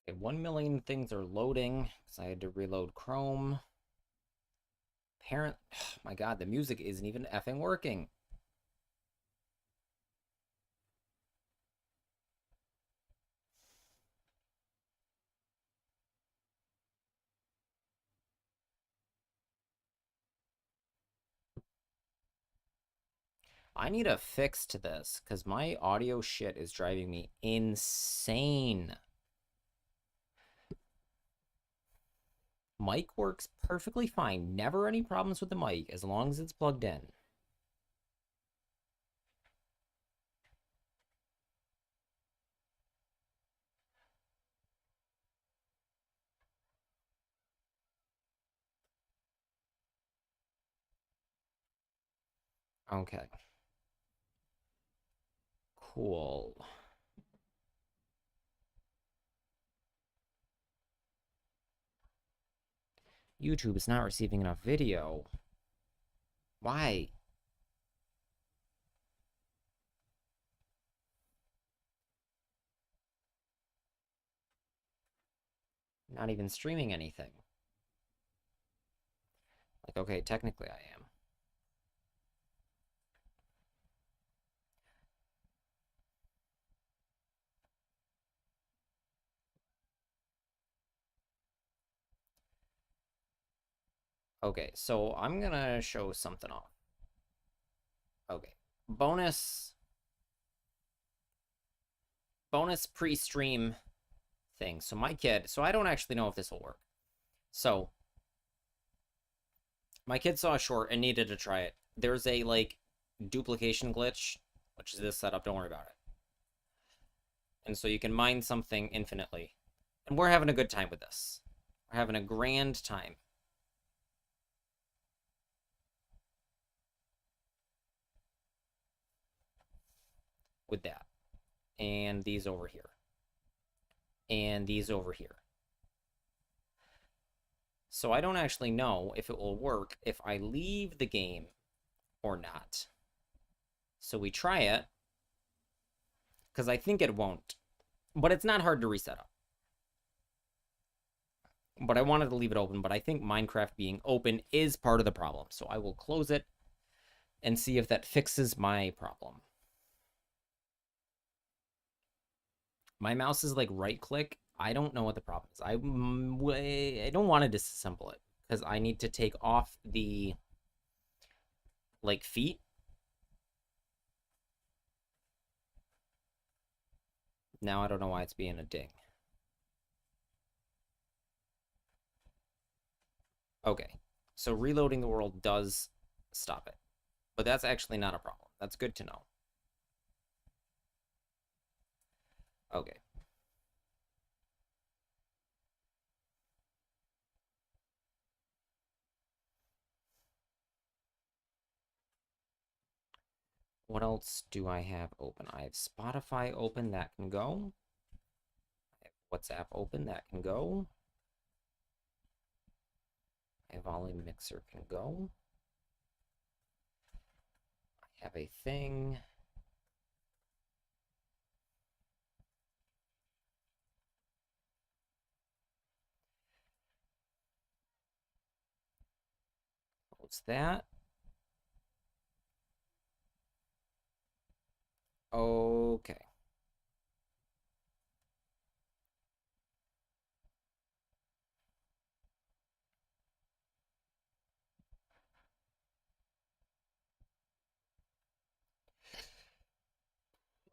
Okay, 1 million things are loading because I had to reload Chrome. Parent, oh my God, the music isn't even effing working. I need a fix to this because my audio shit is driving me insane. Mic works perfectly fine. Never any problems with the mic as long as it's plugged in. Okay. Cool. YouTube is not receiving enough video. Why? Not even streaming anything. Like, okay, technically I am. Okay, so I'm gonna show something off. Okay. Bonus pre-stream thing. So my kid, so I don't actually know if this will work. So my kid saw a short and needed to try it. There's a like duplication glitch, which is this setup, don't worry about it. And so you can mine something infinitely. And we're having a good time with this. We're having a grand time. With that. And these over here. And these over here. So I don't actually know if it will work if I leave the game or not. So we try it, because I think it won't. But it's not hard to reset up. But I wanted to leave it open, but I think Minecraft being open is part of the problem. So I will close it and see if that fixes my problem. My mouse is like right click. I don't know what the problem is. I don't want to disassemble it because I need to take off the like feet. Now I don't know why it's being a ding. Okay, so reloading the world does stop it, but that's actually not a problem. That's good to know. Okay. What else do I have open? I have Spotify open, that can go. I have WhatsApp open, that can go. My volume mixer can go. I have a thing. What's that? Okay.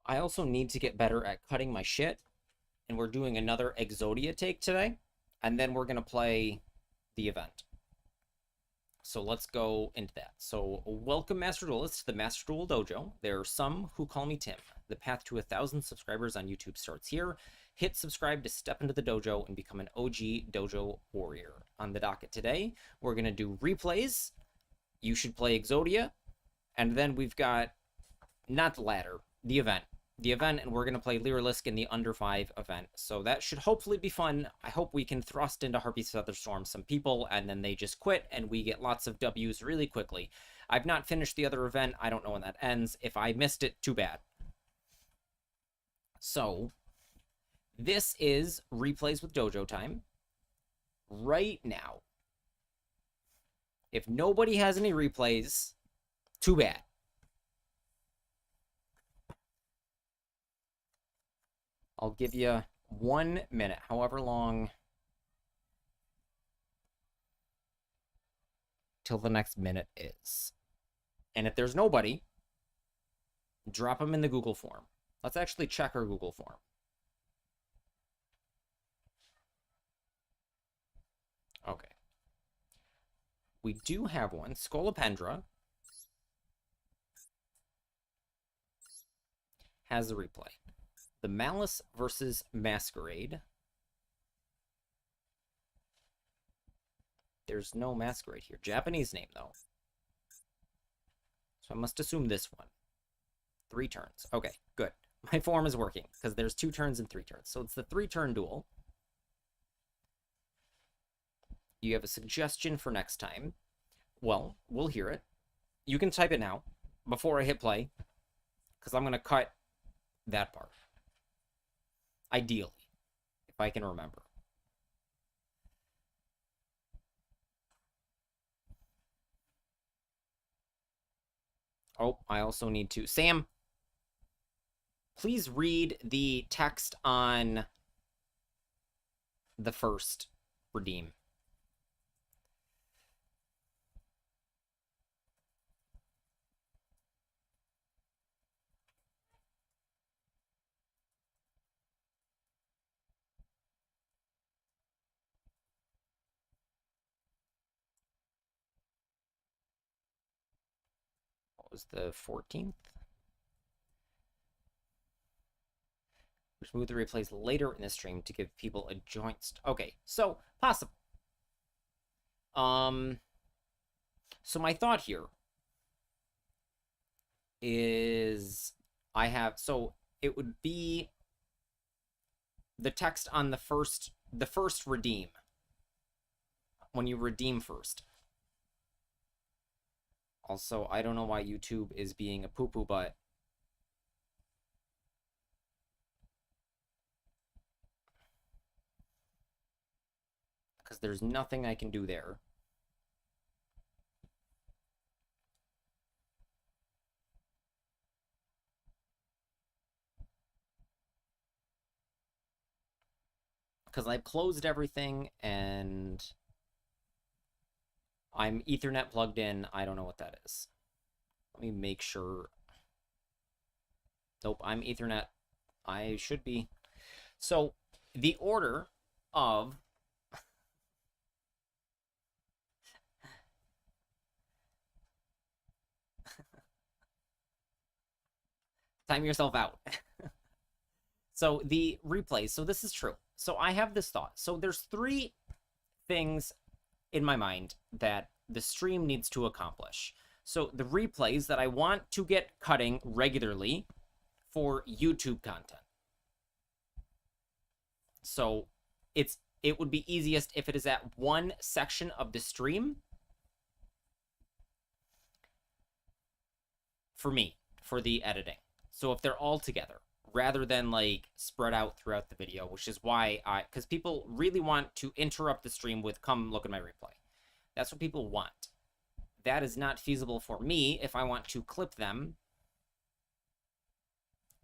I also need to get better at cutting my shit, and we're doing another Exodia take today, and then we're gonna play the event. So let's go into that. So welcome Master Duelists to the Master Duel Dojo. There are some who call me Tim. The path to 1,000 subscribers on YouTube starts here. Hit subscribe to step into the dojo and become an OG dojo warrior. On the docket today, we're going to do replays. You should play Exodia. And then we've got, not the ladder, the event. And we're going to play Lyrilisc in the under 5 event. So that should hopefully be fun. I hope we can thrust into Harpy's Featherstorm some people, and then they just quit, and we get lots of W's really quickly. I've not finished the other event. I don't know when that ends. If I missed it, too bad. So, This is Replays with Dojo time. Right now. If nobody has any replays, too bad. I'll give you 1 minute, however long, till the next minute is. And if there's nobody, drop them in the Google form. Let's actually check our Google form. Okay. We do have one. Scolopendra has a replay. The Malice versus Masquerade. There's no Masquerade here. Japanese name, though. So I must assume this one. 3 turns. Okay, good. My form is working, because there's 2 turns and 3 turns. So it's the 3-turn duel. You have a suggestion for next time. Well, we'll hear it. You can type it now, before I hit play, because I'm going to cut that part. Ideally, if I can remember. Oh, I also need to... Sam, please read the text on the first redeem. Was the 14th. Which move the replays later in the stream to give people a joint. Okay, so possible. So my thought here is so it would be the text on the first redeem. When you redeem first. Also, I don't know why YouTube is being a poo-poo butt. Because there's nothing I can do there. Because I've closed everything and... I'm Ethernet plugged in. I don't know what that is. Let me make sure. Nope, I'm Ethernet. I should be. So, the order of... Time yourself out. So, the replays. So, this is true. So, I have this thought. So, there's 3 things in my mind that the stream needs to accomplish. So the replays that I want to get cutting regularly for YouTube content. So it would be easiest if it is at one section of the stream for me, for the editing. So if they're all together, rather than like spread out throughout the video, which is why because people really want to interrupt the stream with come look at my replay. That's what people want. That is not feasible for me if I want to clip them.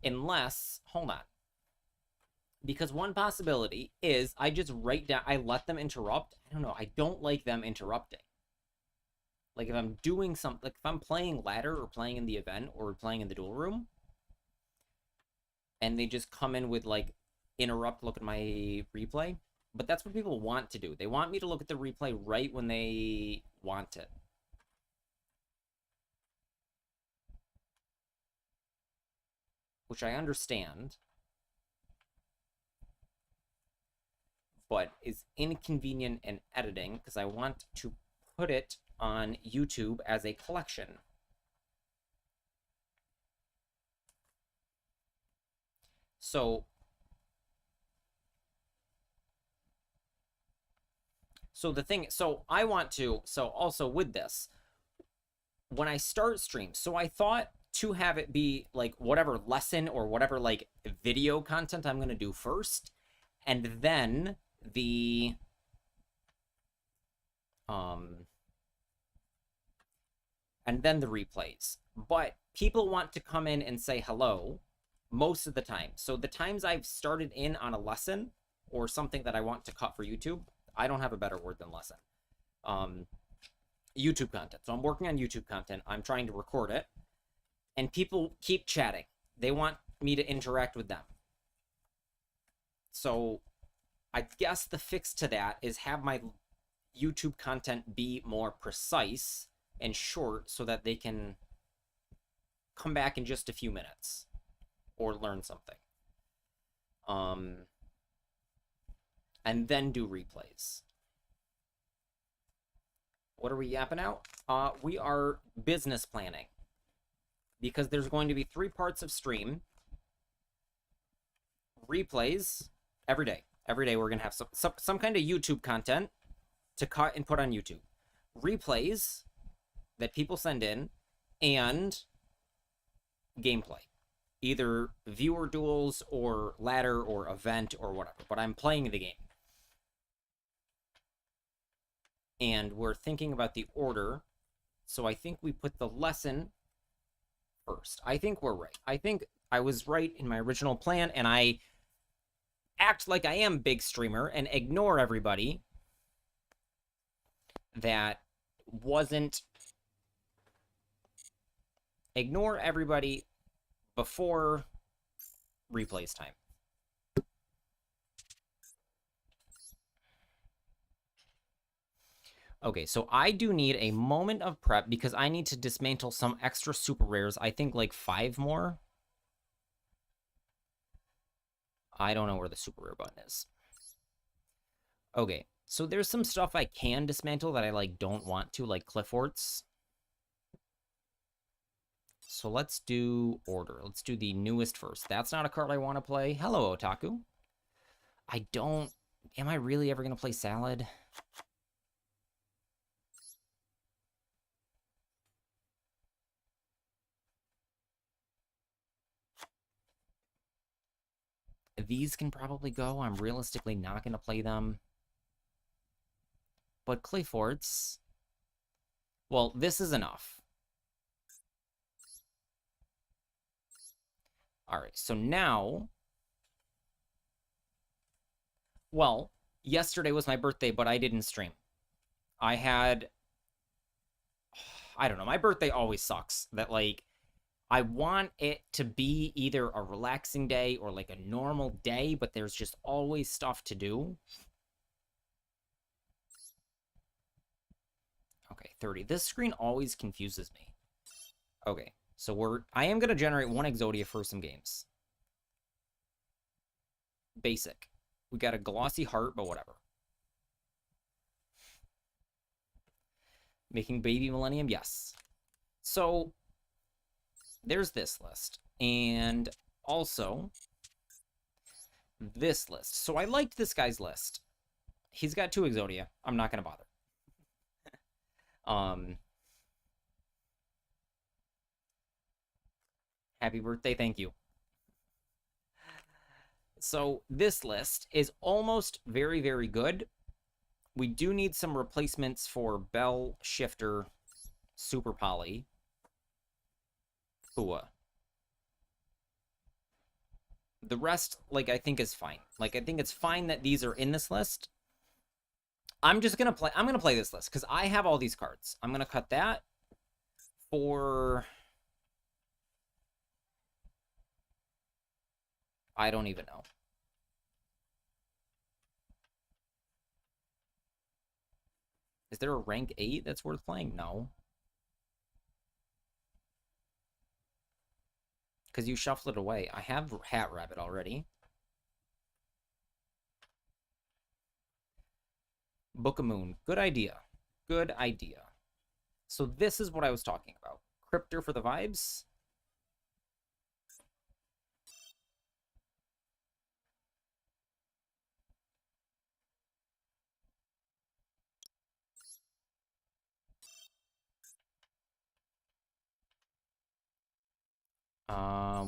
Unless, hold on. Because one possibility is I just write down, I let them interrupt. I don't know, I don't like them interrupting. Like if I'm doing something, like if I'm playing ladder or playing in the event or playing in the duel room, and they just come in with like interrupt, look at my replay. But that's what people want to do. They want me to look at the replay right when they want it. Which I understand. But is inconvenient in editing because I want to put it on YouTube as a collection. So the thing, so I want to, so also with this, when I start streams, so I thought to have it be like whatever lesson or whatever like video content I'm going to do first, and then the replays. But people want to come in and say hello most of the time. So the times I've started in on a lesson or something that I want to cut for YouTube, I don't have a better word than lesson. YouTube content. So I'm working on YouTube content. I'm trying to record it. And people keep chatting. They want me to interact with them. So I guess the fix to that is have my YouTube content be more precise and short so that they can come back in just a few minutes or learn something. And then do replays. What are we yapping out? We are business planning. Because there's going to be 3 parts of stream. Replays every day. Every day we're going to have some kind of YouTube content to cut and put on YouTube. Replays that people send in, and gameplay. Either viewer duels or ladder or event or whatever. But I'm playing the game. And we're thinking about the order. So I think we put the lesson first. I think we're right. I think I was right in my original plan, and I act like I am big streamer and ignore everybody that wasn't... Ignore everybody before replays time. Okay, so I do need a moment of prep because I need to dismantle some extra super rares. I think like 5 more. I don't know where the super rare button is. Okay, so there's some stuff I can dismantle that I like don't want to, like Clifforts. So let's do order. Let's do the newest first. That's not a card I want to play. Hello, Otaku. I don't... Am I really ever going to play Salad? These can probably go. I'm realistically not going to play them. But Clayforts... Well, this is enough. Alright, so now... Well, yesterday was my birthday, but I didn't stream. I had... I don't know, my birthday always sucks. That, like, I want it to be either a relaxing day or, like, a normal day, but there's just always stuff to do. Okay, 30. This screen always confuses me. Okay, so I am going to generate 1 Exodia for some games. Basic. We got a glossy heart, but whatever. Making Baby Millennium, yes. So, there's this list. And also, this list. So I liked this guy's list. He's got 2 Exodia. I'm not going to bother. Happy birthday, thank you. So this list is almost very, very good. We do need some replacements for Bell, Shifter, Super Poly, Fua. The rest, like, I think is fine. Like, I think it's fine that these are in this list. I'm gonna play this list because I have all these cards. I'm gonna cut that for... I don't even know. Is there a rank 8 that's worth playing? No. Because you shuffle it away. I have Hat Rabbit already. Book of Moon. Good idea. Good idea. So this is what I was talking about. Cryptor for the vibes.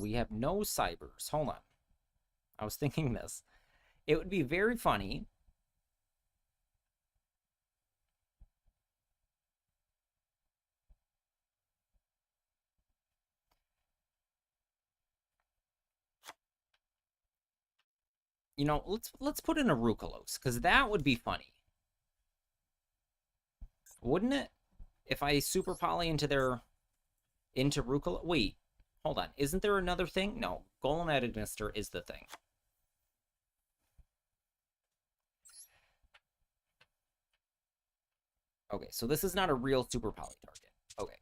We have no cybers. Hold on. I was thinking this. It would be very funny. You know, let's put in Arukalos, because that would be funny. Wouldn't it? If I super poly into Rukalo. Wait, hold on. Isn't there another thing? No, Golem Administer is the thing. Okay, so this is not a real super poly target. Okay.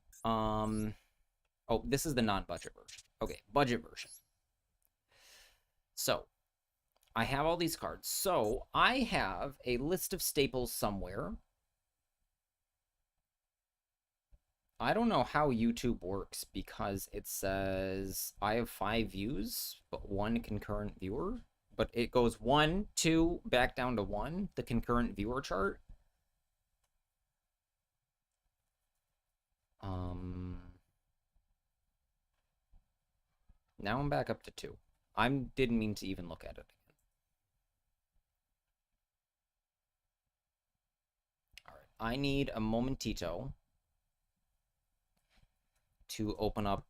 Oh, this is the non-budget version. Okay, budget version. So, I have all these cards. So, I have a list of staples somewhere. I don't know how YouTube works because it says I have 5 views, but 1 concurrent viewer. But it goes 1, 2, back down to 1, the concurrent viewer chart. Now I'm back up to 2. I didn't mean to even look at it again. Alright, I need a momentito to open up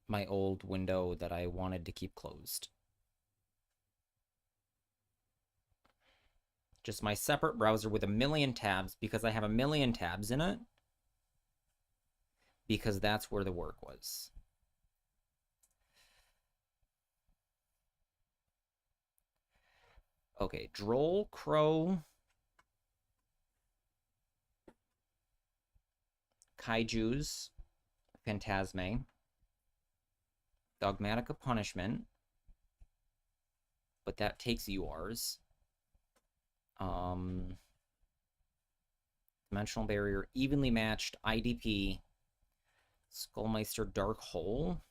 my old window that I wanted to keep closed. Just my separate browser with a million tabs because I have a million tabs in it. Because that's where the work was. Okay, Droll, Crow, Kaijus, Phantasme, Dogmatica Punishment, but that takes URs. Dimensional Barrier, Evenly Matched, IDP, Skullmeister, Dark Hole,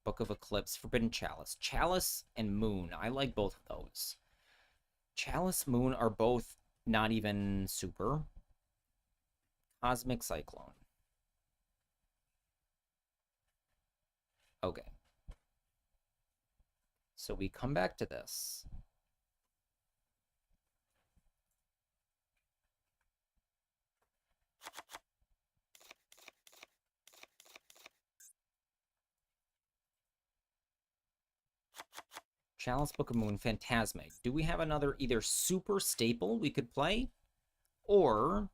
Book of Eclipse, Forbidden Chalice. Chalice and Moon, I like both of those. Chalice, Moon are both not even super. Cosmic Cyclone. Okay. So we come back to this. Chalice, Book of Moon, Phantasme. Do we have another either super staple we could play? Or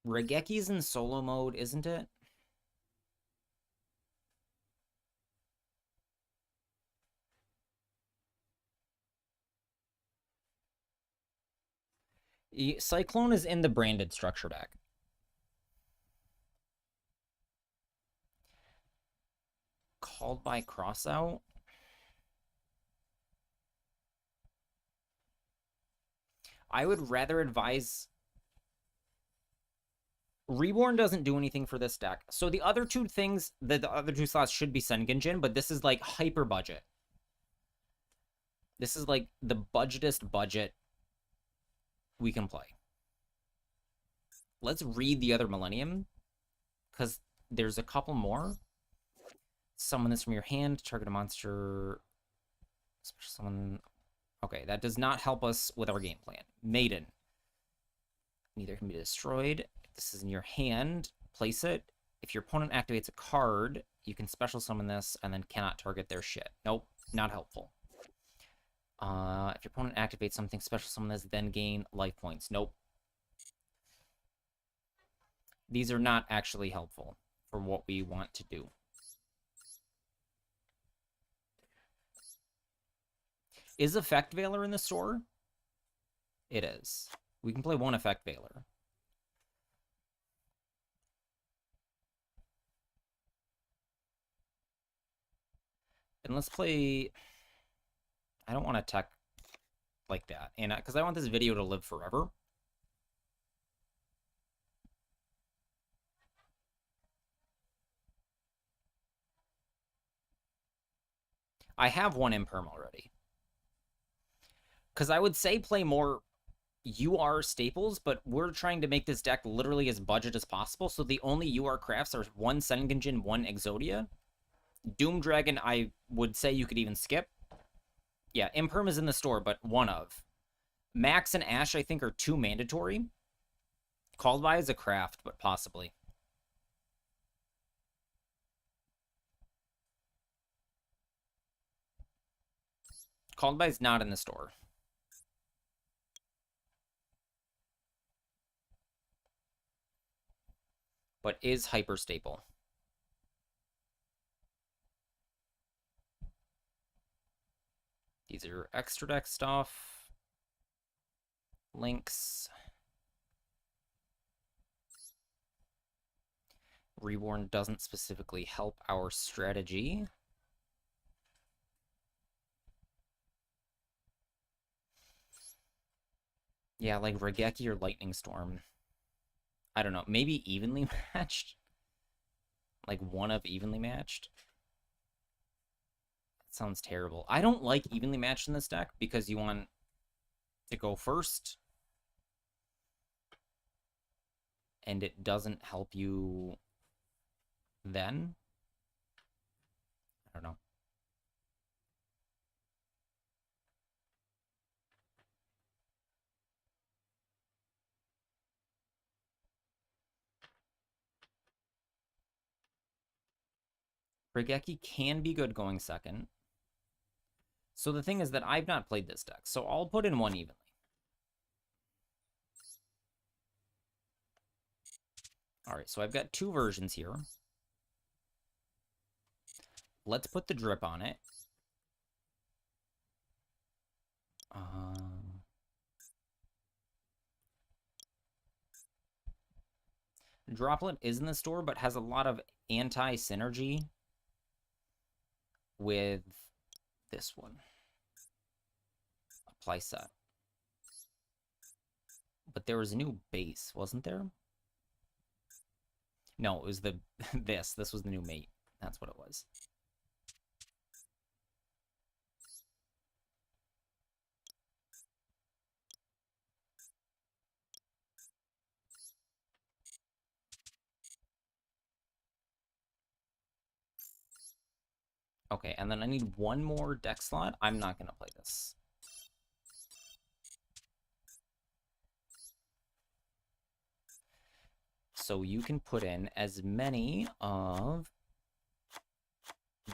Rageki's in solo mode, isn't it? Cyclone is in the branded structure deck. Called by Crossout? I would rather advise... Reborn doesn't do anything for this deck. So the other two things, the other two slots should be Sengenjin, but this is like hyper budget. This is like the budgetest budget we can play. Let's read the other Millennium, because there's a couple more. Summon this from your hand, target a monster. Summon. Okay, that does not help us with our game plan. Maiden. Neither can be destroyed. If this is in your hand, place it. If your opponent activates a card, you can special summon this and then cannot target their shit. Nope, not helpful. If your opponent activates something, special summon this, then gain life points. Nope. These are not actually helpful for what we want to do. Is Effect Veiler in the store? It is. We can play one Effect Veiler. And let's play... I don't want to tech like that. And because I want this video to live forever. I have one Imperm already. Because I would say play more UR staples, but we're trying to make this deck literally as budget as possible, so the only UR crafts are one Sengenjin, one Exodia. Doom Dragon, I would say you could even skip. Yeah, Imperm is in the store, but one of. Max and Ash, I think, are two mandatory. Called by is a craft, but possibly. Called by is not in the store. But is hyper staple. These are extra deck stuff. Links. Reborn doesn't specifically help our strategy. Yeah, like Regeki or Lightning Storm. I don't know. Maybe evenly matched? Like one of evenly matched? That sounds terrible. I don't like evenly matched in this deck because you want to go first. And it doesn't help you then. I don't know. Regeki can be good going second. So the thing is that I've not played this deck, so I'll put in one evenly. Alright, so I've got two versions here. Let's put the drip on it. Droplet is in the store, but has a lot of anti-synergy with this one. Apply set. But there was a new base, wasn't there? No, it was the this. This was the new mate. That's what it was. Okay, and then I need one more deck slot. I'm not going to play this. So you can put in as many of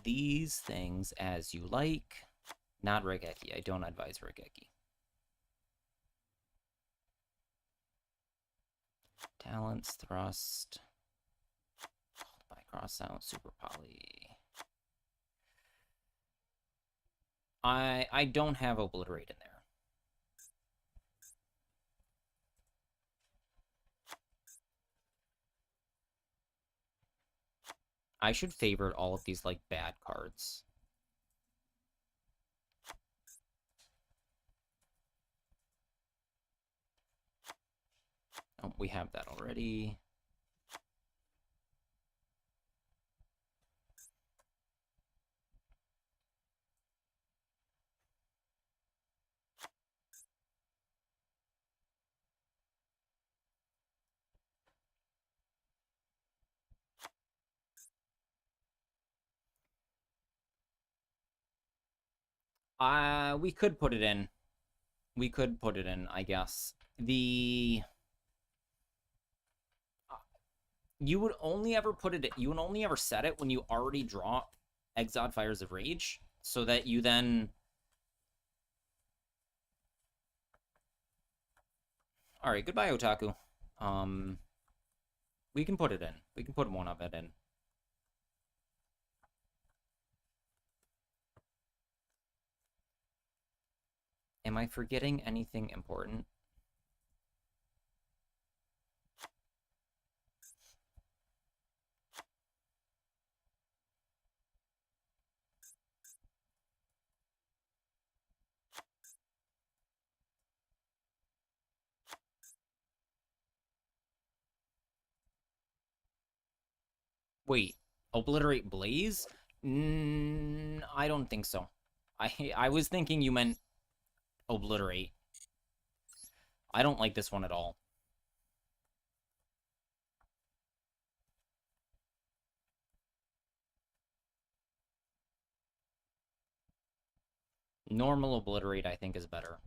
these things as you like. Not Regeki. I don't advise Regeki. Talents, Thrust, Called by Crossout, Super Poly. I don't have Obliterate in there. I should favorite all of these, like, bad cards. Oh, we have that already. We could put it in. We could put it in, I guess. You would only ever put it, you would only ever set it when you already draw Exiled Fires of Rage, so that you then... Alright, goodbye, Otaku. We can put it in. We can put one of it in. Am I forgetting anything important? Wait, Obliterate Blaze? I don't think so. I was thinking you meant Obliterate. I don't like this one at all. Normal Obliterate, I think, is better.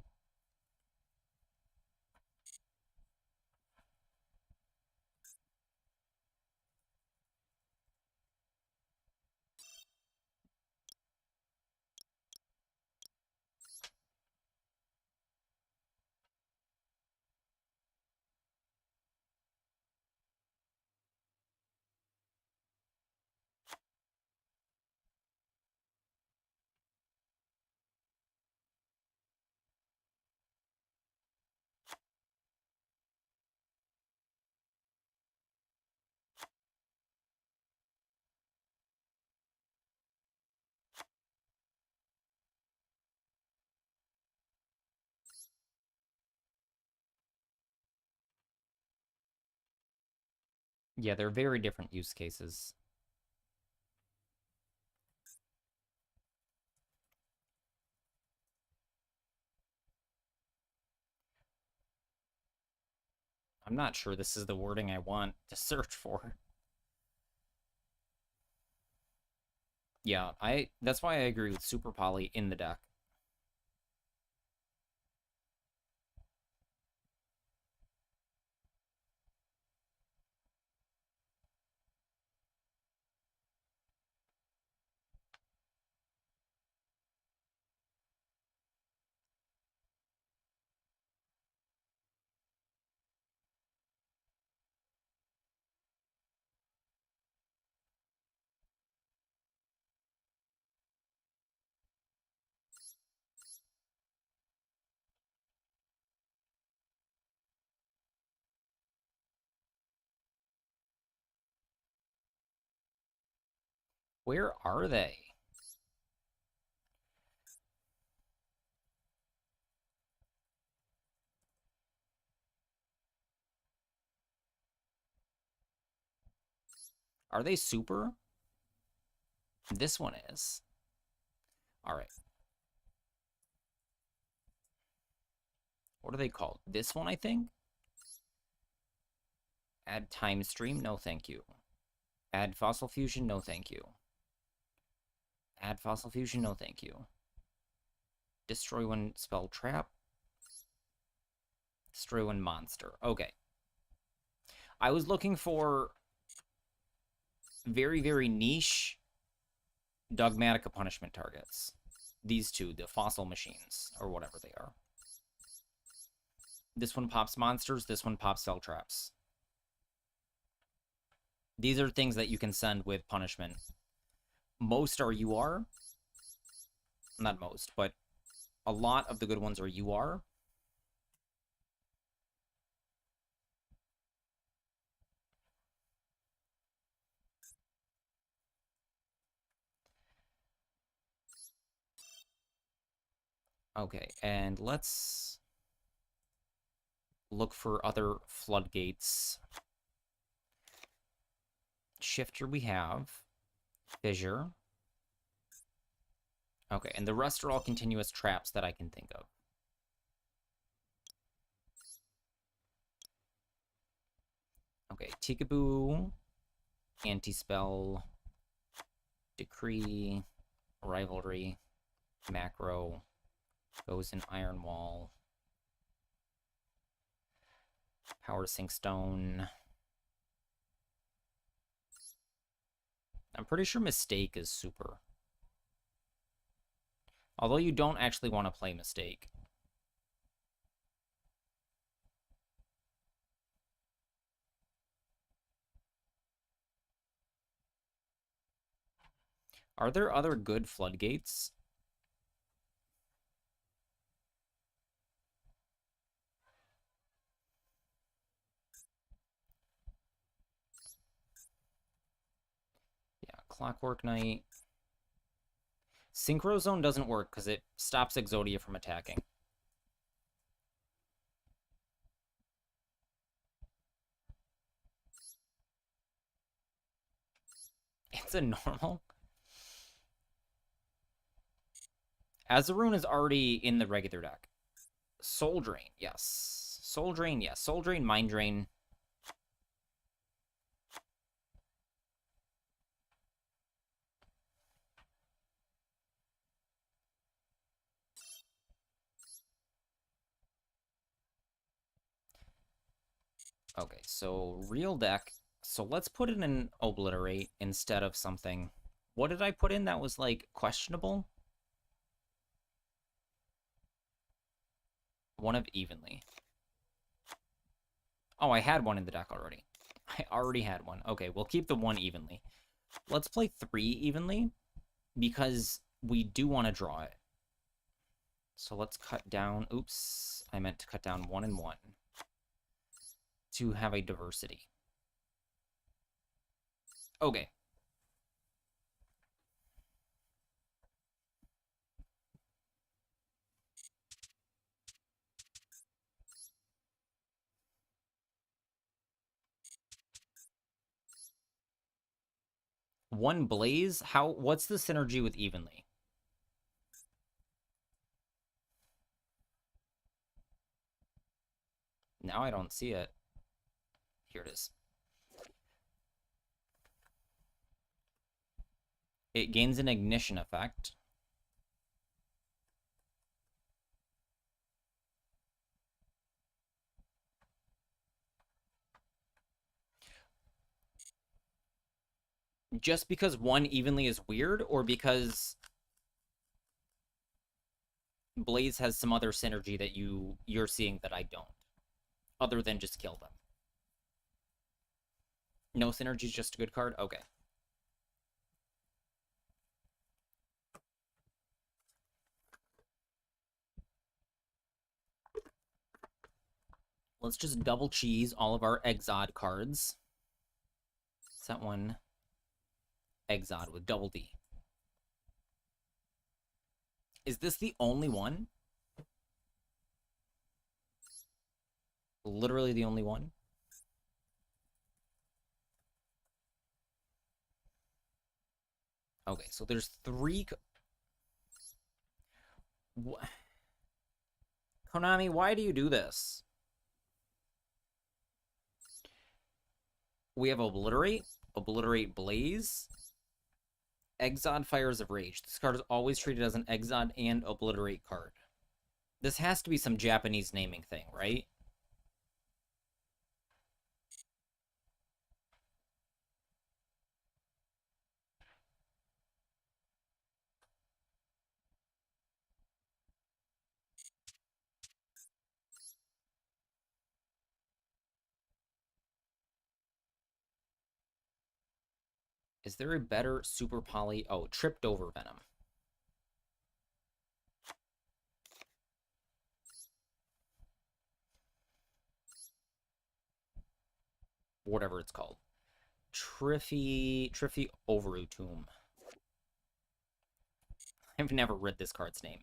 Yeah, they're very different use cases. I'm not sure this is the wording I want to search for. Yeah, that's why I agree with Super Poly in the deck. Where are they? Are they super? This one is. All right. What are they called? This one, I think? Add time stream? No, thank you. Add fossil fusion? No, thank you. Add fossil fusion? No, thank you. Destroy one spell trap. Destroy one monster. Okay. I was looking for very, very niche Dogmatica punishment targets. These two, the fossil machines, or whatever they are. This one pops monsters, this one pops spell traps. These are things that you can send with punishment. Most are UR. Not most, but a lot of the good ones are UR. Okay, and let's look for other floodgates. Shifter we have. Fissure. Okay, and the rest are all continuous traps that I can think of. Okay, Tikaboo, Anti-Spell, Decree, Rivalry, Macro, goes in Iron Wall, Power Sink Stone. I'm pretty sure Mistake is super. Although you don't actually want to play Mistake. Are there other good floodgates? Yeah, Clockwork Knight. Synchro Zone doesn't work because it stops Exodia from attacking. It's a normal. Azaroon is already in the regular deck. Soul Drain, yes. Soul Drain, yeah. Soul Drain, Mind Drain. Okay, so real deck. So let's put it in Obliterate instead of something. What did I put in that was, like, questionable? One of Evenly. Oh, I had one in the deck already. I already had one. Okay, we'll keep the one Evenly. Let's play 3 Evenly, because we do want to draw it. So let's cut down... Oops, I meant to cut down 1 and 1. To have a diversity. Okay. One Blaze? What's the synergy with Evenly? Now I don't see it. Here it is. It gains an ignition effect. Just because one Evenly is weird, or because Blaze has some other synergy that you're seeing that I don't, other than just kill them? No synergy is just a good card? Okay. Let's just double cheese all of our Exod cards. Set one Exod with double D. Is this the only one? Literally the only one? Okay, so there's 3... Konami, why do you do this? We have Obliterate, Obliterate Blaze, Exod Fires of Rage. This card is always treated as an Exod and Obliterate card. This has to be some Japanese naming thing, right? Is there a better Super Poly? Oh, Tripped Over Venom. Whatever it's called. Triffy Overtomb. I've never read this card's name.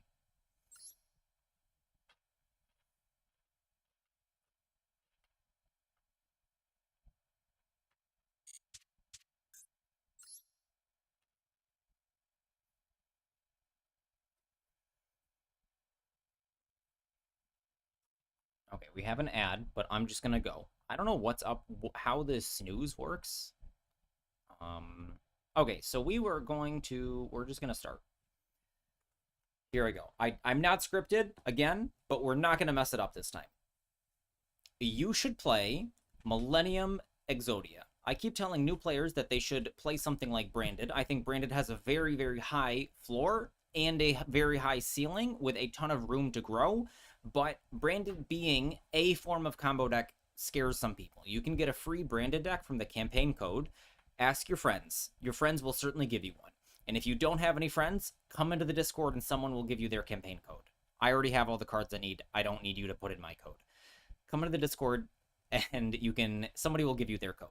Okay, we have an ad, but I'm just gonna go. I don't know what's up, how this snooze works. Okay, so we're just gonna start. Here I go. I'm not scripted, again, but we're not gonna mess it up this time. You should play Millennium Exodia. I keep telling new players that they should play something like Branded. I think Branded has a very, very high floor and a very high ceiling with a ton of room to grow, but Branded being a form of combo deck scares some people. You can get a free Branded deck from the campaign code. Ask your friends. Your friends will certainly give you one. And if you don't have any friends, come into the Discord and someone will give you their campaign code. I already have all the cards I need. I don't need you to put in my code. Come into the Discord and somebody will give you their code.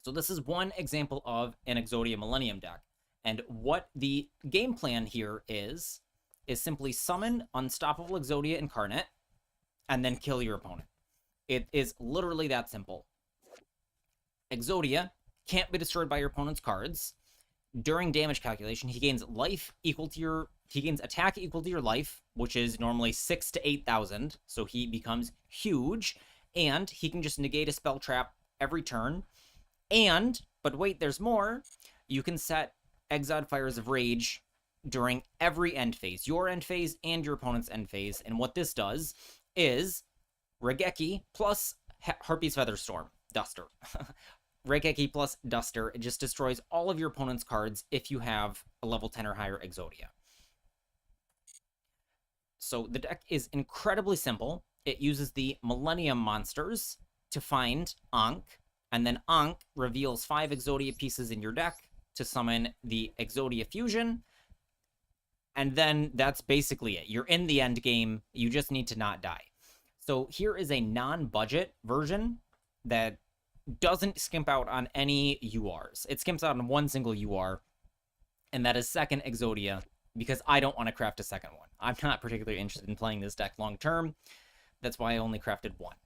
So this is one example of an Exodia Millennium deck. And what the game plan here is simply summon Unstoppable Exodia Incarnate and then kill your opponent. It is literally that simple. Exodia can't be destroyed by your opponent's cards. During damage calculation, he gains life equal to your he gains attack equal to your life, which is normally 6 to 8,000, so he becomes huge, and he can just negate a spell trap every turn. And, but wait, there's more. You can set Exiled Fires of Rage during every end phase, your end phase and your opponent's end phase. And what this does is Raigeki plus Harpy's Featherstorm, Duster. Raigeki plus Duster, it just destroys all of your opponent's cards if you have a level 10 or higher Exodia. So the deck is incredibly simple. It uses the Millennium monsters to find Ankh, and then Ankh reveals 5 Exodia pieces in your deck to summon the Exodia Fusion, and then that's basically it. You're in the end game. You just need to not die. So here is a non-budget version that doesn't skimp out on any URs. It skimps out on one single UR, and that is second Exodia, because I don't want to craft a second one. I'm not particularly interested in playing this deck long term. That's why I only crafted one.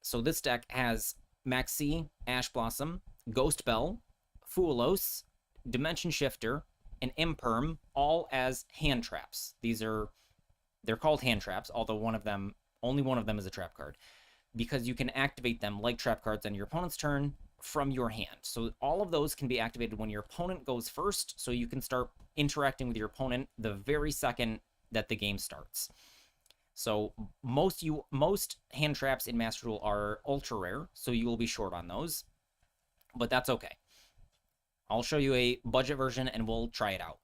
So this deck has Maxi, Ash Blossom, Ghost Bell, Fuelos, Dimension Shifter, and Imperm, all as hand traps. They're called hand traps, although only one of them is a trap card, because you can activate them like trap cards on your opponent's turn from your hand. So all of those can be activated when your opponent goes first, so you can start interacting with your opponent the very second that the game starts. So most hand traps in Master Duel are ultra rare, so you will be short on those, but that's okay. I'll show you a budget version and we'll try it out.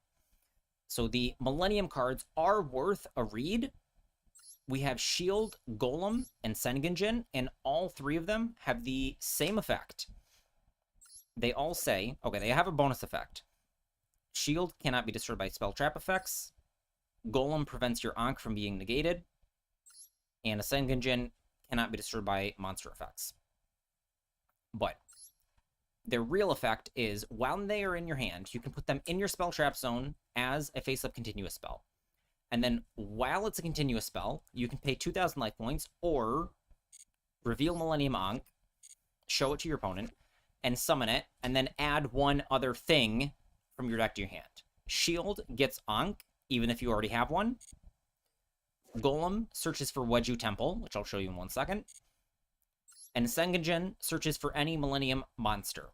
So the Millennium cards are worth a read. We have Shield, Golem, and Sengenjin, and all 3 of them have the same effect. They all say, okay, they have a bonus effect. Shield cannot be destroyed by spell trap effects. Golem prevents your Ankh from being negated. And a Sengenjin cannot be destroyed by monster effects. But their real effect is, while they are in your hand, you can put them in your spell trap zone as a face-up continuous spell. And then, while it's a continuous spell, you can pay 2,000 life points, or reveal Millennium Ankh, show it to your opponent, and summon it, and then add one other thing from your deck to your hand. Shield gets Ankh, even if you already have one. Golem searches for Wedju Temple, which I'll show you in 1 second. And Sengenjin searches for any Millennium monster.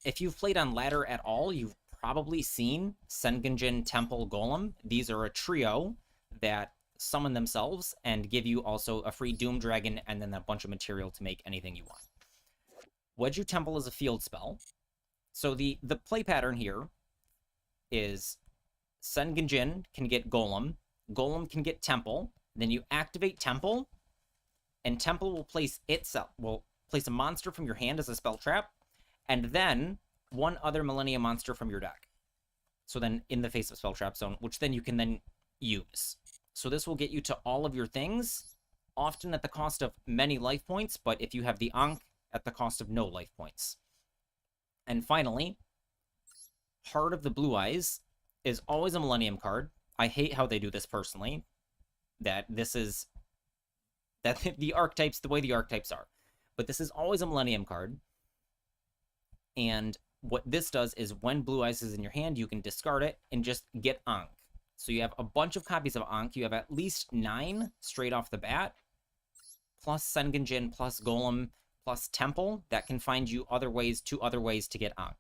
If you've played on ladder at all, you've probably seen Sengenjin, Temple, Golem. These are a trio that summon themselves and give you also a free Doom Dragon and then a bunch of material to make anything you want. Wedju Temple is a field spell. So the play pattern here is Sengenjin can get Golem, Golem can get Temple, then you activate Temple, and Temple will place a monster from your hand as a spell trap, and then one other Millennium monster from your deck. So then in the face of spell trap zone, which then you can then use. So this will get you to all of your things, often at the cost of many life points, but if you have the Ankh, at the cost of no life points. And finally, Heart of the Blue Eyes is always a Millennium card. I hate how they do this personally. That the archetypes, the way the archetypes are. But this is always a Millennium card. And what this does is when Blue Eyes is in your hand, you can discard it and just get Ankh. So you have a bunch of copies of Ankh. You have at least 9 straight off the bat, plus Sengenjin, plus Golem, plus Temple. That can find you 2 other ways to get Ankh.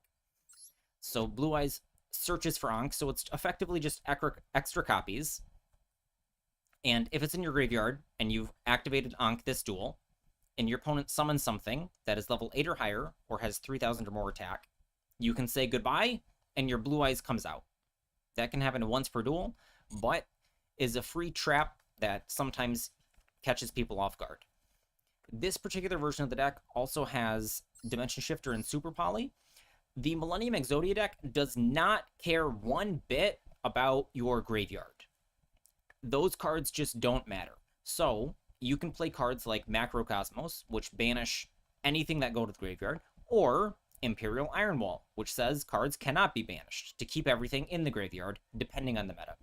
So Blue Eyes searches for Ankh, so it's effectively just extra copies. And if it's in your graveyard and you've activated Ankh this duel, and your opponent summons something that is level 8 or higher, or has 3,000 or more attack, you can say goodbye, and your Blue Eyes comes out. That can happen once per duel, but is a free trap that sometimes catches people off guard. This particular version of the deck also has Dimension Shifter and Super Poly. The Millennium Exodia deck does not care one bit about your graveyard. Those cards just don't matter. So you can play cards like Macrocosmos, which banish anything that go to the graveyard, or Imperial Iron Wall, which says cards cannot be banished to keep everything in the graveyard, depending on the meta.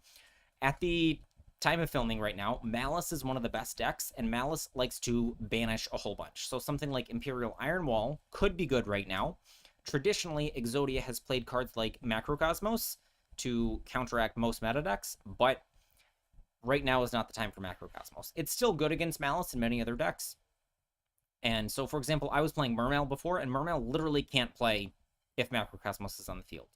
At the time of filming right now, Malice is one of the best decks, and Malice likes to banish a whole bunch. So something like Imperial Iron Wall could be good right now. Traditionally, Exodia has played cards like Macrocosmos to counteract most meta decks, but right now is not the time for Macrocosmos. It's still good against Malice and many other decks. And so, for example, I was playing Mermail before, and Mermail literally can't play if Macrocosmos is on the field.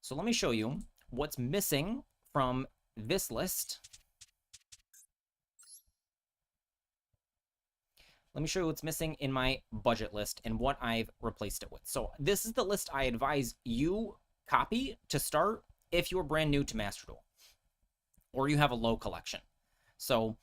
So let me show you what's missing from this list. Let me show you what's missing in my budget list and what I've replaced it with. So this is the list I advise you copy to start if you're brand new to Master Duel or you have a low collection. So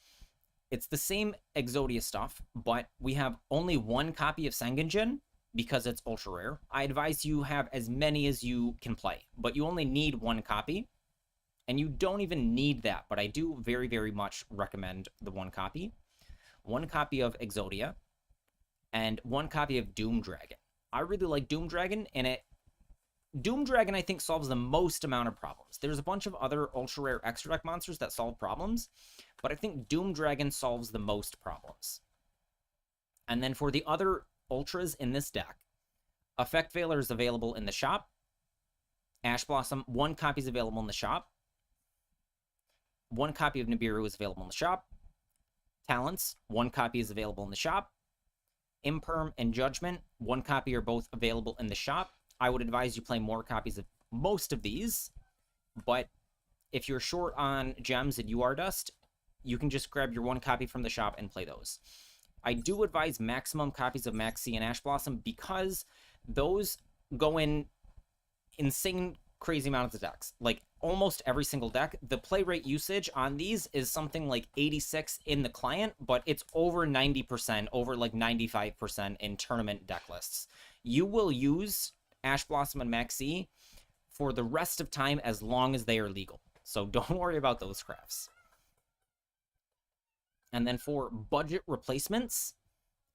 it's the same Exodia stuff, but we have only one copy of Sengenjin because it's ultra rare. I advise you have as many as you can play, but you only need one copy. And you don't even need that, but I do very, very much recommend the one copy. One copy of Exodia, and one copy of Doom Dragon. I really like Doom Dragon, and Doom Dragon, I think, solves the most amount of problems. There's a bunch of other ultra rare extra deck monsters that solve problems, but I think Doom Dragon solves the most problems. And then for the other ultras in this deck, Effect Veiler is available in the shop. Ash Blossom, one copy is available in the shop. One copy of Nibiru is available in the shop. Talents, one copy is available in the shop. Imperm and Judgment, one copy are both available in the shop. I would advise you play more copies of most of these, but if you're short on gems and UR Dust, you can just grab your one copy from the shop and play those. I do advise maximum copies of Maxx C and Ash Blossom because those go in insane, crazy amounts of decks. Like almost every single deck, the play rate usage on these is something like 86 in the client, but it's over 90%, over like 95% in tournament deck lists. You will use Ash Blossom and Maxx C for the rest of time as long as they are legal. So don't worry about those crafts. And then for budget replacements,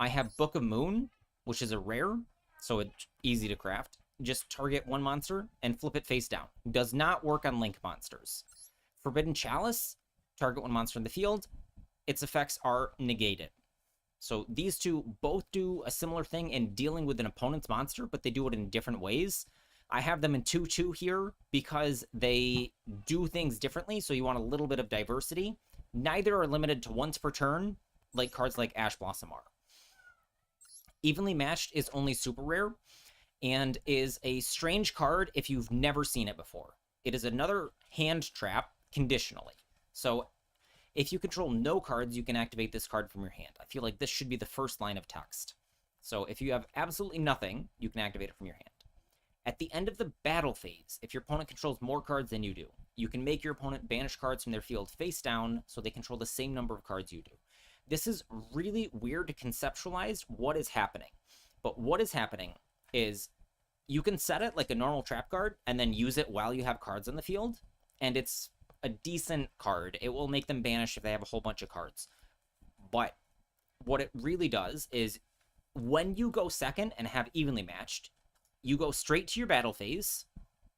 I have Book of Moon, which is a rare, so it's easy to craft. Just target one monster and flip it face down. Does not work on link monsters. Forbidden Chalice, target one monster in the field. Its effects are negated. So these two both do a similar thing in dealing with an opponent's monster, but they do it in different ways. I have them in 2/2 here because they do things differently, so you want a little bit of diversity. Neither are limited to once per turn, like cards like Ash Blossom are. Evenly Matched is only super rare, and is a strange card if you've never seen it before. It is another hand trap conditionally. So if you control no cards, you can activate this card from your hand. I feel like this should be the first line of text. So if you have absolutely nothing, you can activate it from your hand. At the end of the battle phase, if your opponent controls more cards than you do, you can make your opponent banish cards from their field face down so they control the same number of cards you do. This is really weird to conceptualize what is happening. But what is happening is you can set it like a normal trap card and then use it while you have cards on the field, and it's a decent card. It will make them banish if they have a whole bunch of cards. But what it really does is when you go second and have Evenly Matched, you go straight to your battle phase,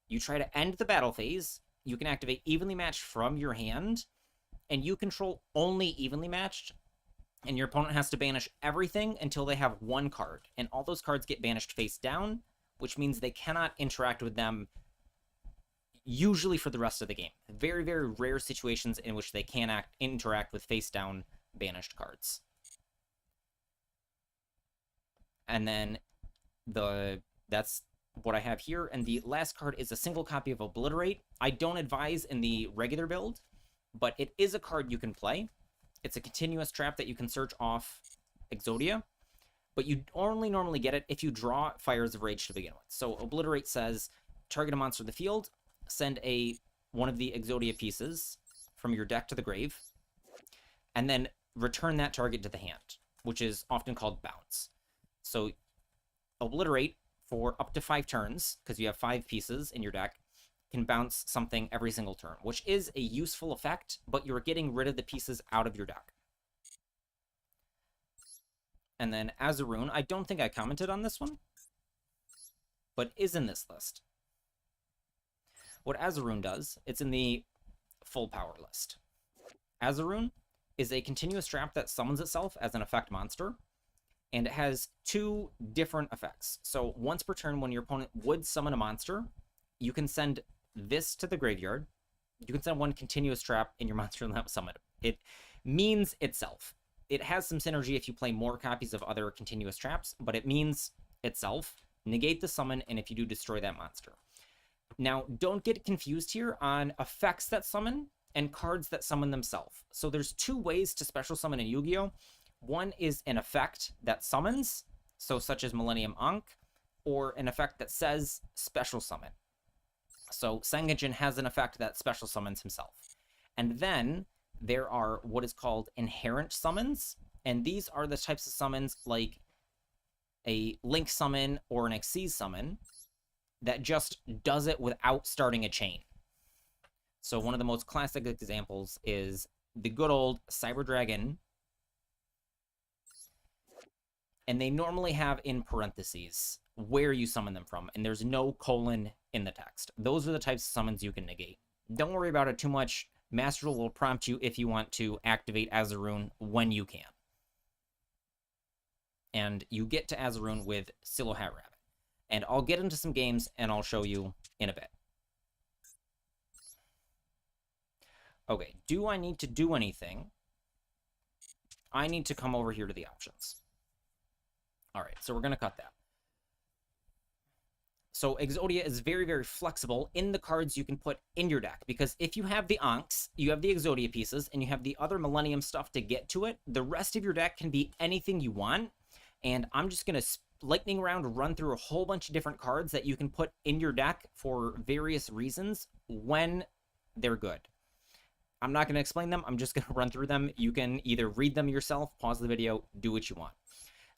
you try to end the battle phase, you can activate Evenly Matched from your hand, and you control only Evenly Matched, and your opponent has to banish everything until they have one card, and all those cards get banished face down, which means they cannot interact with them usually for the rest of the game. Very, very rare situations in which they can interact with face down banished cards. And then that's what I have here, and the last card is a single copy of Obliterate. I don't advise in the regular build, but it is a card you can play. It's a continuous trap that you can search off Exodia, but you only normally get it if you draw Fires of Rage to begin with. So Obliterate says, target a monster in the field, send one of the Exodia pieces from your deck to the grave, and then return that target to the hand, which is often called bounce. So Obliterate, for up to 5 turns, because you have 5 pieces in your deck, can bounce something every single turn, which is a useful effect, but you're getting rid of the pieces out of your deck. And then Azaroon, I don't think I commented on this one, but is in this list. What Azaroon does, it's in the full power list. Azaroon is a continuous trap that summons itself as an effect monster, and it has 2 different effects. So once per turn, when your opponent would summon a monster, you can send this to the graveyard. You can send one continuous trap in your monster and that summon it. It means itself. It has some synergy if you play more copies of other continuous traps, but it means itself. Negate the summon, and if you do, destroy that monster. Now, don't get confused here on effects that summon and cards that summon themselves. So there's two ways to special summon in Yu-Gi-Oh! One is an effect that summons, so such as Millennium Ankh, or an effect that says special summon. So Sangajin has an effect that special summons himself. And then there are what is called inherent summons, and these are the types of summons like a Link summon or an Xyz summon that just does it without starting a chain. So one of the most classic examples is the good old Cyber Dragon, and they normally have in parentheses where you summon them from, and there's no colon in the text. Those are the types of summons you can negate. Don't worry about it too much. Master Duel will prompt you if you want to activate Azaroon when you can. And you get to Azaroon with Silo Hat Rabbit. And I'll get into some games, and I'll show you in a bit. Okay, do I need to do anything? I need to come over here to the options. All right, so we're going to cut that. So Exodia is very, very flexible in the cards you can put in your deck, because if you have the Ankhs, you have the Exodia pieces, and you have the other Millennium stuff to get to it, the rest of your deck can be anything you want, and I'm just going to lightning round run through a whole bunch of different cards that you can put in your deck for various reasons when they're good. I'm not going to explain them, I'm just going to run through them. You can either read them yourself, pause the video, do what you want.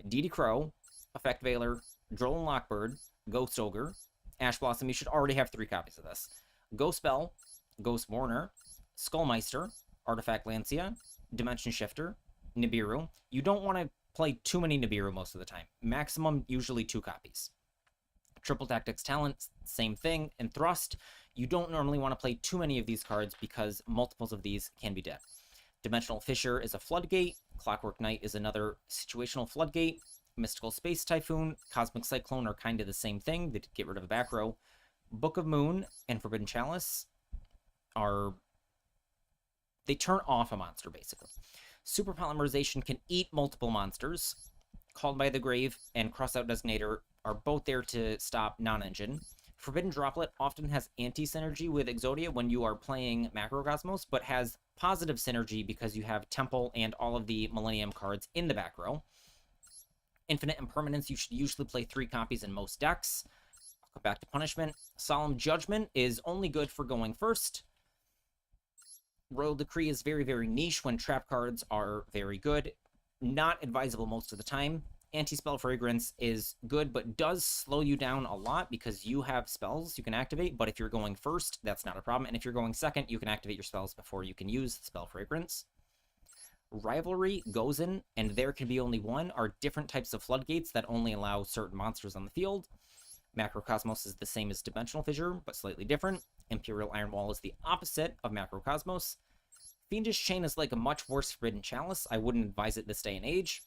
DD Crow, Effect Veiler, Droll and Lockbird, Ghost Ogre, Ash Blossom, you should already have 3 copies of this. Ghost Bell, Ghost Warner, Skullmeister, Artifact Lancia, Dimension Shifter, Nibiru. You don't want to play too many Nibiru most of the time. Maximum, usually 2 copies. Triple Tactics Talent, same thing. And Thrust, you don't normally want to play too many of these cards because multiples of these can be dead. Dimensional Fissure is a floodgate. Clockwork Knight is another situational floodgate. Mystical Space Typhoon, Cosmic Cyclone are kind of the same thing. They did get rid of a back row. Book of Moon and Forbidden Chalice are... they turn off a monster, basically. Super Polymerization can eat multiple monsters. Called by the Grave and Crossout Designator are both there to stop non-engine. Forbidden Droplet often has anti-synergy with Exodia when you are playing Macrocosmos, but has positive synergy because you have Temple and all of the Millennium cards in the back row. Infinite Impermanence, you should usually play 3 copies in most decks. I'll come back to Punishment. Solemn Judgment is only good for going first. Royal Decree is very, very niche when trap cards are very good. Not advisable most of the time. Anti-Spell Fragrance is good, but does slow you down a lot because you have spells you can activate, but if you're going first, that's not a problem. And if you're going second, you can activate your spells before you can use Spell Fragrance. Rivalry, Gozen, and There Can Be Only One are different types of floodgates that only allow certain monsters on the field. Macrocosmos is the same as Dimensional Fissure, but slightly different. Imperial Iron Wall is the opposite of Macrocosmos. Fiendish Chain is like a much worse Forbidden Chalice. I wouldn't advise it this day and age.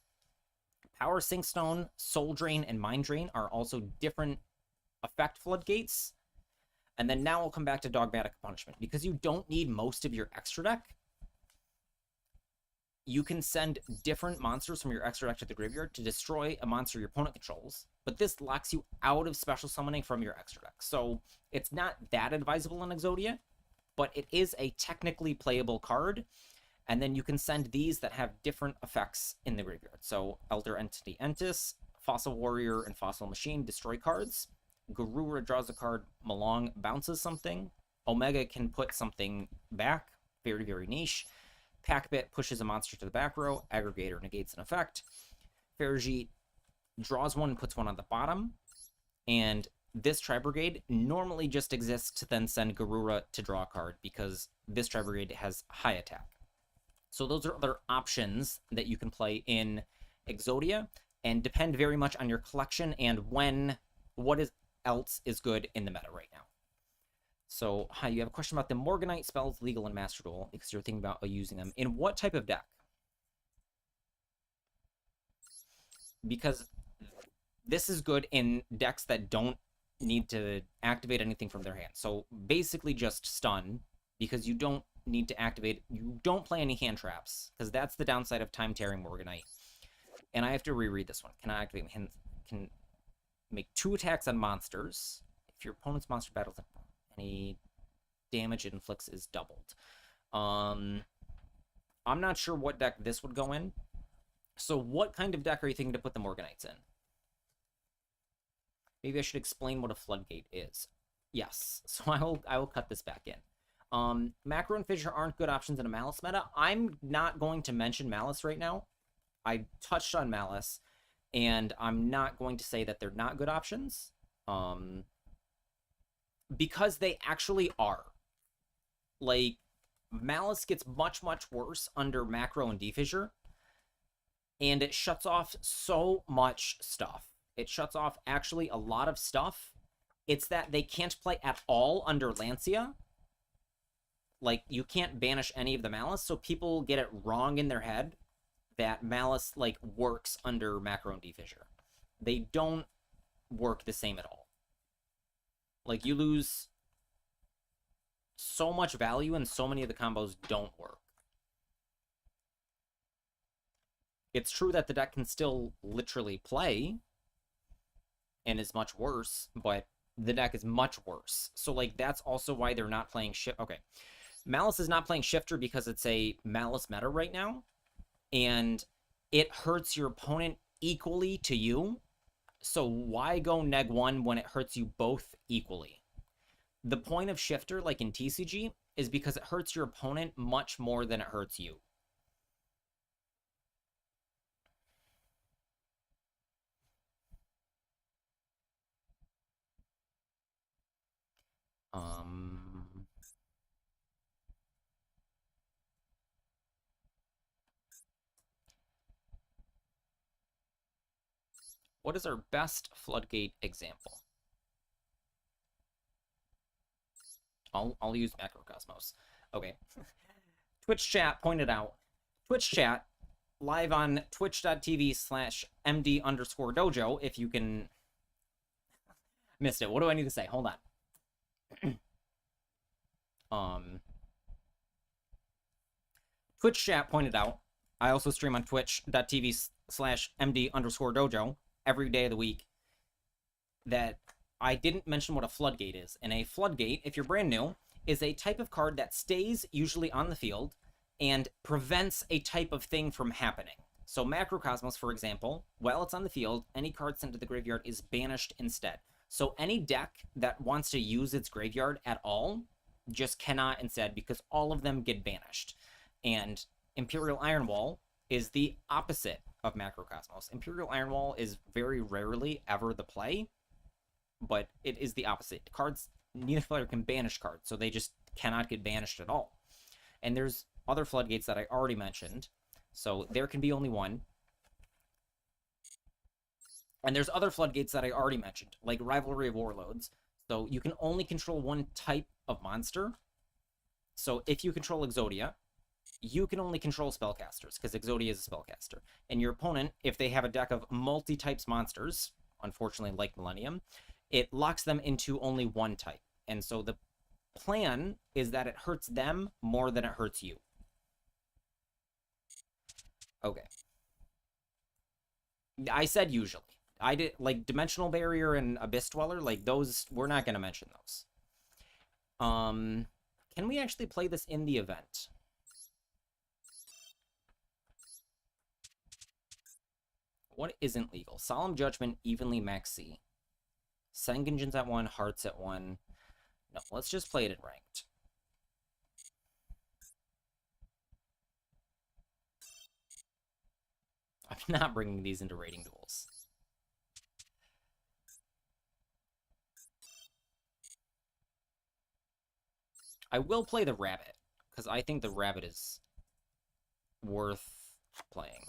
Power Sinkstone, Soul Drain, and Mind Drain are also different effect floodgates. And then now we'll come back to Dogmatic Punishment. Because you don't need most of your extra deck, you can send different monsters from your extra deck to the graveyard to destroy a monster your opponent controls, but this locks you out of special summoning from your extra deck. So it's not that advisable in Exodia, but it is a technically playable card, and then you can send these that have different effects in the graveyard. So Elder Entity Entis, Fossil Warrior, and Fossil Machine destroy cards. Garura draws a card, Malong bounces something, Omega can put something back, very, very niche. Packbit pushes a monster to the back row. Aggregator negates an effect. Ferrijit draws one and puts one on the bottom. And this Tri-Brigade normally just exists to then send Garura to draw a card because this Tri-Brigade has high attack. So those are other options that you can play in Exodia and depend very much on your collection and what else is good in the meta right now. So, hi, you have a question about the Morganite spells, legal in Master Duel, because you're thinking about using them. In what type of deck? Because this is good in decks that don't need to activate anything from their hand. So basically just stun, because you don't need to activate, you don't play any hand traps, because that's the downside of Time Tearing Morganite. And I have to reread this one. Can I activate can make 2 attacks on monsters. If your opponent's monster battles any damage it inflicts is doubled. I'm not sure what deck this would go in. So what kind of deck are you thinking to put the Morganites in? Maybe I should explain what a floodgate is. Yes, so I will cut this back in. Macro and Fissure aren't good options in a Malice meta. I'm not going to mention Malice right now. I touched on Malice, and I'm not going to say that they're not good options. Because they actually are. Like, Malice gets much, much worse under Macro and Defissure, and it shuts off so much stuff. It shuts off actually a lot of stuff. It's that they can't play at all under Lancia. Like, you can't banish any of the Malice, so people get it wrong in their head that Malice, like, works under Macro and Defissure. They don't work the same at all. Like, you lose so much value, and so many of the combos don't work. It's true that the deck can still literally play, and is much worse, but the deck is much worse. So, like, that's also why they're not playing Shift. Okay. Malice is not playing Shifter because it's a Malice meta right now, and it hurts your opponent equally to you. So why go neg 1 when it hurts you both equally? The point of Shifter, like in TCG, is because it hurts your opponent much more than it hurts you. What is our best Floodgate example? I'll use Macrocosmos. Okay. Twitch chat pointed out. Twitch chat live on twitch.tv/MD_dojo. If you can. Missed it. What do I need to say? Hold on. Twitch chat pointed out. I also stream on twitch.tv/MD_dojo every day of the week. That I didn't mention what a floodgate is. And a floodgate, if you're brand new, is a type of card that stays usually on the field and prevents a type of thing from happening. So Macrocosmos, for example, while it's on the field, any card sent to the graveyard is banished instead. So any deck that wants to use its graveyard at all just cannot instead, because all of them get banished. And Imperial Ironwall is the opposite of Macrocosmos. Imperial Ironwall is very rarely ever the play, but it is the opposite. Cards, neither player can banish cards, so they just cannot get banished at all. And there's other floodgates that I already mentioned, so there can be only one. And there's other floodgates that I already mentioned, like Rivalry of Warlords. So you can only control one type of monster. So if you control Exodia, you can only control spellcasters, because Exodia is a spellcaster. And your opponent, if they have a deck of multi-types monsters, unfortunately like Millennium, it locks them into only one type. And so the plan is that it hurts them more than it hurts you. Okay. I said usually. I did, like, Dimensional Barrier and Abyss Dweller, like, those, we're not going to mention those. Can we actually play this in the event? What isn't legal? Solemn Judgment, Evenly Max C. Sengenjins at 1, Hearts at 1. No, let's just play it in ranked. I'm not bringing these into rating duels. I will play the Rabbit, because I think the Rabbit is worth playing.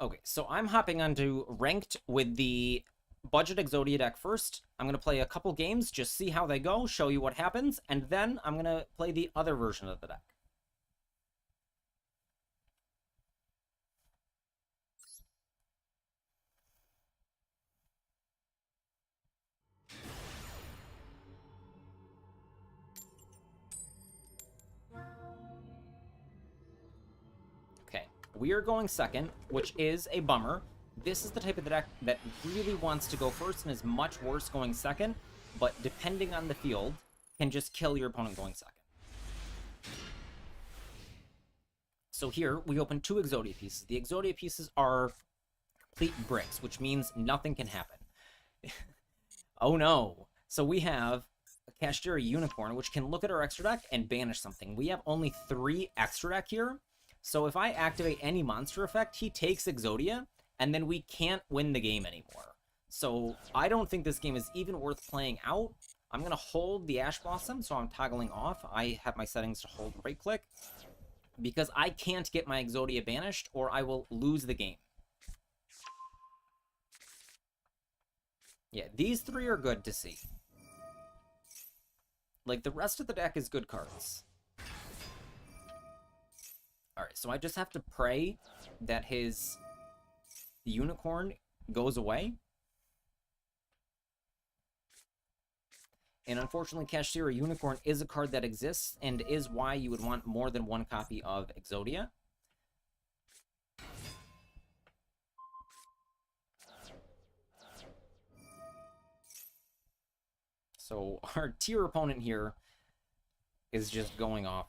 Okay, so I'm hopping onto ranked with the budget Exodia deck first. I'm going to play a couple games, just see how they go, show you what happens, and then I'm going to play the other version of the deck. we are going second, which is a bummer. This is the type of deck that really wants to go first and is much worse going second, but depending on the field, can just kill your opponent going second. So here, we open 2 Exodia pieces. The Exodia pieces are complete bricks, which means nothing can happen. Oh no! So we have a Kashtira Unicorn, which can look at our extra deck and banish something. We have only 3 extra deck here, so if I activate any monster effect, he takes Exodia, and then we can't win the game anymore. So I don't think this game is even worth playing out. I'm going to hold the Ash Blossom, so I'm toggling off. I have my settings to hold right-click, because I can't get my Exodia banished, or I will lose the game. Yeah, these 3 are good to see. Like, the rest of the deck is good cards. Alright, so I just have to pray that his Unicorn goes away. And unfortunately, Kashtira Unicorn is a card that exists and is why you would want more than 1 copy of Exodia. So our tier opponent here is just going off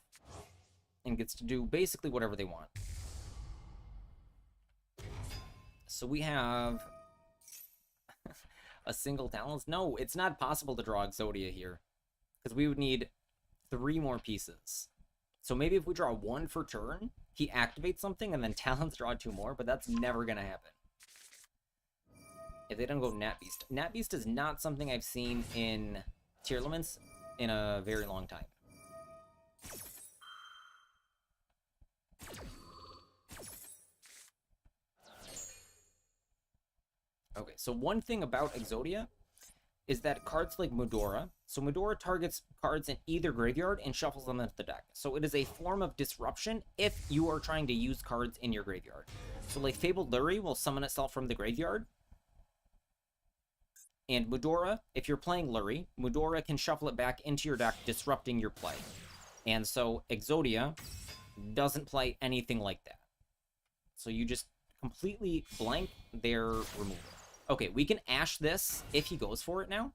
and gets to do basically whatever they want. So we have a single talents. No, it's not possible to draw Exodia here, because we would need 3 more pieces. So maybe if we draw 1 for turn, he activates something and then talents draw 2 more, but that's never going to happen. If they don't go Nat Beast. Nat Beast is not something I've seen in Tearlaments in a very long time. Okay, so one thing about Exodia is that cards like Mudora, so Mudora targets cards in either graveyard and shuffles them into the deck. So it is a form of disruption if you are trying to use cards in your graveyard. So like Fabled Lurry will summon itself from the graveyard. And Mudora, if you're playing Lurry, Mudora can shuffle it back into your deck, disrupting your play. And so Exodia doesn't play anything like that. So you just completely blank their removal. Okay, we can Ash this if he goes for it now.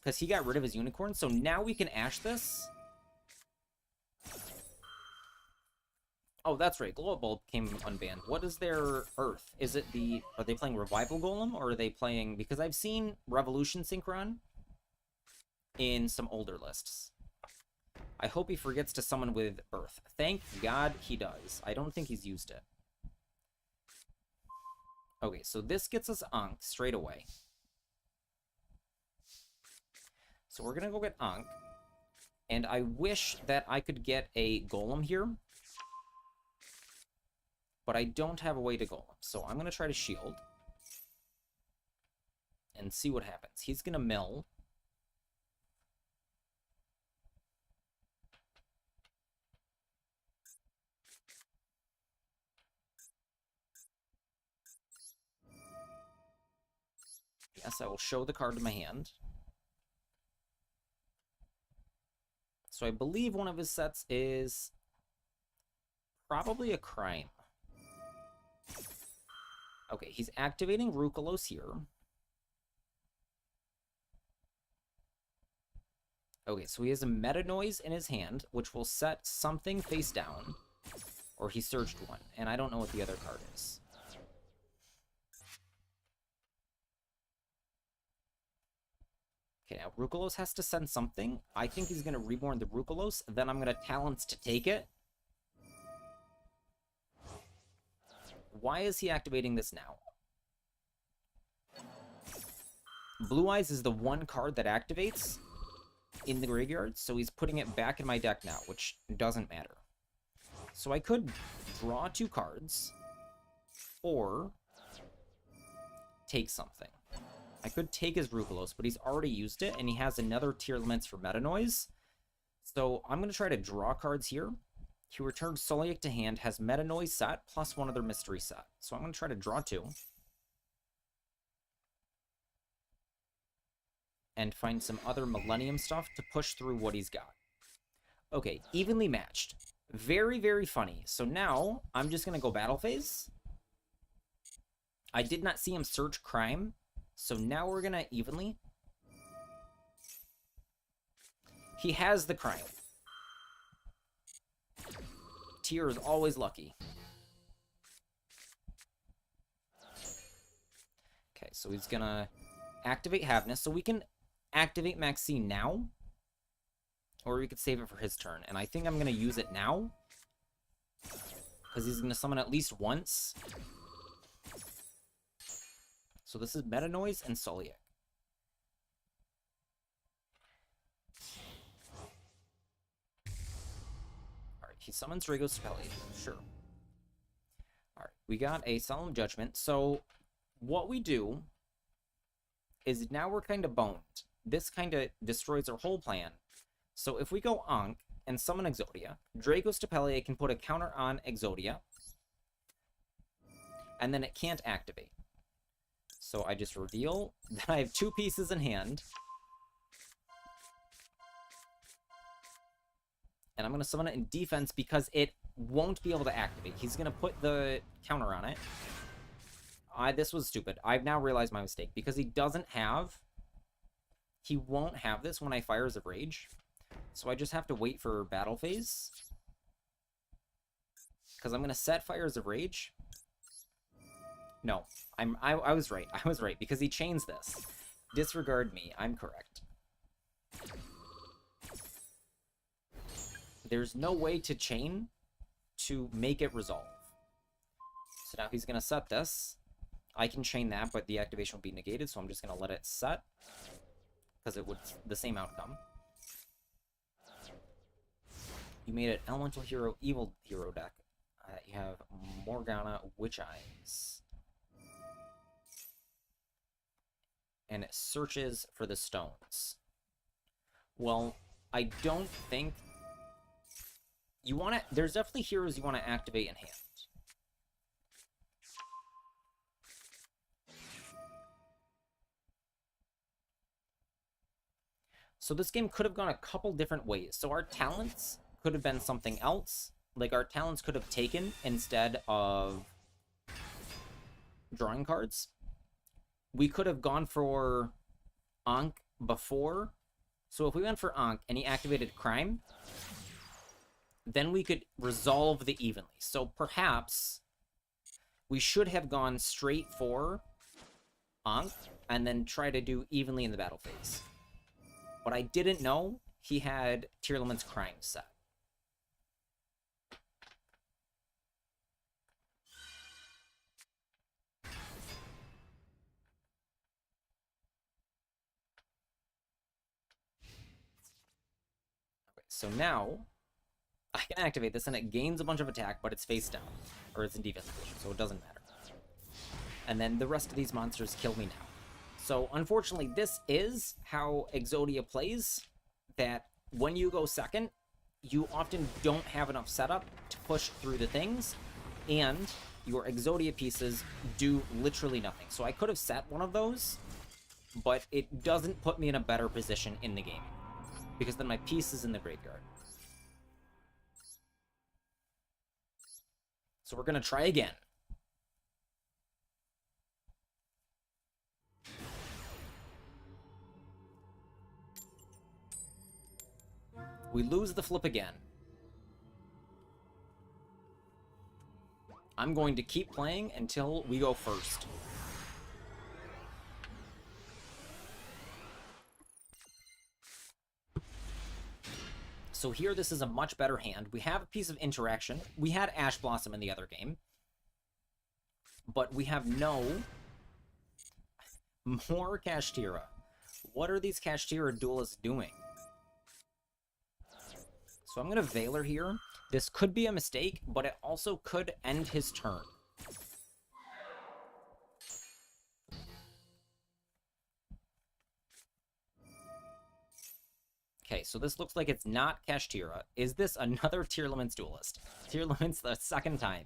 Because he got rid of his Unicorn. So now we can Ash this. Oh, that's right. Glow Bulb came unbanned. What is their Earth? Is it the... Are they playing Revival Golem? Or are they playing... Because I've seen Revolution Synchron in some older lists. I hope he forgets to summon with Earth. Thank God he does. I don't think he's used it. Okay, so this gets us Ankh straight away. So we're going to go get Ankh. And I wish that I could get a Golem here. But I don't have a way to Golem. So I'm going to try to shield. And see what happens. He's going to mill. Yes, I will show the card to my hand. So I believe one of his sets is probably a Crime. Okay, he's activating Rukalos here. Okay, so he has a Meta Noise in his hand, which will set something face down. Or he searched one, and I don't know what the other card is. Okay, now Rukalos has to send something. I think he's going to Reborn the Rukalos, then I'm going to Talents to take it. Why is he activating this now? Blue Eyes is the one card that activates in the graveyard, so he's putting it back in my deck now, which doesn't matter. So I could draw 2 cards, or take something. I could take his Rukalos, but he's already used it, and he has another Tearlaments for Meta Noise. So I'm going to try to draw cards here. He returns Soliac to hand, has Meta Noise set, plus one other mystery set. So I'm going to try to draw 2. And find some other Millennium stuff to push through what he's got. Okay, evenly matched. Very, very funny. So now I'm just going to go battle phase. I did not see him search crime. So now we're going to evenly. He has the crime. Tyr is always lucky. Okay, so he's going to activate Havness. So we can activate Maxine now. Or we could save it for his turn. And I think I'm going to use it now. Because he's going to summon at least once. So this is Meta Noise and Soliac. Alright, he summons Dragos Stapeli. Sure. Alright, we got a Solemn Judgment. So what we do is now we're kind of boned. This kind of destroys our whole plan. So if we go Ankh and summon Exodia, Dragos Stapeli can put a counter on Exodia, and then it can't activate. So I just reveal that I have 2 pieces in hand. And I'm going to summon it in defense because it won't be able to activate. He's going to put the counter on it. This was stupid. I've now realized my mistake. Because he doesn't have... He won't have this when I Fires of Rage. So I just have to wait for battle phase. Because I'm going to set Fires of Rage. No, I was right. I was right, because he chains this. Disregard me. I'm correct. There's no way to chain to make it resolve. So now he's going to set this. I can chain that, but the activation will be negated, so I'm just going to let it set. Because it would the same outcome. You made it Elemental Hero, Evil Hero deck. You have Morgana, Witch Eyes. And it searches for the stones. Well, I don't think... You want to... There's definitely heroes you want to activate in hand. So this game could have gone a couple different ways. So our talents could have been something else. Like, our talents could have taken instead of drawing cards. We could have gone for Ankh before. So if we went for Ankh and he activated Crime, then we could resolve the evenly. So perhaps we should have gone straight for Ankh and then try to do evenly in the battle phase. But I didn't know he had Tearlament's Crime set. Okay, so now I can activate this and it gains a bunch of attack, but it's face down. Or it's in defense position, so it doesn't matter. And then the rest of these monsters kill me now. So, unfortunately, this is how Exodia plays, that when you go second, you often don't have enough setup to push through the things, and your Exodia pieces do literally nothing. So I could have set one of those, but it doesn't put me in a better position in the game, because then my piece is in the graveyard. So we're going to try again. We lose the flip again. I'm going to keep playing until we go first. So here, this is a much better hand. We have a piece of interaction. We had Ash Blossom in the other game. But we have no more Kashtira. What are these Kashtira duelists doing? So I'm going to Veiler here. This could be a mistake, but it also could end his turn. Okay, so this looks like it's not Kashtira. Is this another Tearlament's duelist? Tearlament's the second time.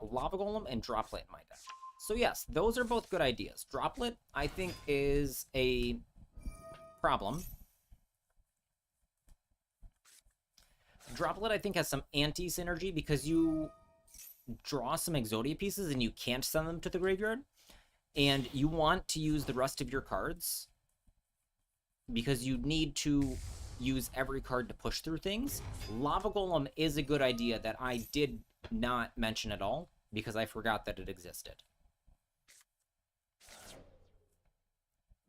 A Lava Golem and Droplet in my deck. So yes, those are both good ideas. Droplet, I think, is a problem. Droplet, I think, has some anti-synergy because you draw some Exodia pieces and you can't send them to the graveyard. And you want to use the rest of your cards because you need to use every card to push through things. Lava Golem is a good idea that I did not mention at all because I forgot that it existed.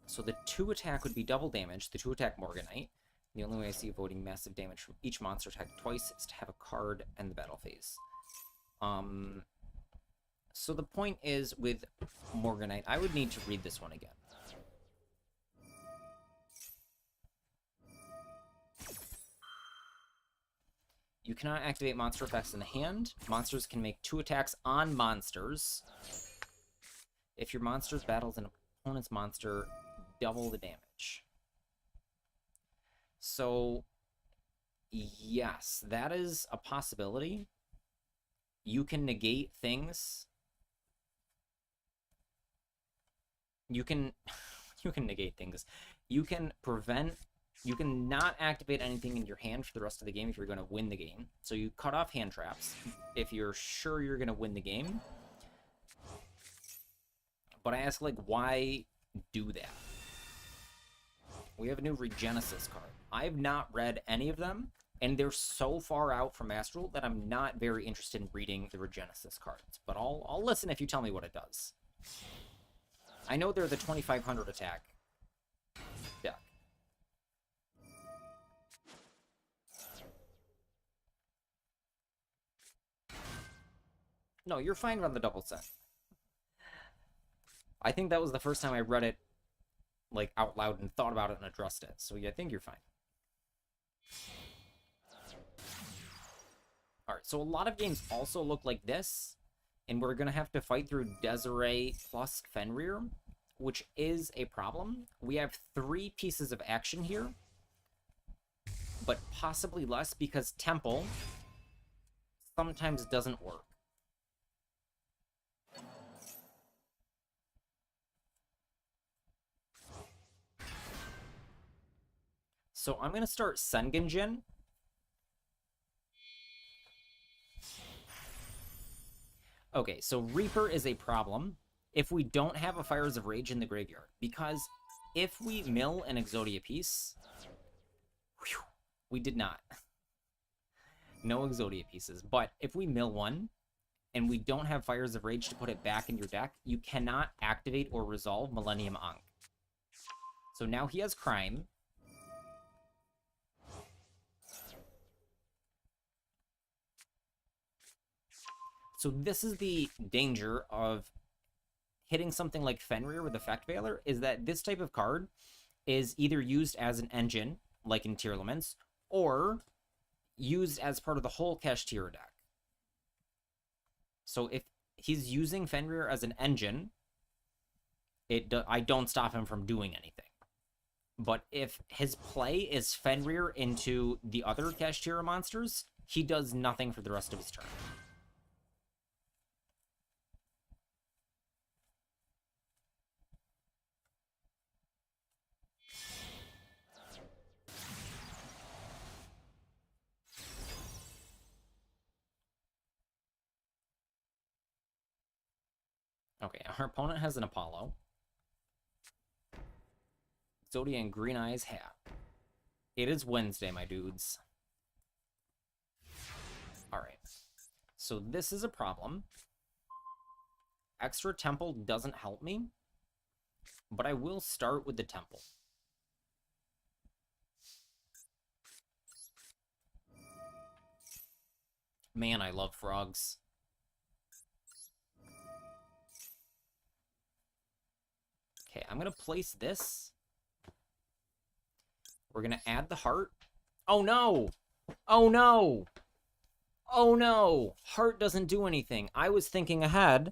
So the 2 attack would be double damage, the 2 attack Morganite. The only way I see avoiding massive damage from each monster attacked twice is to have a card in the battle phase. So the point is, with Morganite, I would need to read this one again. You cannot activate monster effects in the hand. Monsters can make 2 attacks on monsters. If your monsters battles an opponent's monster, double the damage. So, yes, that is a possibility. You can negate things. You can negate things. You can prevent. You can not activate anything in your hand for the rest of the game if you're going to win the game. So you cut off hand traps if you're sure you're going to win the game. But I ask, like, why do that? We have a new Regenesis card. I have not read any of them, and they're so far out from Astral that I'm not very interested in reading the Regenesis cards. But I'll listen if you tell me what it does. I know they're the 2500 attack deck. No, you're fine on the double set. I think that was the first time I read it, like, out loud and thought about it and addressed it. So yeah, I think you're fine. Alright, so a lot of games also look like this, and we're going to have to fight through Desiree plus Fenrir, which is a problem. We have 3 pieces of action here, but possibly less because Temple sometimes doesn't work. So I'm going to start Sengenjin. Okay, so Reaper is a problem if we don't have a Fires of Rage in the graveyard. Because if we mill an Exodia piece... Whew, we did not. No Exodia pieces. But if we mill one, and we don't have Fires of Rage to put it back in your deck, you cannot activate or resolve Millennium Ankh. So now he has Crime. So this is the danger of hitting something like Fenrir with Effect Veiler, is that this type of card is either used as an engine, like in Tearlaments, or used as part of the whole Kashtira deck. So if he's using Fenrir as an engine, I don't stop him from doing anything. But if his play is Fenrir into the other Kashtira monsters, he does nothing for the rest of his turn. Okay, our opponent has an Apollo. Exodia and Green Eyes hat. It is Wednesday, my dudes. Alright. So this is a problem. Extra Temple doesn't help me, but I will start with the Temple. Man, I love frogs. Okay, I'm going to place this. We're going to add the heart. Oh, no! Oh, no! Oh, no! Heart doesn't do anything. I was thinking ahead.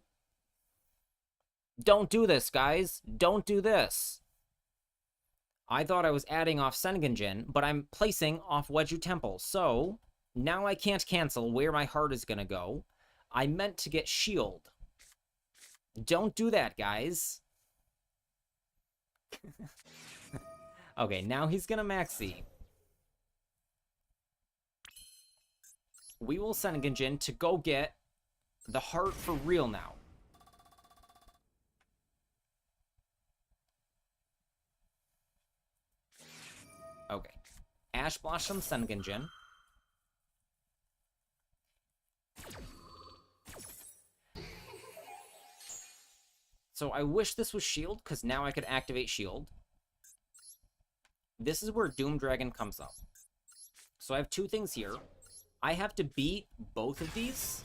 Don't do this, guys. Don't do this. I thought I was adding off Sengenjin, but I'm placing off Wedju Temple. So, now I can't cancel where my heart is going to go. I meant to get shield. Don't do that, guys. Okay, now he's gonna maxi. we will send Genjin to go get the heart for real now. Okay. Ash Blossom, send Genjin. So I wish this was Shield, because now I could activate Shield. This is where Doom Dragon comes up. So I have two things here. I have to beat both of these.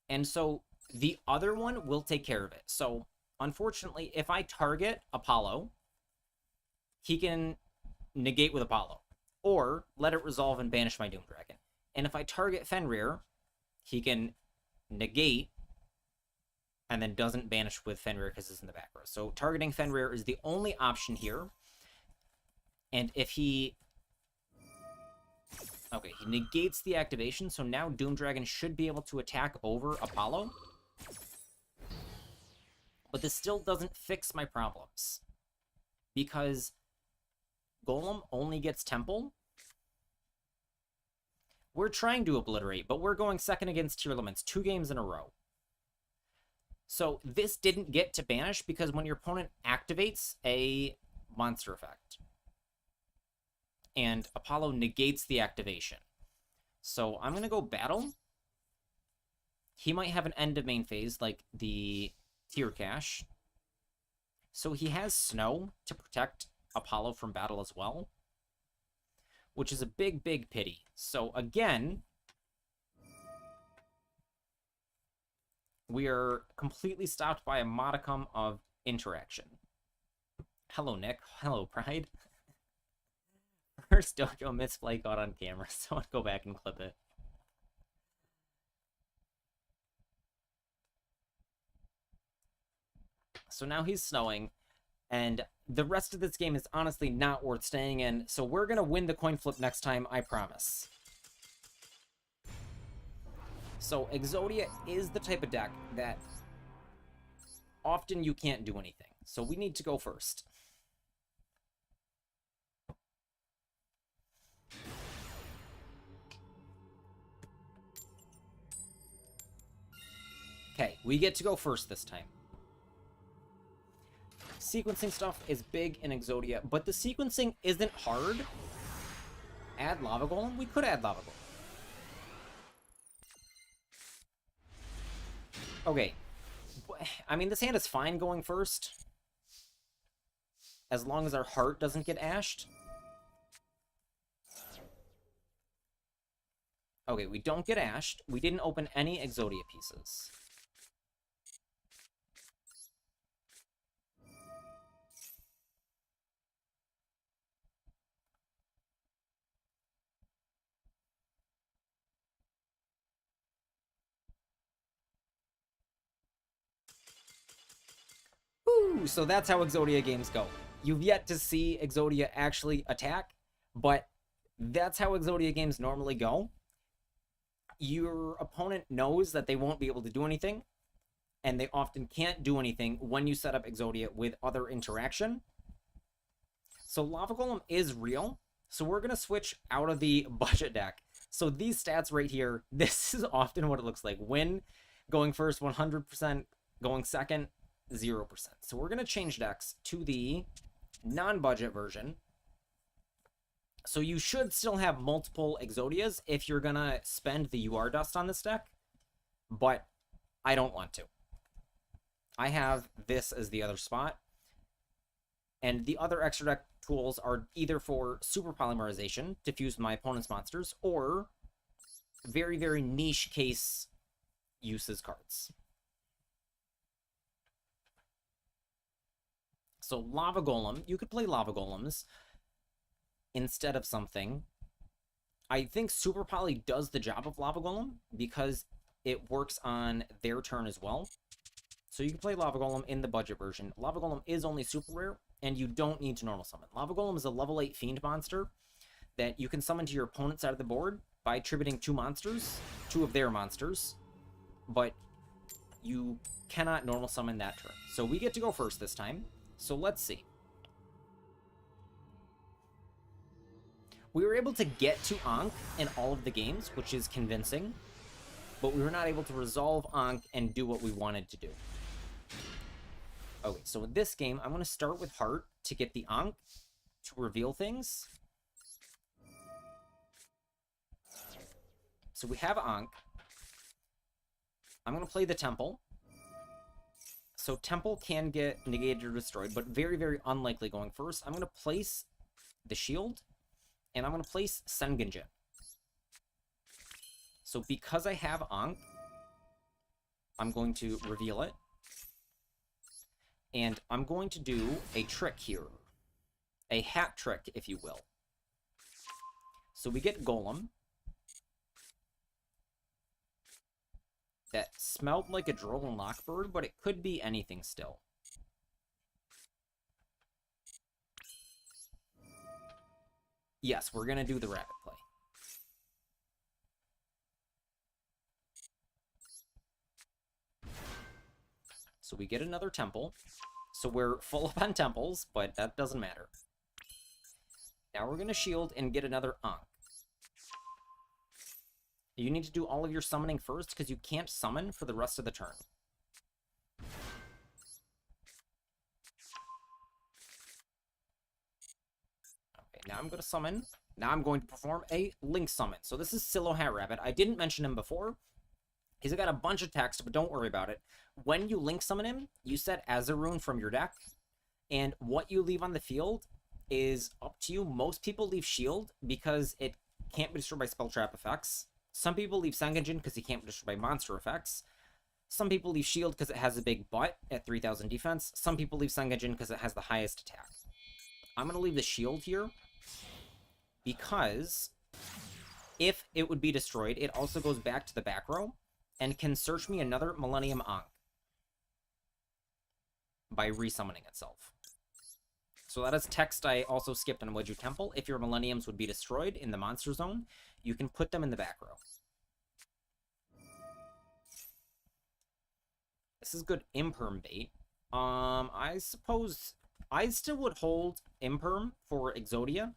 And so the other one will take care of it. So, unfortunately, if I target Apollo, he can negate with Apollo. Or let it resolve and banish my Doom Dragon. And if I target Fenrir, he can negate and then doesn't banish with Fenrir because it's in the back row. So targeting Fenrir is the only option here. And if he... Okay, he negates the activation, so now Doom Dragon should be able to attack over Apollo. But this still doesn't fix my problems. Because Golem only gets Temple. We're trying to obliterate, but we're going second against Tearlaments 2 games in a row. So this didn't get to banish because when your opponent activates a monster effect, and Apollo negates the activation. So I'm going to go battle. He might have an end of main phase like the Tear Cache. So he has Snow to protect Apollo from battle as well, which is a big, big pity. So again, we are completely stopped by a modicum of interaction. Hello, Nick. Hello, Pride. First Dojo misplay got on camera, so I'll go back and clip it. So now he's snowing, and the rest of this game is honestly not worth staying in, so we're going to win the coin flip next time, I promise. So Exodia is the type of deck that often you can't do anything, so we need to go first. Okay, we get to go first this time. Sequencing stuff is big in Exodia, but the sequencing isn't hard. Add Lava Golem? We could add Lava Golem. Okay. I mean, this hand is fine going first. As long as our heart doesn't get ashed. Okay, we don't get ashed. We didn't open any Exodia pieces. Woo! So that's how Exodia games go. You've yet to see Exodia actually attack, but that's how Exodia games normally go. Your opponent knows that they won't be able to do anything, and they often can't do anything when you set up Exodia with other interaction. So Lava Golem is real, so we're going to switch out of the budget deck. So these stats right here, this is often what it looks like. Win, going first, 100%, going second, 0%. So we're going to change decks to the non-budget version. So you should still have multiple Exodias if you're going to spend the UR dust on this deck, but I don't want to. I have this as the other spot, and the other extra deck tools are either for super polymerization to fuse my opponent's monsters, or very, very niche case uses cards. So Lava Golem, you could play Lava Golems instead of something. I think Super Poly does the job of Lava Golem because it works on their turn as well. So you can play Lava Golem in the budget version. Lava Golem is only super rare, and you don't need to normal summon. Lava Golem is a level 8 fiend monster that you can summon to your opponent's side of the board by attributing two of their monsters, but you cannot normal summon that turn. So we get to go first this time. So let's see. We were able to get to Ankh in all of the games, which is convincing, but we were not able to resolve Ankh and do what we wanted to do. Okay, so in this game, I'm going to start with Heart to get the Ankh to reveal things. So we have Ankh. I'm going to play the Temple. So Temple can get negated or destroyed, but very, very unlikely going first. I'm going to place the Shield, and I'm going to place Sengenjin. So because I have Ankh, I'm going to reveal it. And I'm going to do a trick here. A hat trick, if you will. So we get Golem. That smelled like a Droll Lockbird, but it could be anything still. Yes, we're going to do the rabbit play. So we get another temple. So we're full up on temples, but that doesn't matter. Now we're going to shield and get another Ankh. You need to do all of your summoning first, because you can't summon for the rest of the turn. Okay, now I'm going to summon. Now I'm going to perform a Link summon. So this is Silo Hat Rabbit. I didn't mention him before. He's got a bunch of text, but don't worry about it. When you Link summon him, you set Azarune from your deck, and what you leave on the field is up to you. Most people leave Shield because it can't be destroyed by spell trap effects. Some people leave Sengenjin because he can't be destroyed by monster effects. Some people leave Shield because it has a big butt at 3,000 defense. Some people leave Sengenjin because it has the highest attack. I'm going to leave the Shield here because if it would be destroyed, it also goes back to the back row and can search me another Millennium Ankh by resummoning itself. So that is text I also skipped on Wedju Temple. If your Millenniums would be destroyed in the monster zone, you can put them in the back row. This is good Imperm bait. I suppose I still would hold Imperm for Exodia.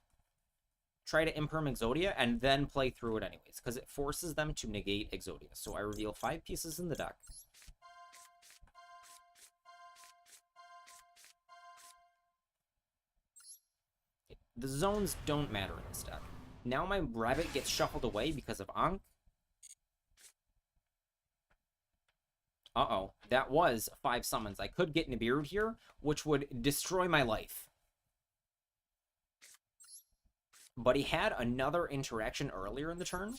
Try to Imperm Exodia and then play through it anyways, because it forces them to negate Exodia. So I reveal 5 pieces in the deck. The zones don't matter in this deck. Now my rabbit gets shuffled away because of Ankh. Uh-oh, that was 5 summons. I could get Nibiru here, which would destroy my life. But he had another interaction earlier in the turn.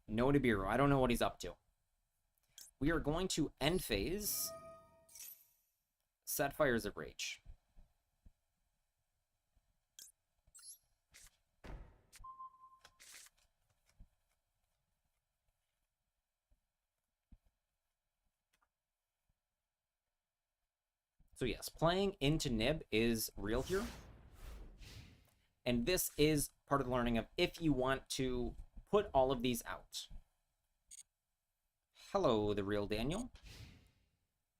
No Nibiru. I don't know what he's up to. We are going to end phase. Set Fires of Rage. So yes, playing into Nib is real here. And this is part of the learning of if you want to put all of these out. Hello, the real Daniel.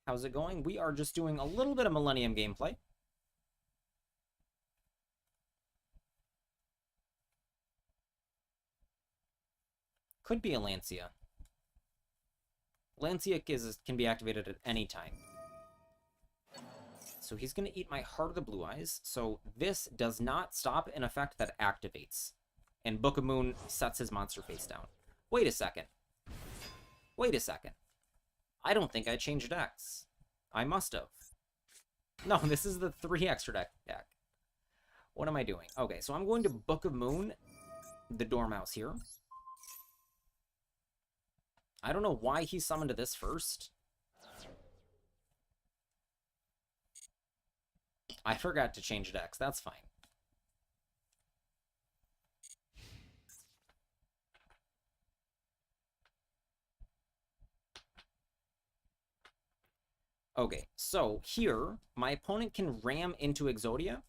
How's it going? We are just doing a little bit of Millennium gameplay. Could be a Lancia. Lancia can be activated at any time. So he's going to eat my Heart of the Blue Eyes. So this does not stop an effect that activates. And Book of Moon sets his monster face down. Wait a second. Wait a second. I don't think I changed decks. I must have. No, this is the 3 extra deck. What am I doing? Okay, so I'm going to Book of Moon, the Dormouse here. I don't know why he summoned this first. I forgot to change decks. That's fine. Okay, so here, my opponent can ram into Exodia.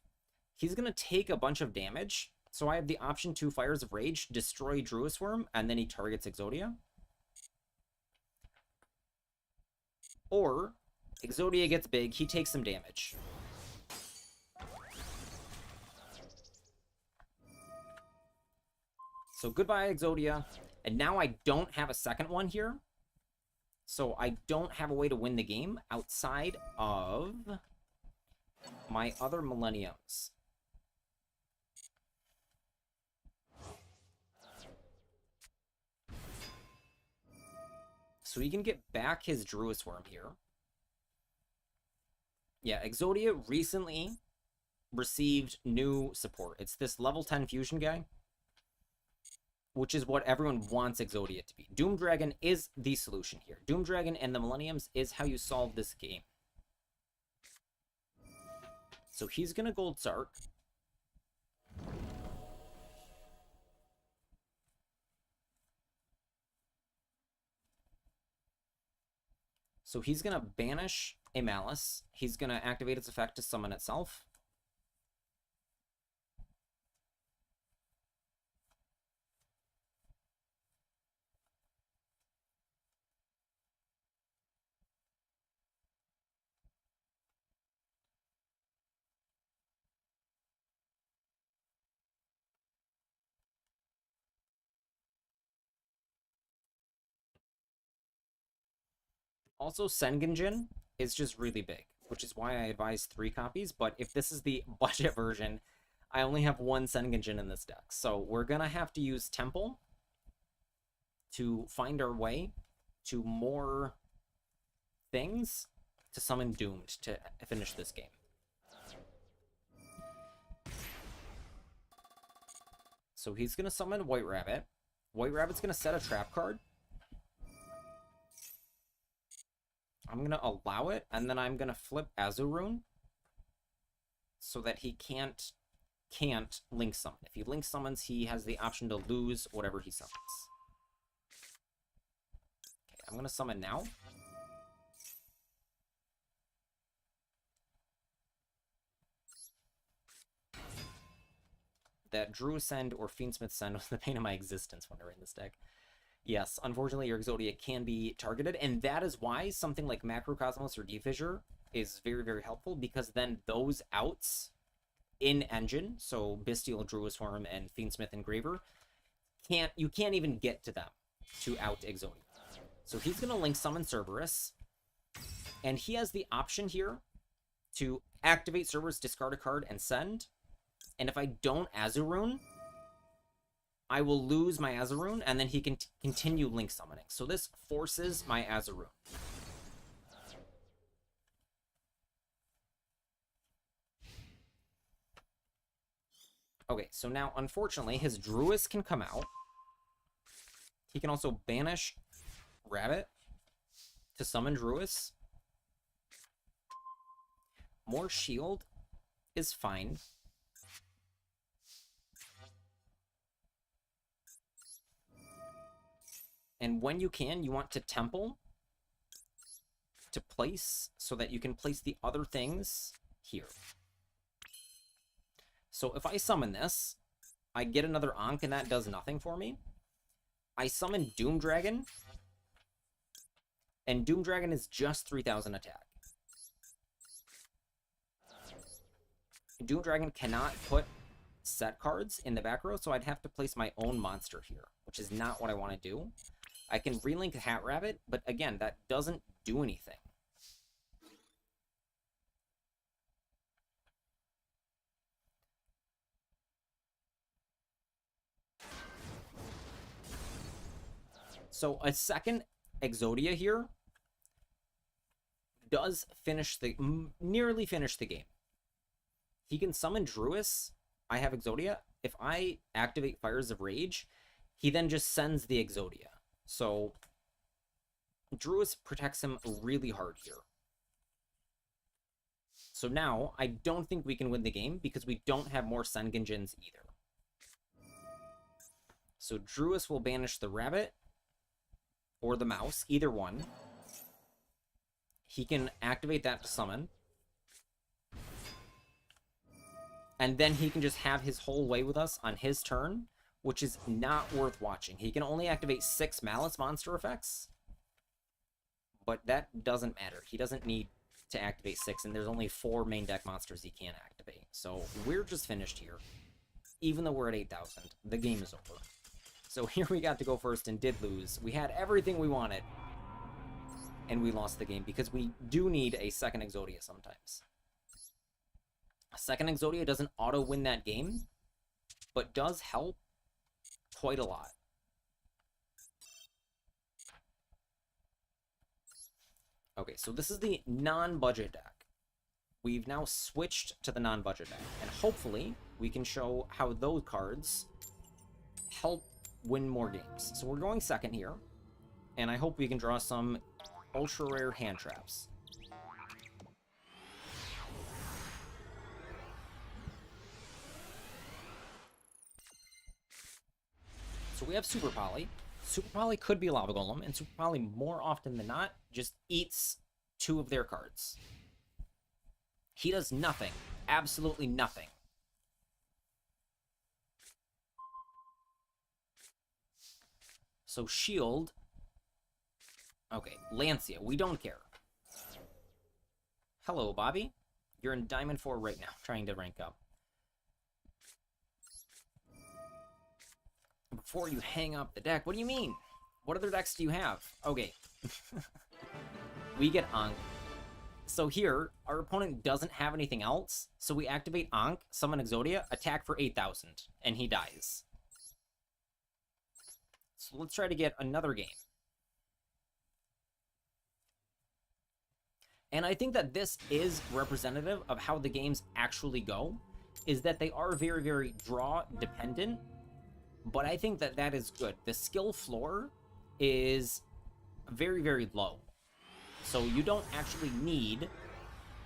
He's going to take a bunch of damage. So I have the option to Fires of Rage, destroy Druisworm, and then he targets Exodia. Or, Exodia gets big, he takes some damage. So goodbye, Exodia. And now I don't have a second one here. So I don't have a way to win the game outside of my other Millenniums. So he can get back his Druid Swarm here. Yeah, Exodia recently received new support. It's this level 10 fusion guy, which is what everyone wants Exodia to be. Doom Dragon is the solution here. Doom Dragon and the Millenniums is how you solve this game. So he's going to Gold Sark. So he's going to banish a Malice. He's going to activate its effect to summon itself. Also, Sengenjin is just really big, which is why I advise 3 copies. But if this is the budget version, I only have 1 Sengenjin in this deck. So we're going to have to use Temple to find our way to more things to summon Doomed to finish this game. So he's going to summon White Rabbit. White Rabbit's going to set a trap card. I'm going to allow it, and then I'm going to flip Azurune so that he can't link summon. If he link summons, he has the option to lose whatever he summons. Okay, I'm going to summon now. That Druid Send or Fiendsmith Send was the pain of my existence when I ran this deck. Yes, unfortunately, your Exodia can be targeted, and that is why something like Macrocosmos or D-Fissure is very, very helpful, because then those outs in Engine, so Bystial, Druid Swarm, and Fiendsmith Engraver, you can't even get to them to out Exodia. So he's going to link summon Cerberus, and he has the option here to activate Cerberus, discard a card, and send. And if I don't Azurune, I will lose my Azurune, and then he can continue link summoning. So this forces my Azurune. Okay, so now, unfortunately, his Druis can come out. He can also banish Rabbit to summon Druis. More shield is fine. And when you can, you want to Temple to place so that you can place the other things here. So if I summon this, I get another Ankh, and that does nothing for me. I summon Doom Dragon, and Doom Dragon is just 3,000 attack. Doom Dragon cannot put set cards in the back row, so I'd have to place my own monster here, which is not what I want to do. I can relink Hat Rabbit, but again, that doesn't do anything. So a second Exodia here does nearly finish the game. He can summon Druis. I have Exodia. If I activate Fires of Rage, he then just sends the Exodia. So Druis protects him really hard here. So now, I don't think we can win the game because we don't have more Sengenjins either. So Druis will banish the Rabbit or the Mouse, either one. He can activate that to summon. And then he can just have his whole way with us on his turn, which is not worth watching. He can only activate 6 Malice monster effects, but that doesn't matter. He doesn't need to activate 6, and there's only 4 main deck monsters he can't activate. So we're just finished here. Even though we're at 8,000, the game is over. So here we got to go first and did lose. We had everything we wanted. And we lost the game because we do need a second Exodia sometimes. A second Exodia doesn't auto-win that game, but does help quite a lot. Okay, so this is the non-budget deck. We've now switched to the non-budget deck, and hopefully we can show how those cards help win more games. So we're going second here, and I hope we can draw some ultra-rare hand traps. So we have Super Poly. Super Poly could be Lava Golem, and Super Poly, more often than not, just eats 2 of their cards. He does nothing. Absolutely nothing. So Shield. Okay, Lancia. We don't care. Hello, Bobby. You're in Diamond 4 right now, trying to rank up. Before you hang up the deck, what do you mean? What other decks do you have? Okay. We get Ankh. So here, our opponent doesn't have anything else, so we activate Ankh, summon Exodia, attack for 8,000, and he dies. So let's try to get another game. And I think that this is representative of how the games actually go, is that they are very, very draw dependent, but I think that that is good. The skill floor is very, very low. So you don't actually need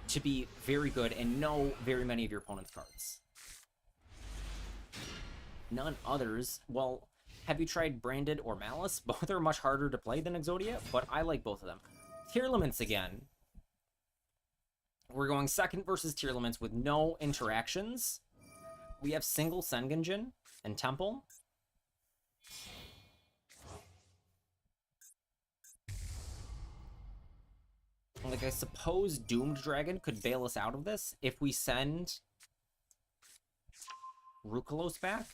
to be very good and know very many of your opponent's cards. None others, well, have you tried Branded or Malice? Both are much harder to play than Exodia, but I like both of them. Tearlaments again. We're going second versus Tearlaments with no interactions. We have single Sengenjin and Temple. Like, I suppose Doomed Dragon could bail us out of this if we send Rukalos back.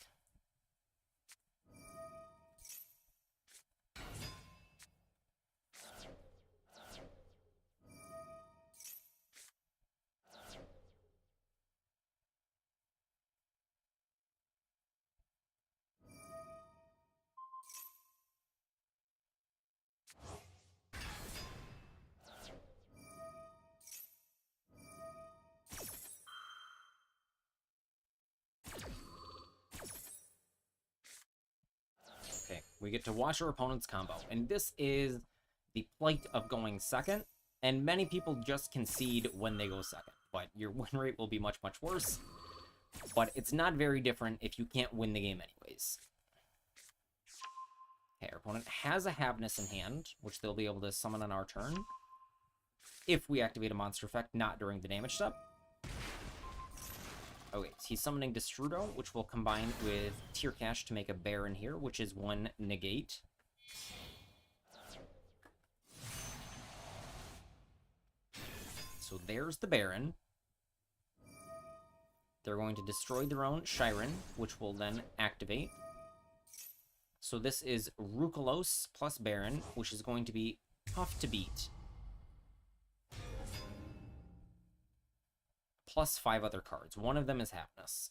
Okay, we get to watch our opponent's combo, and this is the plight of going second, and many people just concede when they go second, but your win rate will be much, much worse, but it's not very different if you can't win the game anyways. Okay, our opponent has a Havness in hand, which they'll be able to summon on our turn, if we activate a monster effect, not during the damage step. Okay, so he's summoning Destrudo, which will combine with Tear Cash to make a Baron here, which is 1 negate. So there's the Baron. They're going to destroy their own Shiren, which will then activate. So this is Rukalos plus Baron, which is going to be tough to beat. Plus 5 other cards. One of them is Havness.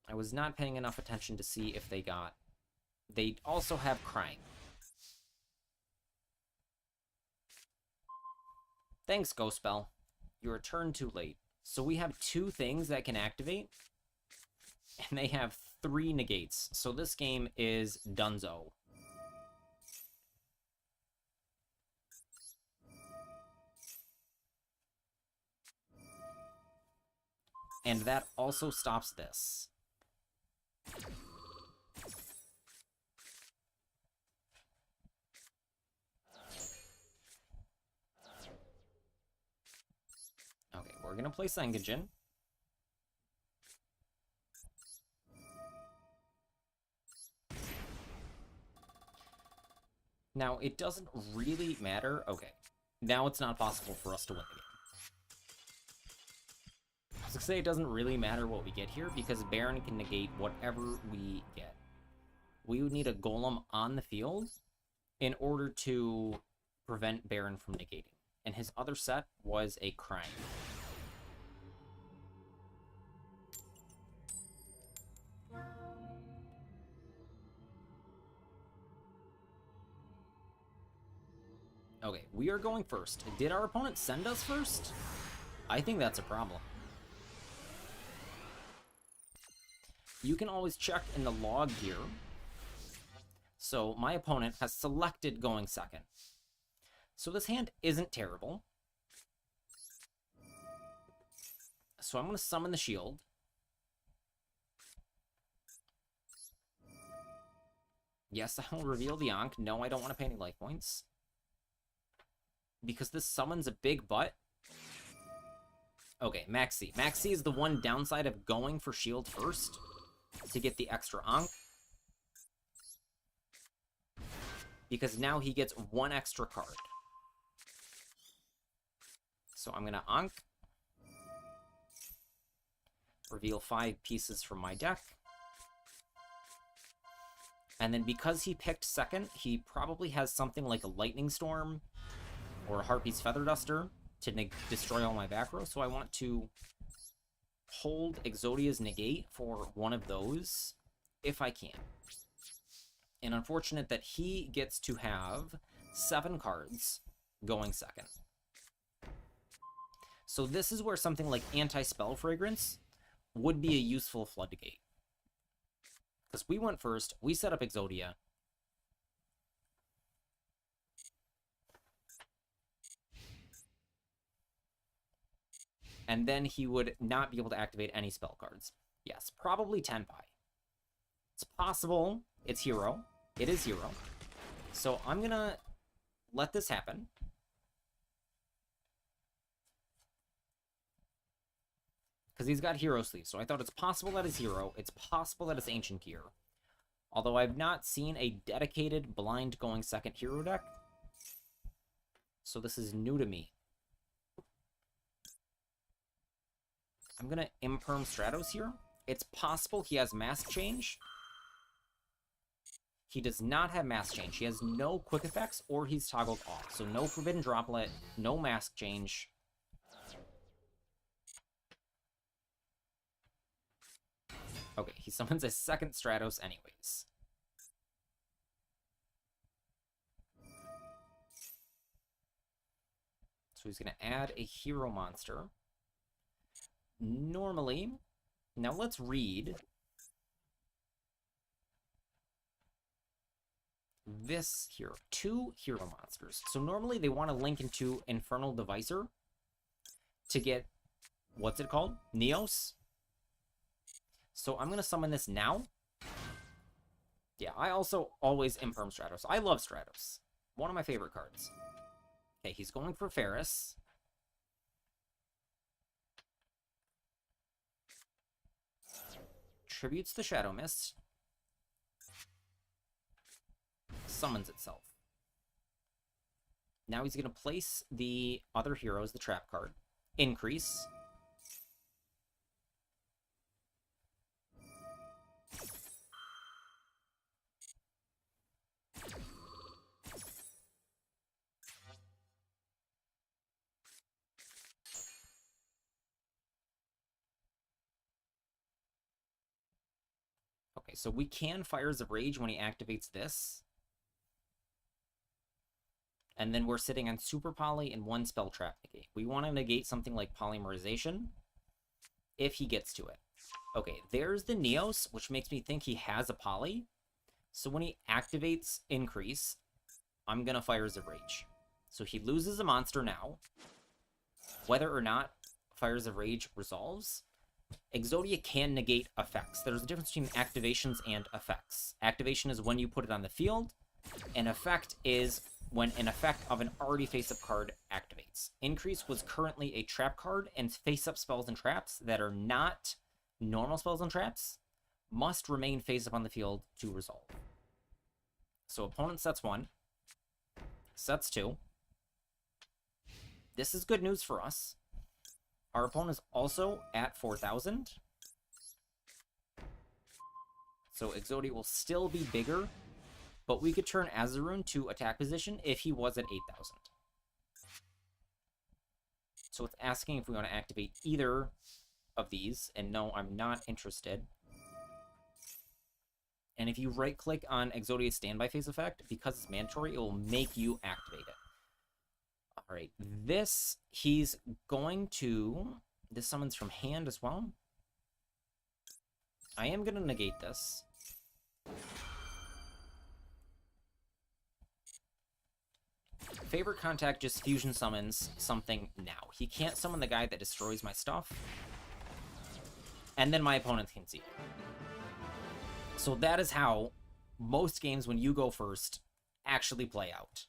I was not paying enough attention to see if they got... They also have Crying. Thanks, Ghost Spell. You returned too late. So we have 2 things that can activate, and they have 3 negates. So this game is donezo. And that also stops this. Okay, we're gonna play Sengenjin. Now, it doesn't really matter. Okay, now it's not possible for us to win the game. was gonna say it doesn't really matter what we get here because Baron can negate whatever we get. We would need a Golem on the field in order to prevent Baron from negating. And his other set was a Krang. Okay, we are going first. Did our opponent send us first? I think that's a problem. You can always check in the log here. So my opponent has selected going second. So this hand isn't terrible. So I'm going to summon the shield. Yes, I will reveal the Ankh. No, I don't want to pay any life points. Because this summons a big butt. Okay, Maxi. Maxi is the one downside of going for shield first to get the extra Ankh. Because now he gets one extra card. So I'm going to Ankh. Reveal 5 pieces from my deck. And then because he picked second, he probably has something like a Lightning Storm or a Harpy's Feather Duster to destroy all my back row. So I want to hold Exodia's Negate for one of those if I can. And unfortunate that he gets to have 7 cards going second. So this is where something like Anti-Spell Fragrance would be a useful floodgate. Because we went first, we set up Exodia. And then he would not be able to activate any spell cards. Yes, probably Tenpai. It's possible it's Hero. It is Hero. So I'm gonna let this happen. Because he's got Hero Sleeve, so I thought it's possible that it's Hero. It's possible that it's Ancient Gear. Although I've not seen a dedicated blind going second Hero deck. So this is new to me. I'm going to Imperm Stratos here. It's possible he has Mask Change. He does not have Mask Change. He has no quick effects, or he's toggled off. So no Forbidden Droplet, no Mask Change. Okay, he summons a second Stratos anyways. So he's going to add a hero monster. Normally, now let's read this here. 2 hero monsters. So normally they want to link into Infernal Devicer to get, what's it called? Neos. So I'm going to summon this now. Yeah, I also always Imperm Stratos. I love Stratos. One of my favorite cards. Okay, he's going for Ferris. Tributes the Shadow Mist. Summons itself. Now he's going to place the other heroes, the trap card. Increase. Okay, so we can Fires of Rage when he activates this. And then we're sitting on Super Poly and 1 Spell Trap negate. We want to negate something like Polymerization if he gets to it. Okay, there's the Neos, which makes me think he has a Poly. So when he activates Increase, I'm going to Fires of Rage. So he loses a monster now. Whether or not Fires of Rage resolves, Exodia can negate effects. There's a difference between activations and effects. Activation is when you put it on the field. An effect is when an effect of an already face-up card activates. Increase was currently a trap card, and face-up spells and traps that are not normal spells and traps must remain face-up on the field to resolve. So opponent sets 1. Sets 2. This is good news for us. Our opponent's also at 4,000. So Exodia will still be bigger, but we could turn Azarun to attack position if he was at 8,000. So it's asking if we want to activate either of these, and no, I'm not interested. And if you right-click on Exodia's standby phase effect, because it's mandatory, it will make you activate it. All right, this, he's going to... This summons from hand as well. I am going to negate this. Favorite contact just fusion summons something now. He can't summon the guy that destroys my stuff. And then my opponent can see it. So that is how most games, when you go first, actually play out.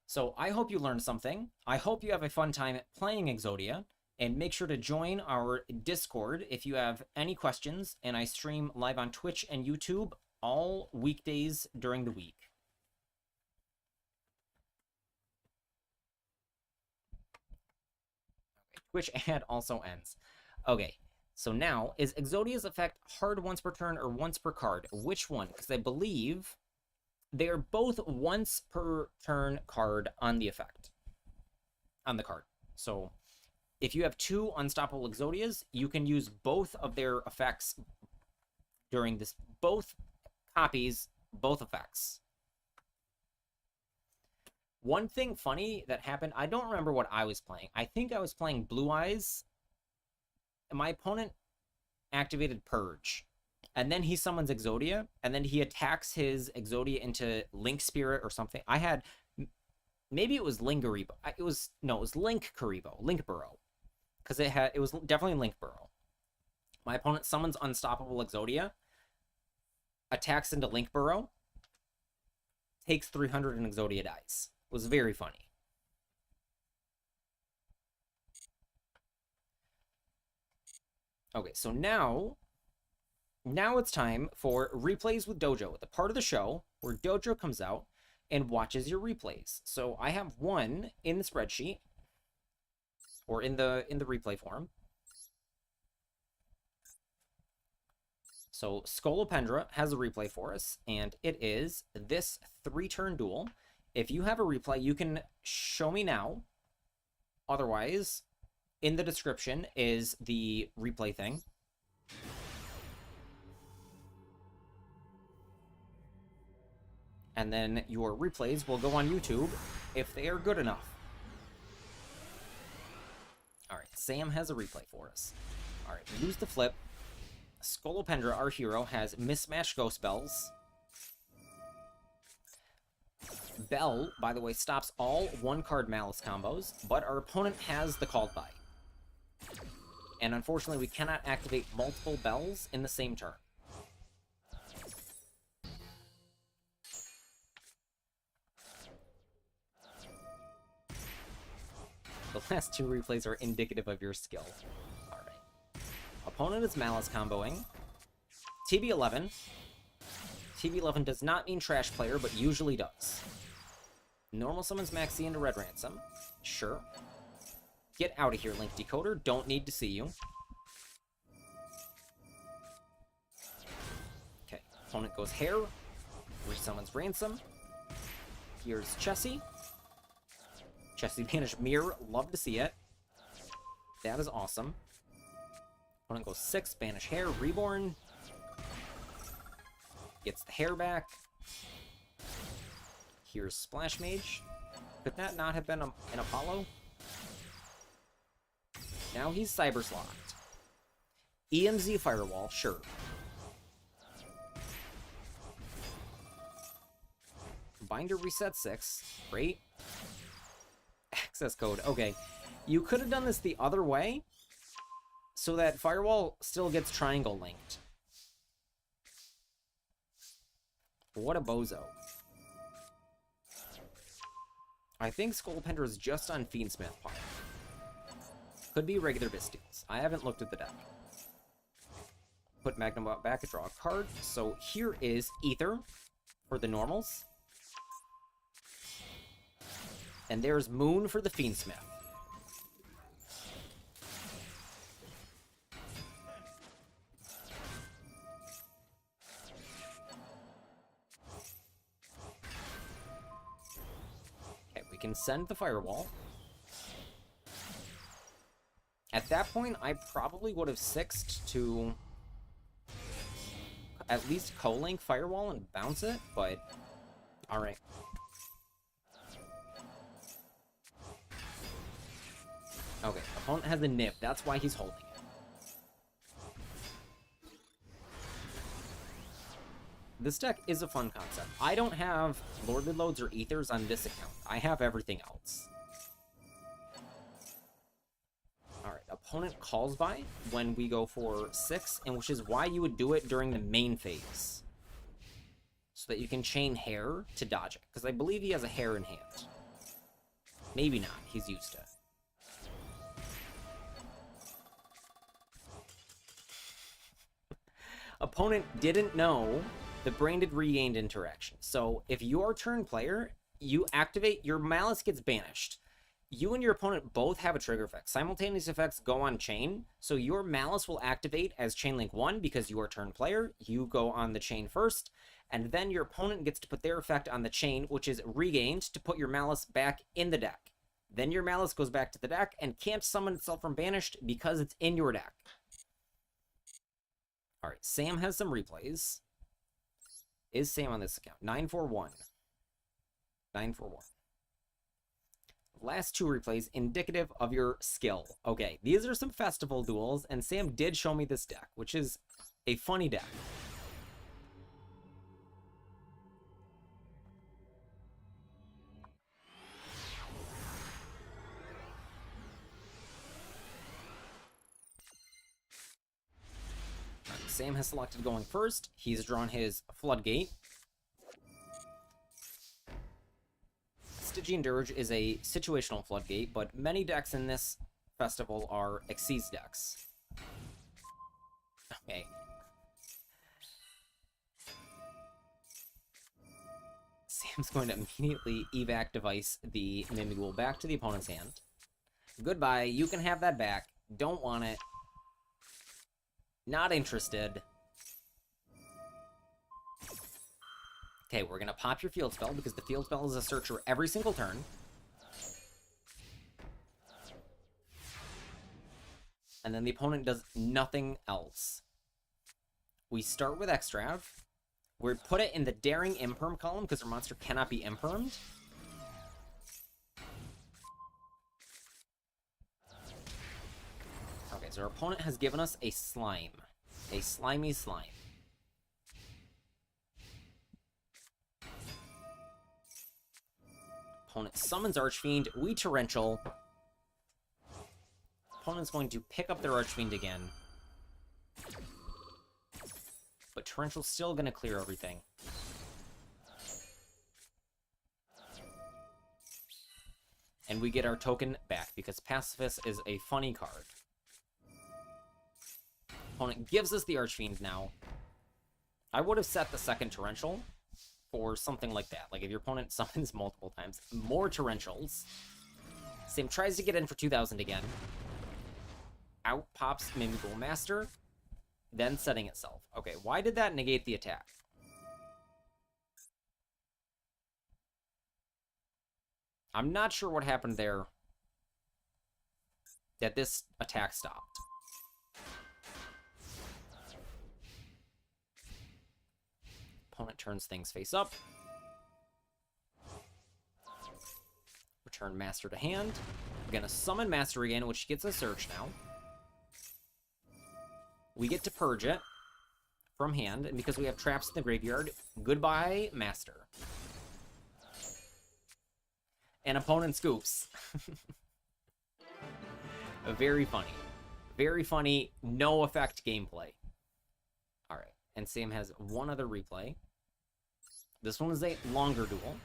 So I hope you learned something. I hope you have a fun time playing Exodia. And make sure to join our Discord if you have any questions. And I stream live on Twitch and YouTube all weekdays during the week. Twitch ad also ends. Okay, so now, is Exodia's effect hard once per turn or once per card? Which one? Because I believe they are both once per turn card on the effect. On the card. So if you have 2 Unstoppable Exodias, you can use both of their effects during this. Both copies, both effects. One thing funny that happened, I don't remember what I was playing. I think I was playing Blue Eyes. And my opponent activated Purge. And then he summons Exodia. And then he attacks his Exodia into Link Spirit or something. I had... Maybe it was Lingaribo. It was Link Karibo. Link Burrow. Because it was definitely Link Burrow. My opponent summons Unstoppable Exodia. Attacks into Link Burrow. Takes 300 and Exodia dies. It was very funny. Okay, so now it's time for Replays with Dojo, the part of the show where Dojo comes out and watches your replays. So I have one in the spreadsheet, or in the replay form. So Scolopendra has a replay for us, and it is this 3-turn duel. If you have a replay, you can show me now. Otherwise, in the description is the replay thing. And then your replays will go on YouTube if they are good enough. Alright, Sam has a replay for us. Alright, use the flip. Scolopendra, our hero, has mismatched Ghost Bells. Bell, by the way, stops all 1-card Malice combos, but our opponent has the Called By. And unfortunately, we cannot activate multiple Bells in the same turn. The last 2 replays are indicative of your skill. Alright. Opponent is Malice comboing. TB11. TB11 does not mean trash player, but usually does. Normal summons Maxi into Red Ransom. Sure. Get out of here, Link Decoder. Don't need to see you. Okay. Opponent goes Hair. Resummons Ransom. Here's Chessie. Chessie banished Mirror. Love to see it. That is awesome. Opponent goes 6. Banish Hair. Reborn. Gets the Hair back. Here's Splash Mage. Could that not have been an Apollo? Now he's Cyber's locked. EMZ Firewall, sure. Binder reset 6. Great. Access code. Okay. You could have done this the other way, so that Firewall still gets triangle linked. What a bozo. I think Scolopendra is just on Fiendsmith Part. Could be regular Bystials. I haven't looked at the deck. put Magnum back and draw a card. So here is Ether for the normals. And there's Moon for the Fiendsmith. Okay, we can send the Firewall. At that point, I probably would have sixed to at least co-link Firewall and bounce it, but alright. Okay, opponent has a Nib, that's why he's holding it. This deck is a fun concept. I don't have Lordly Loads or Ethers on this account. I have everything else. Alright, opponent calls by when we go for 6, and which is why you would do it during the main phase. So that you can chain Hair to dodge it. Because I believe he has a Hair in hand. Maybe not, he's used to it. Opponent didn't know the Branded Regained interaction. So if you're turn player, you activate, your Malice gets banished. You and your opponent both have a trigger effect. Simultaneous effects go on chain, so your Malice will activate as Chain Link 1 because you are turn player. You go on the chain first, and then your opponent gets to put their effect on the chain, which is regained to put your Malice back in the deck. Then your Malice goes back to the deck and can't summon itself from banished because it's in your deck. Alright, Sam has some replays. Is Sam on this account? 941. 941. Last two replays, indicative of your skill. Okay, these are some festival duels, and Sam did show me this deck, which is a funny deck. Sam has selected going first. He's drawn his Floodgate. Stygian Dirge is a situational Floodgate, but many decks in this festival are Xyz decks. Okay. Sam's going to immediately evac device the Mimighoul back to the opponent's hand. Goodbye, you can have that back. Don't want it. Not interested. Okay, we're gonna pop your field spell because the field spell is a searcher every single turn. And then the opponent does nothing else. We start with Extrav. We put it in the Daring Imperm column because our monster cannot be impermed. Okay, so our opponent has given us a slime. A slimy slime. Opponent summons Archfiend. We Torrential. Opponent's going to pick up their Archfiend again. But Torrential's still going to clear everything. And we get our token back because Pacifist is a funny card. Opponent gives us the Archfiend now. I would have set the second Torrential for something like that. Like if your opponent summons multiple times, more Torrentials. Sam tries to get in for 2,000 again. Out pops Mimighoul Master, then setting itself. Okay, why did that negate the attack? I'm not sure what happened there that this attack stopped. Opponent turns things face up. Return Master to hand. We're gonna summon Master again, which gets a search now. We get to purge it from hand, and because we have traps in the graveyard, goodbye, Master. And opponent scoops. Very funny. Very funny, no effect gameplay. Alright, and Sam has one other replay. This one is a longer duel.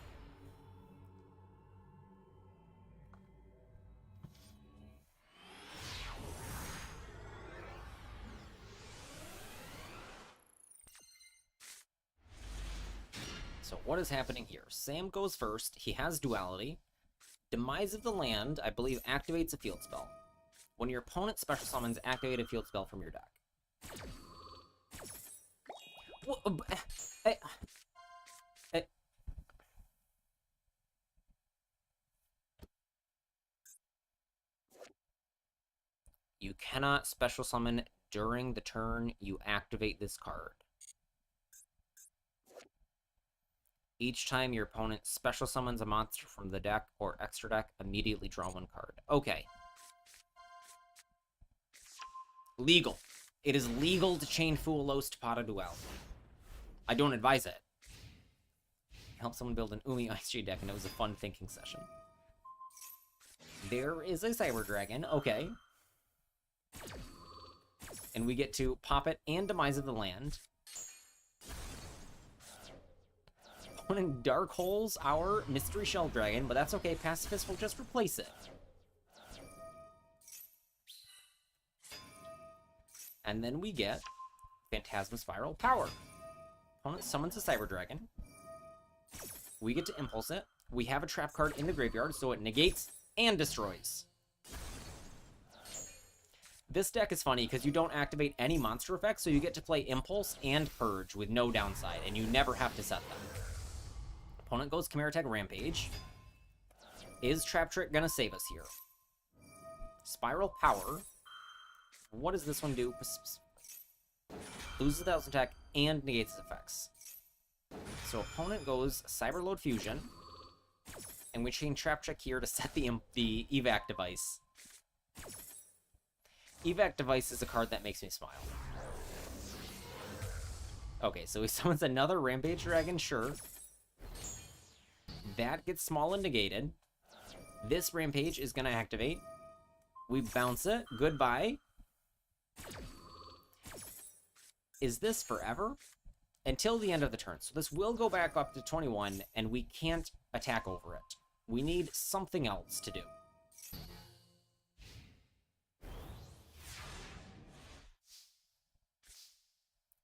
what is happening here? Sam goes first. He has duality. Demise of the Land, I believe, activates a field spell. When your opponent special summons, activate a field spell from your deck. You cannot special summon during the turn you activate this card. Each time your opponent special summons a monster from the deck or extra deck, immediately draw one card. Okay. Legal. It is legal to chain Fuelos to Pot of Duality. I don't advise it. Help someone build an Umi ISG deck, and it was a fun thinking session. There is a Cyber Dragon. Okay. And we get to pop it and Demise of the Land. Opponent Dark Holes our Mystery Shell Dragon, but that's okay. Pacifist will just replace it. And then we get Phantasma Spiral Power. Opponent summons a Cyber Dragon. We get to Impulse it. We have a trap card in the graveyard, so it negates and destroys. This deck is funny because you don't activate any monster effects, so you get to play Impulse and Purge with no downside, and you never have to set them. Opponent goes Chimera Tag Rampage. Is Trap Trick gonna save us here? Spiral Power. What does this one do? Loses 1,000 attack and negates its effects. So opponent goes Cyberload Fusion, and we chain Trap Check here to set the evac device. Evac device is a card that makes me smile. Okay, so he summons another Rampage Dragon, sure. That gets small and negated. This Rampage is gonna activate. We bounce it. Goodbye. Is this forever? Until the end of the turn. So this will go back up to 21, and we can't attack over it. We need something else to do.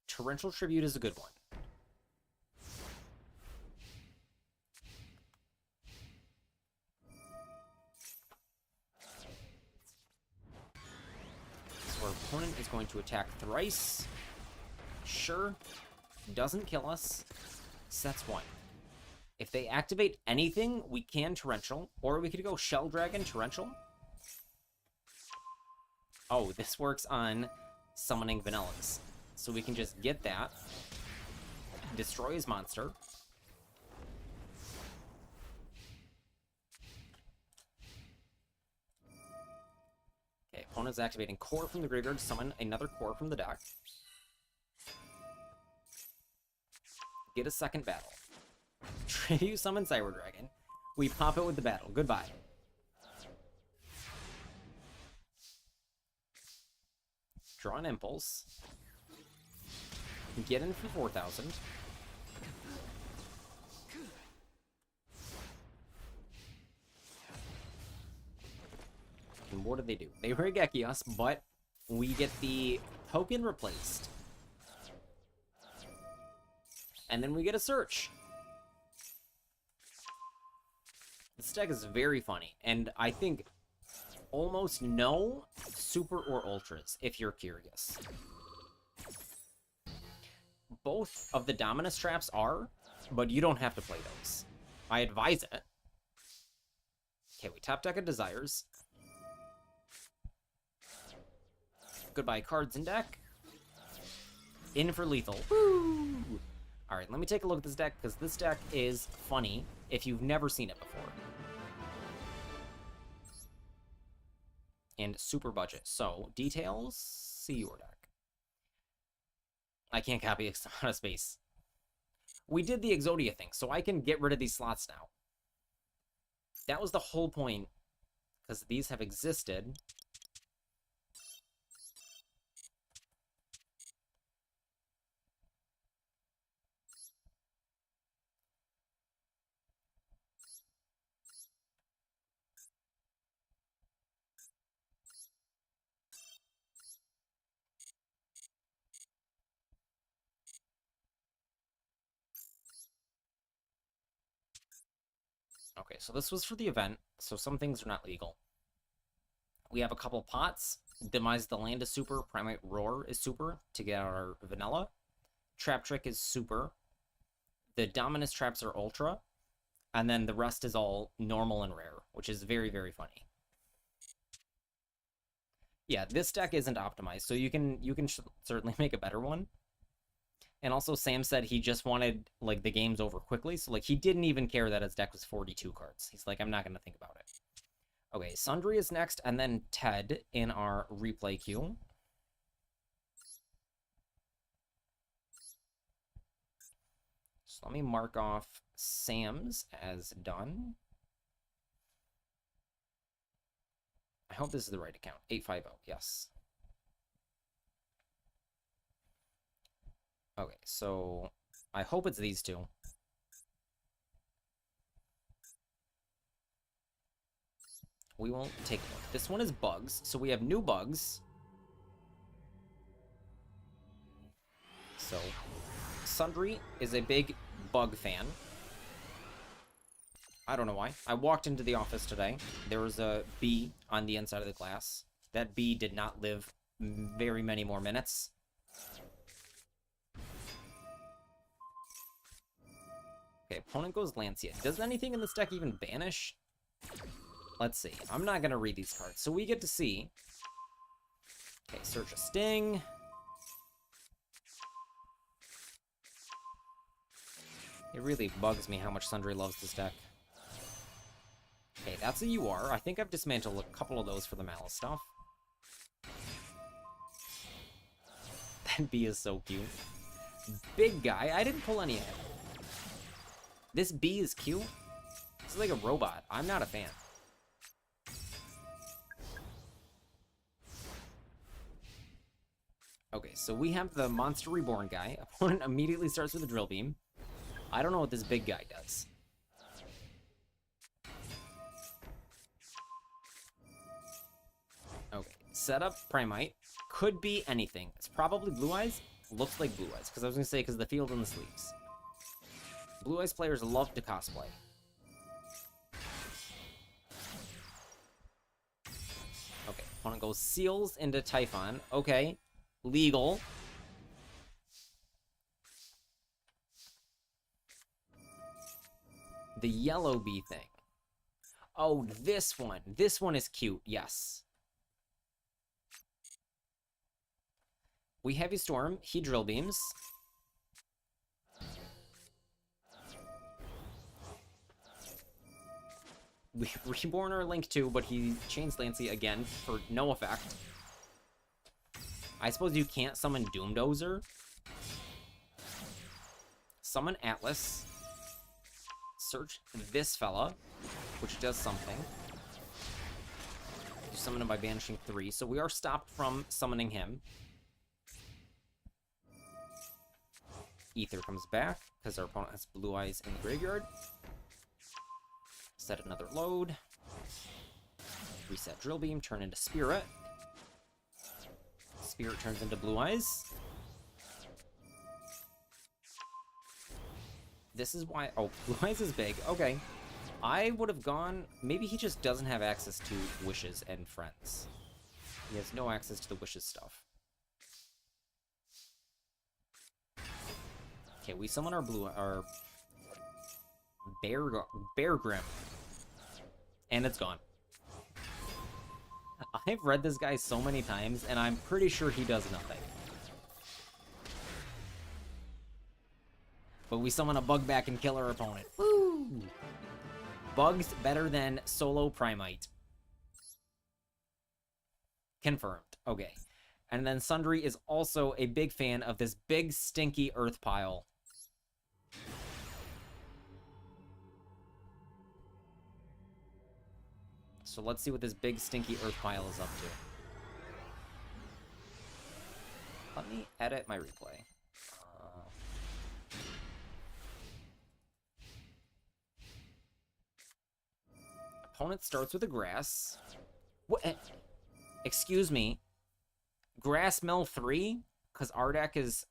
Torrential Tribute is a good one. So our opponent is going to attack thrice. Sure. Doesn't kill us. Sets one. If they activate anything, we can Torrential. Or we could go Shell Dragon Torrential. Oh, this works on summoning Vanillas. So we can just get that. Destroy his monster. Okay, opponent's activating Core from the graveyard to summon another Core from the deck. Get a second battle. Tribute summon Cyber Dragon. We pop it with the battle. Goodbye. Draw an Impulse. Get in for 4,000. And what do? They Regeki us, but we get the token replaced. And then we get a search. This deck is very funny, and I think almost no super or ultras, if you're curious. Both of the Dominus traps are, but you don't have to play those. I advise it. Okay, we top deck a Desires. Goodbye cards in deck. In for lethal. Woo! Alright, let me take a look at this deck, because this deck is funny if you've never seen it before. And super budget. So, details, see your deck. I can't copy it out of space. We did the Exodia thing, so I can get rid of these slots now. That was the whole point, because these have existed. Okay, so this was for the event, so some things are not legal. We have a couple pots. Demise the Land is super. Primate Roar is super to get our vanilla. Trap Trick is super. The Dominus traps are ultra. And then the rest is all normal and rare, which is very, very funny. Yeah, this deck isn't optimized, so you can certainly make a better one. And also, Sam said he just wanted, like, the games over quickly, so, like, he didn't even care that his deck was 42 cards. He's like, I'm not going to think about it. Okay, Sundry is next, and then Ted in our replay queue. So let me mark off Sam's as done. I hope this is the right account. 850, yes. Okay, so I hope it's these two. We won't take a look. This one is bugs, so we have new bugs. So, Sundry is a big bug fan. I don't know why. I walked into the office today. There was a bee on the inside of the glass. That bee did not live very many more minutes. Okay, opponent goes Lancia. Does anything in this deck even banish? Let's see. I'm not going to read these cards. So we get to see. Okay, Search a Sting. It really bugs me how much Sundry loves this deck. Okay, that's a UR. I think I've dismantled a couple of those for the Malice stuff. That bee is so cute. Big guy. I didn't pull any of him. This bee is cute. It's like a robot. I'm not a fan. Okay, so we have the Monster Reborn guy. Opponent immediately starts with a Drill Beam. I don't know what this big guy does. Okay, set up Primite. Could be anything. It's probably Blue Eyes. Looks like Blue Eyes, because I was going to say because of the field and the sleeves. Blue Eyes players love to cosplay. Okay, opponent goes Seals into Typhon. Okay, legal. The yellow bee thing. Oh, this one. This one is cute, yes. We Heavy Storm. He Drill Beams. We Reborn our Link too, but he chains Lancey again for no effect. I suppose you can't summon Doomdozer. Summon Atlas. Search this fella, which does something. You summon him by banishing 3, so we are stopped from summoning him. Ether comes back, because our opponent has Blue Eyes in the graveyard. Set another load. Reset Drill Beam, turn into Spirit. Spirit turns into Blue Eyes. This is why... Oh, Blue Eyes is big. Okay. I would have gone... Maybe he just doesn't have access to Wishes and Friends. He has no access to the Wishes stuff. Okay, we summon our Bear Grim. And it's gone. I've read this guy so many times, and I'm pretty sure he does nothing. But we summon a bug back and kill our opponent. Woo! Bugs better than solo Primite. Confirmed. Okay. And then Sundry is also a big fan of this big stinky earth pile. So let's see what this big stinky earth pile is up to. Let me edit my replay. Opponent starts with a grass. What? Excuse me. Grass mill 3? Because our deck is...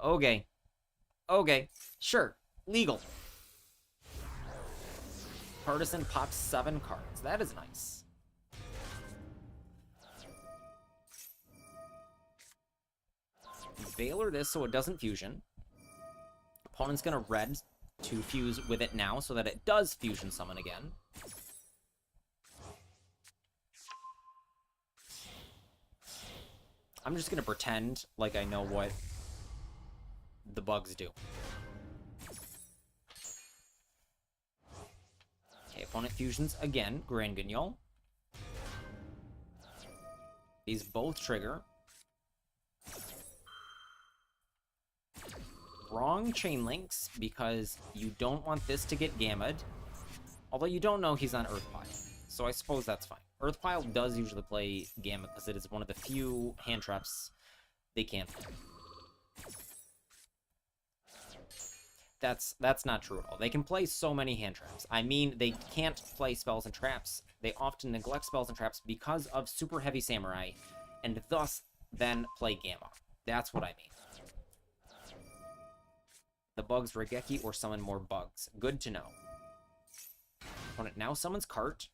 Okay. Okay. Sure. Legal. Partisan pops 7 cards. That is nice. Valor this so it doesn't fusion. Opponent's gonna red to fuse with it now so that it does fusion summon again. I'm just gonna pretend like I know what the bugs do. Okay, opponent fusions again. Grand Guignol. These both trigger. Wrong chain links because you don't want this to get gammed. Although you don't know he's on Earth Pile, so I suppose that's fine. Earth Pile does usually play Gamma because it is one of the few hand traps they can't play. That's not true at all. They can play so many hand traps. I mean, they can't play spells and traps. They often neglect spells and traps because of Super Heavy Samurai, and thus then play Gamma. That's what I mean. The bugs Regeki or summon more bugs. Good to know. Opponent now summons Cart.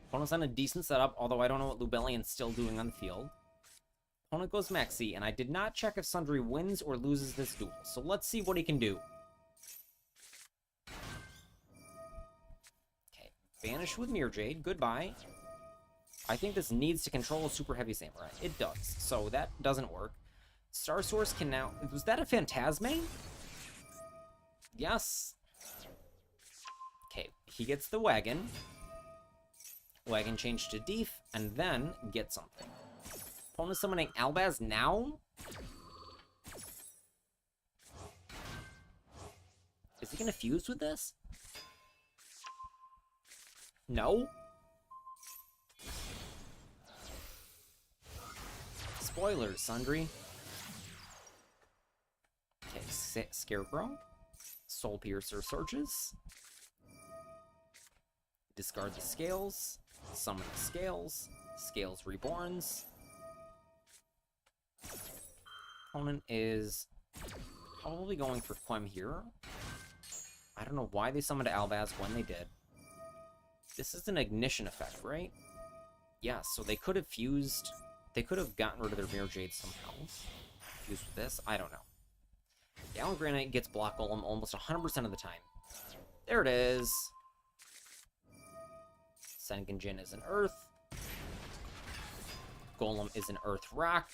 Opponent's on a decent setup, although I don't know what Lubellion's still doing on the field. Opponent goes Maxi, and I did not check if Sundry wins or loses this duel, so let's see what he can do. Okay, Banish with Mirror Jade, goodbye. I think this needs to control a Super Heavy Samurai. It does, so that doesn't work. Star Source can now... Was that a Phantasme? Yes. Okay, he gets the Wagon. Wagon change to Deef, and then get something. Opponent summoning Albaz now? Is he gonna fuse with this? No? Spoilers, Sundry. Okay, Scarecrow. Soul Piercer searches. Discard the Scales. Summon the Scales. Scales Reborns. Opponent is probably going for Quem here. I don't know why they summoned Albaz when they did. This is an ignition effect, right? Yeah, so they could have fused... They could have gotten rid of their Mirror Jade somehow. Fused with this? I don't know. Gallon Granite gets Block Golem almost 100% of the time. There it is. Sengen Jin is an Earth. Golem is an Earth Rock.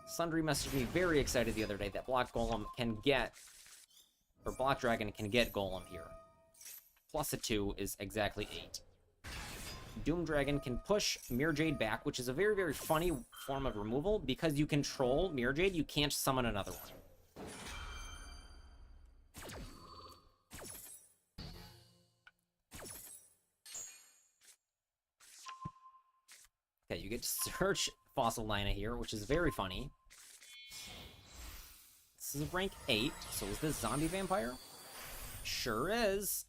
Sundry messaged me very excited the other day that Block Golem can get... Or Block Dragon can get Golem here. Plus a 2 is exactly 8. Doom Dragon can push Mirror Jade back, which is a very, very funny form of removal. Because you control Mirror Jade, you can't summon another one. Okay, you get to search Fossil Lina here, which is very funny. This is rank 8, so is this Zombie Vampire? Sure is.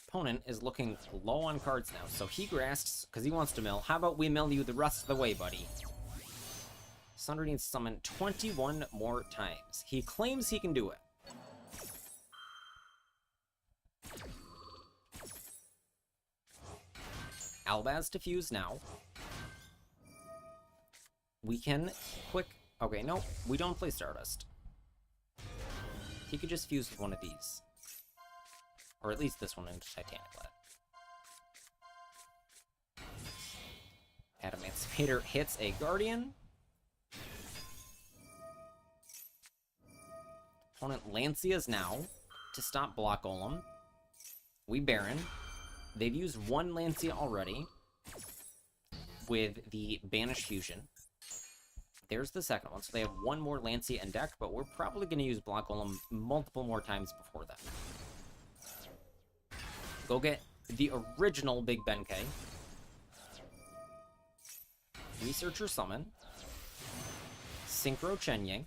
Opponent is looking low on cards now, so he grasps because he wants to mill. How about we mill you the rest of the way, buddy? Sundry needs to summon 21 more times. He claims he can do it. Albaz to fuse now. We can quick... Okay, no, we don't play Stardust. He could just fuse with one of these. Or at least this one into Titanic Lead. Adamancipator hits a Guardian. Opponent Lancias now to stop Block Golem. We Baron. They've used one Lancia already with the Banish Fusion. There's the second one, so they have one more Lancia in deck, but we're probably going to use Block Golem multiple more times before that. Go get the original Big Benkei. Researcher Summon. Synchro Chenye.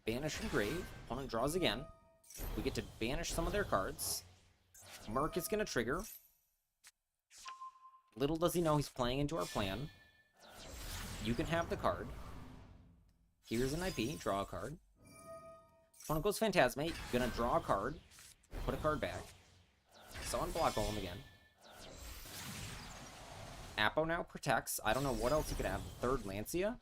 Banish Engrave. Opponent draws again. We get to banish some of their cards. Merc is going to trigger. Little does he know he's playing into our plan. You can have the card. Here's an IP. Draw a card. Opponent goes Phantasmate. Gonna draw a card. Put a card back. Summon Block Golem again. Apo now protects. I don't know what else he could have. Third Lancia.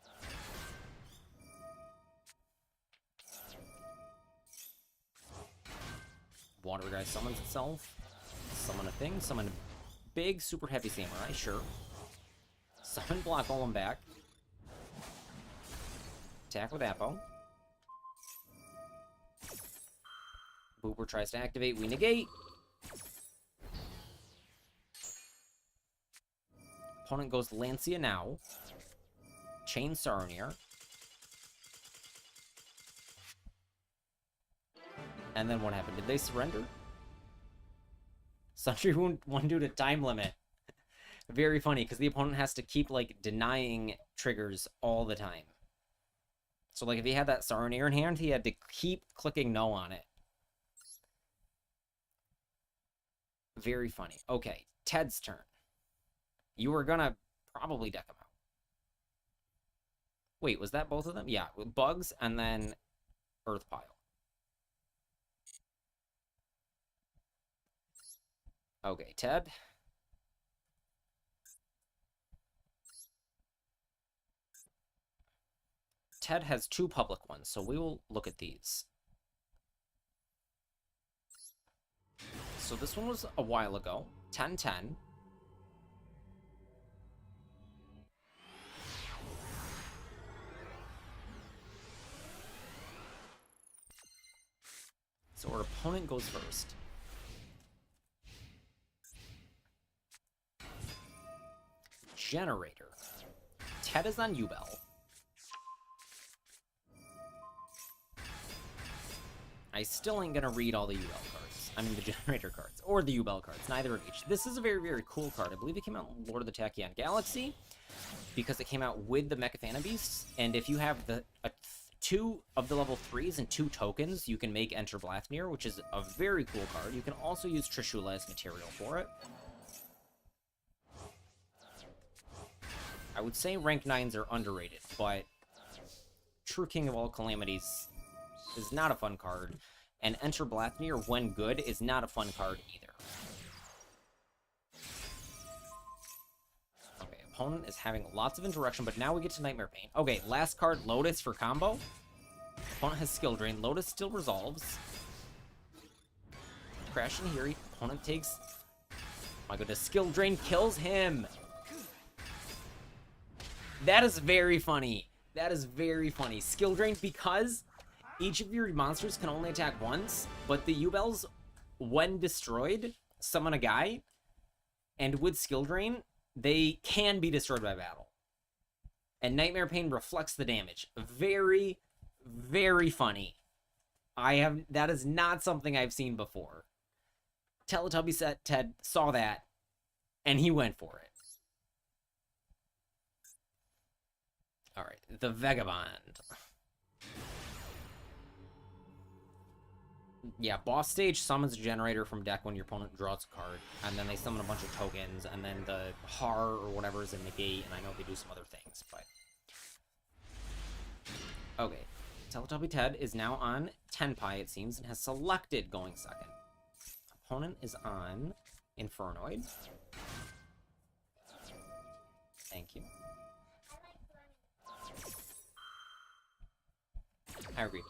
Water Guy summons itself. Summon a thing. Summon a big, super heavy Samurai. Sure. Summon Block Golem back. Attack with Apo. Booper tries to activate. We negate. Opponent goes Lancia now. Chain Saronir. And then what happened? Did they surrender? Sundry Wound 1 due to time limit. Very funny, because the opponent has to keep, like, denying triggers all the time. So, like, if he had that Saronir in hand, he had to keep clicking no on it. Very funny. Okay, Ted's turn. You were gonna probably deck him out. Wait, was that both of them? Yeah, with Bugs and then Earth Pile. Okay, Ted. Ted has 2 public ones, so we will look at these. So this one was a while ago. 10-10. So our opponent goes first. Generator. Ted is on Yubel. I still ain't gonna read all the Yubel cards. I mean, the Generator cards. Or the Yubel cards. Neither of each. This is a very, very cool card. I believe it came out in Lord of the Tachyon Galaxy, because it came out with the Mechathana Beasts. And if you have the 2 of the level 3s and 2 tokens, you can make Enter Blathnir, which is a very cool card. You can also use Trishula as material for it. I would say rank 9s are underrated, but True King of All Calamities is not a fun card, and Enter Blathnir, when good, is not a fun card either. Okay, opponent is having lots of interaction, but now we get to Nightmare Pain. Okay, last card, Lotus for combo. Opponent has Skill Drain. Lotus still resolves. Crash in here. Opponent takes... Oh my goodness, Skill Drain kills him! That is very funny. That is very funny. Skill Drain, because each of your monsters can only attack once, but the Yubels, when destroyed, summon a guy, and with Skill Drain, they can be destroyed by battle. And Nightmare Pain reflects the damage. Very, very funny. That is not something I've seen before. Teletubby set Ted saw that, and he went for it. Alright, the Vagabond. Yeah, boss stage summons a generator from deck when your opponent draws a card, and then they summon a bunch of tokens, and then the Har or whatever is in negate, and I know they do some other things, but... Okay, Teletubby Ted is now on Tenpai, it seems, and has selected going second. Opponent is on Infernoid. Thank you. I agree.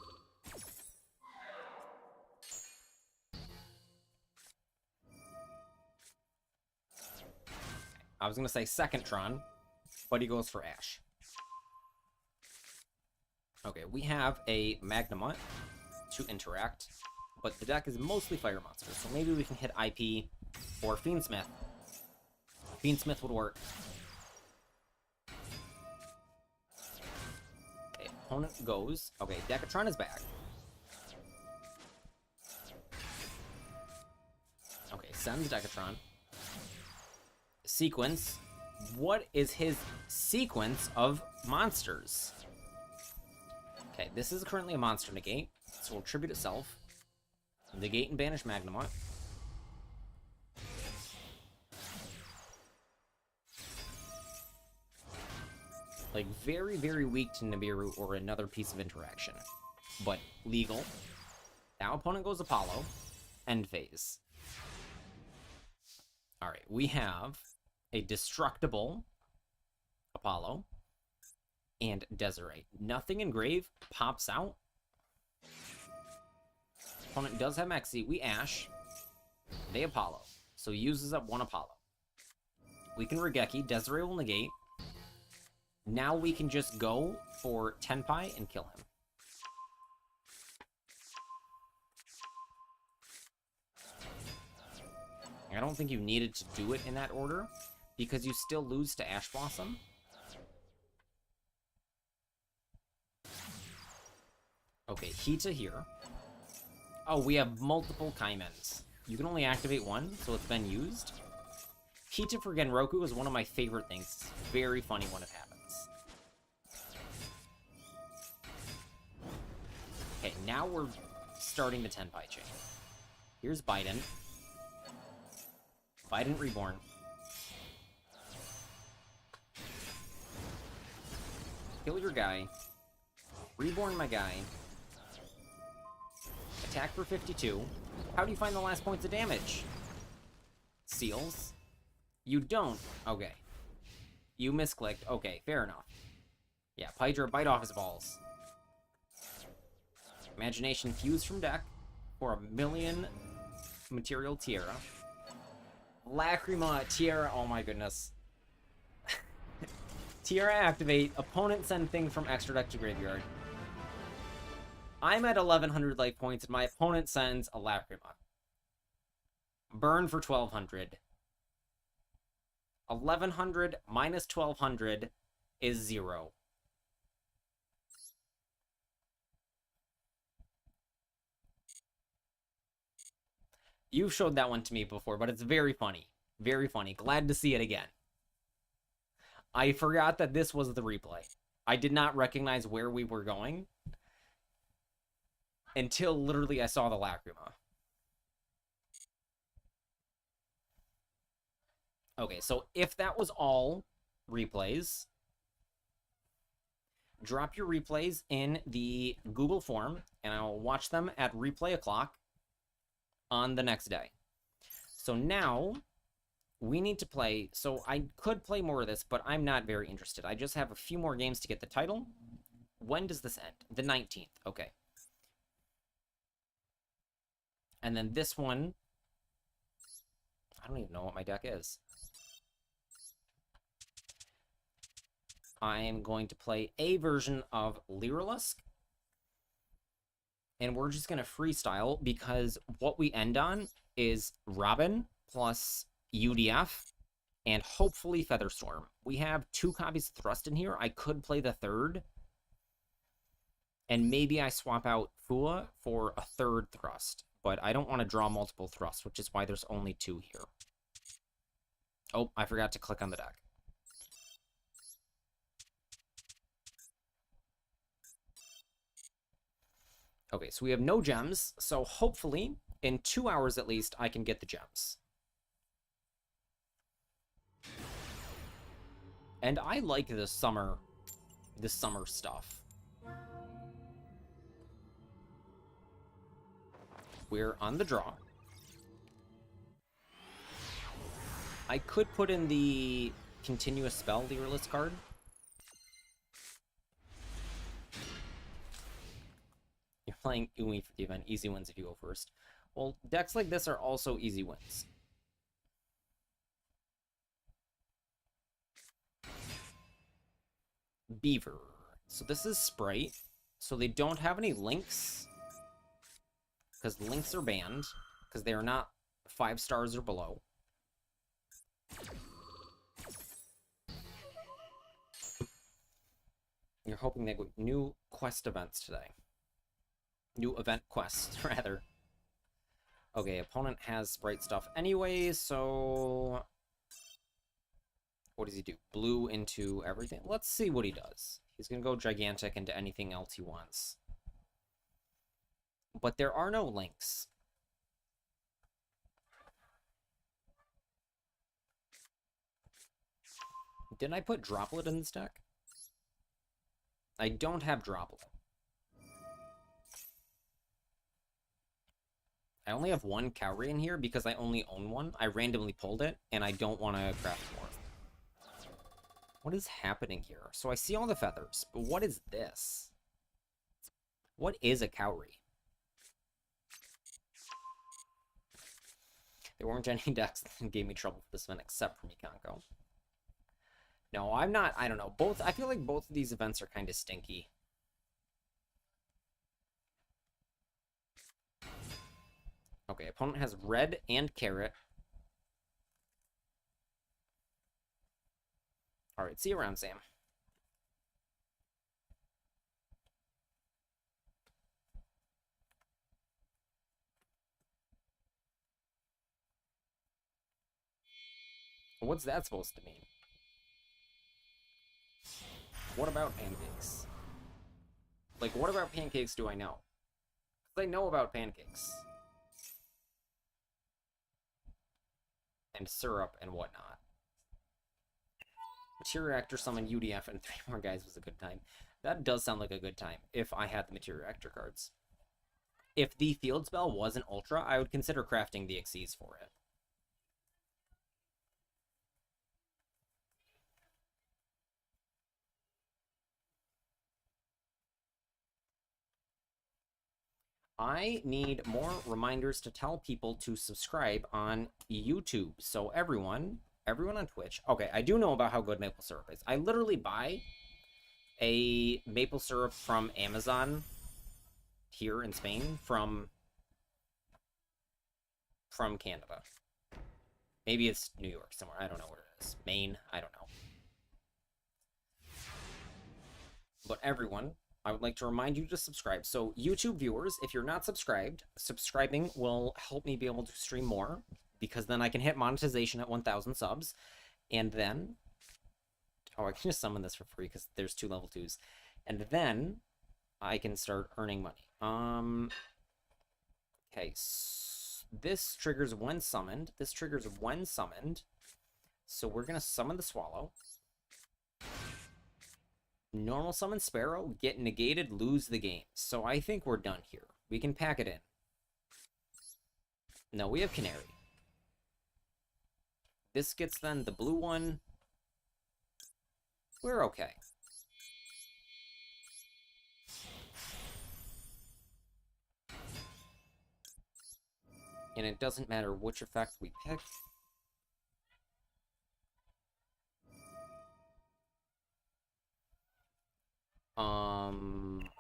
I was going to say second Tron, but he goes for Ash. Okay, we have a Magnemite to interact, but the deck is mostly fire monsters, so maybe we can hit IP or Fiendsmith. Fiendsmith would work. Okay, opponent goes. Okay, Decatron is back. Okay, sends Decatron. Sequence. What is his sequence of monsters? Okay, this is currently a monster negate, so we'll tribute itself. Negate and banish Magnemite. Like, very, very weak to Nibiru or another piece of interaction. But legal. Now opponent goes Apollo. End phase. Alright, we have a destructible Apollo and Desiree. Nothing in grave pops out. Opponent does have Mexi. We Ash. They Apollo. So uses up one Apollo. We can Regeki. Desiree will negate. Now we can just go for Tenpai and kill him. I don't think you needed to do it in that order, because you still lose to Ash Blossom. Okay, Hita here. Oh, we have multiple Kaimens. You can only activate one, so it's been used. Hita for Genroku is one of my favorite things. It's very funny when it happens. Okay, now we're starting the Tenpai chain. Here's Biden. Biden Reborn. Kill your guy. Reborn my guy. Attack for 52. How do you find the last points of damage? Seals? You don't. Okay. You misclicked. Okay, fair enough. Yeah, Hydra, bite off his balls. Imagination fused from deck for 1,000,000 material Tiara. Lacrima, Tiara, oh my goodness. Tiara activate, opponent send thing from extra deck to graveyard. I'm at 1,100 life points, and my opponent sends a Lacrima. Burn for 1,200. 1,100 minus 1,200 is 0. You've showed that one to me before, but it's very funny. Very funny. Glad to see it again. I forgot that this was the replay. I did not recognize where we were going until literally I saw the Lacrima. Okay, so if that was all replays, drop your replays in the Google form, and I'll watch them at replay o'clock on the next day. So now we need to play. So I could play more of this, but I'm not very interested. I just have a few more games to get the title. When does this end? The 19th. Okay. And then this one, I don't even know what my deck is. I am going to play a version of Lyrilusk. And we're just going to freestyle, because what we end on is Robin plus UDF and hopefully Featherstorm. We have 2 copies of Thrust in here. I could play the 3rd. And maybe I swap out Fua for a 3rd Thrust. But I don't want to draw multiple Thrusts, which is why there's only 2 here. Oh, I forgot to click on the deck. Okay, so we have no gems, so hopefully, in 2 hours at least, I can get the gems. And I like this summer stuff. We're on the draw. I could put in the continuous spell Lyrilusk card. You're playing Umi for the event. Easy wins if you go first. Well, decks like this are also easy wins. Beaver. So this is Sprite. So they don't have any links, because links are banned, because they are not 5 stars or below. You're hoping they get new quest events today. New event quests, rather. Okay, opponent has Sprite stuff anyway, so what does he do? Blue into everything? Let's see what he does. He's going to go Gigantic into anything else he wants. But there are no links. Didn't I put Droplet in this deck? I don't have Droplet. I only have one Cowrie in here because I only own one. I randomly pulled it, and I don't want to craft more. What is happening here? So I see all the feathers, but what is this? What is a Cowrie? There weren't any decks that gave me trouble for this event except for Mikanko. No, I'm not. I don't know. I feel like both of these events are kind of stinky. Okay, opponent has red and carrot. Alright, see you around, Sam. What's that supposed to mean? What about pancakes? Like, what about pancakes do I know? Because I know about pancakes. And syrup and whatnot. Materia Reactor summon UDF and 3 more guys was a good time. That does sound like a good time if I had the Materia Reactor cards. If the field spell wasn't Ultra, I would consider crafting the Xyz for it. I need more reminders to tell people to subscribe on YouTube. So everyone on Twitch. Okay, I do know about how good maple syrup is. I literally buy a maple syrup from Amazon here in Spain from Canada. Maybe it's New York somewhere. I don't know where it is. Maine. I don't know. But everyone, I would like to remind you to subscribe. So YouTube viewers, if you're not subscribed, subscribing will help me be able to stream more, because then I can hit monetization at 1,000 subs, and then... Oh, I can just summon this for free because there's 2 level 2s. And then I can start earning money. Okay, so this triggers when summoned. This triggers when summoned. So we're going to summon the Swallow. Normal summon Sparrow, get negated, lose the game. So I think we're done here. We can pack it in. No, we have Canary. This gets then the blue one. We're okay. And it doesn't matter which effect we pick.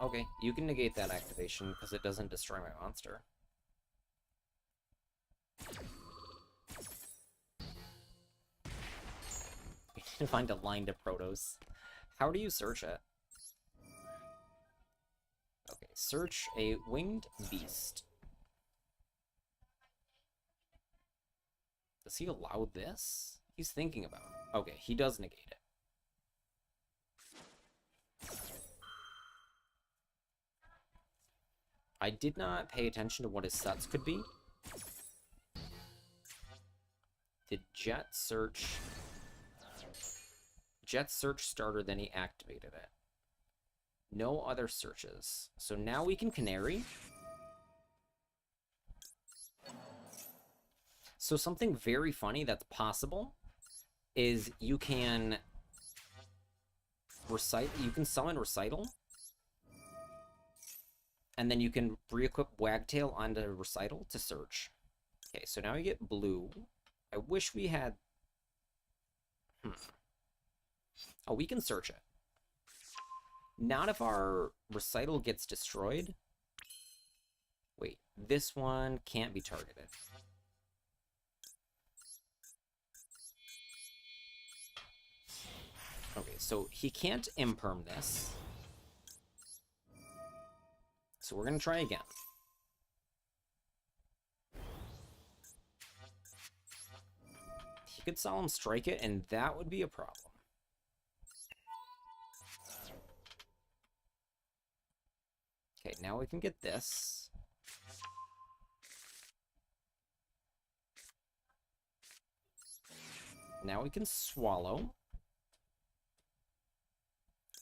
Okay, you can negate that activation because it doesn't destroy my monster. We need to find a line to Protos. How do you search it? Okay, search a winged beast. Does he allow this? He's thinking about it. Okay, he does negate it. I did not pay attention to what his sets could be. Did Jet search starter, then he activated it. No other searches. So now we can Canary. So something very funny that's possible is you can summon Recital, and then you can re-equip Wagtail onto Recital to search. Okay, so now we get blue. I wish we had... Oh, we can search it. Not if our Recital gets destroyed. Wait, this one can't be targeted. Okay, so he can't imperm this. So we're going to try again. He could Solemn Strike it, and that would be a problem. Okay, now we can get this. Now we can Swallow.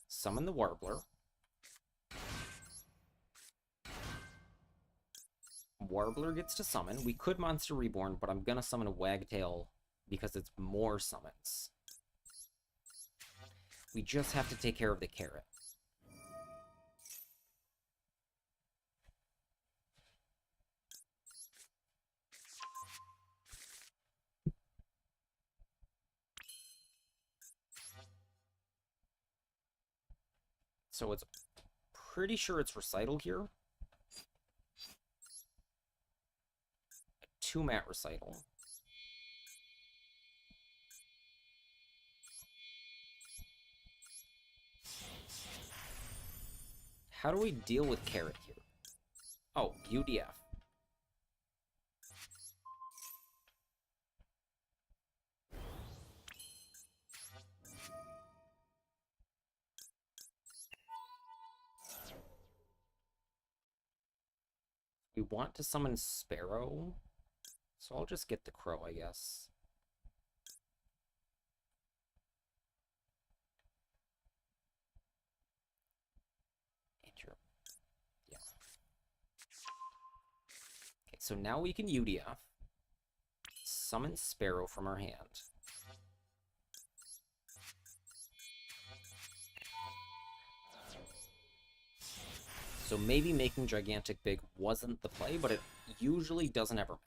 Summon the Warbler. Warbler gets to summon. We could Monster Reborn, but I'm gonna summon a Wagtail because it's more summons. We just have to take care of the carrot. So it's pretty sure it's Recital here. A 2-mat Recital. How do we deal with carrot here? Oh, UDF. We want to summon Sparrow, so I'll just get the Crow, I guess. Yeah. Okay, so now we can UDF. Summon Sparrow from our hand. So maybe making Gigantic big wasn't the play, but it usually doesn't ever matter.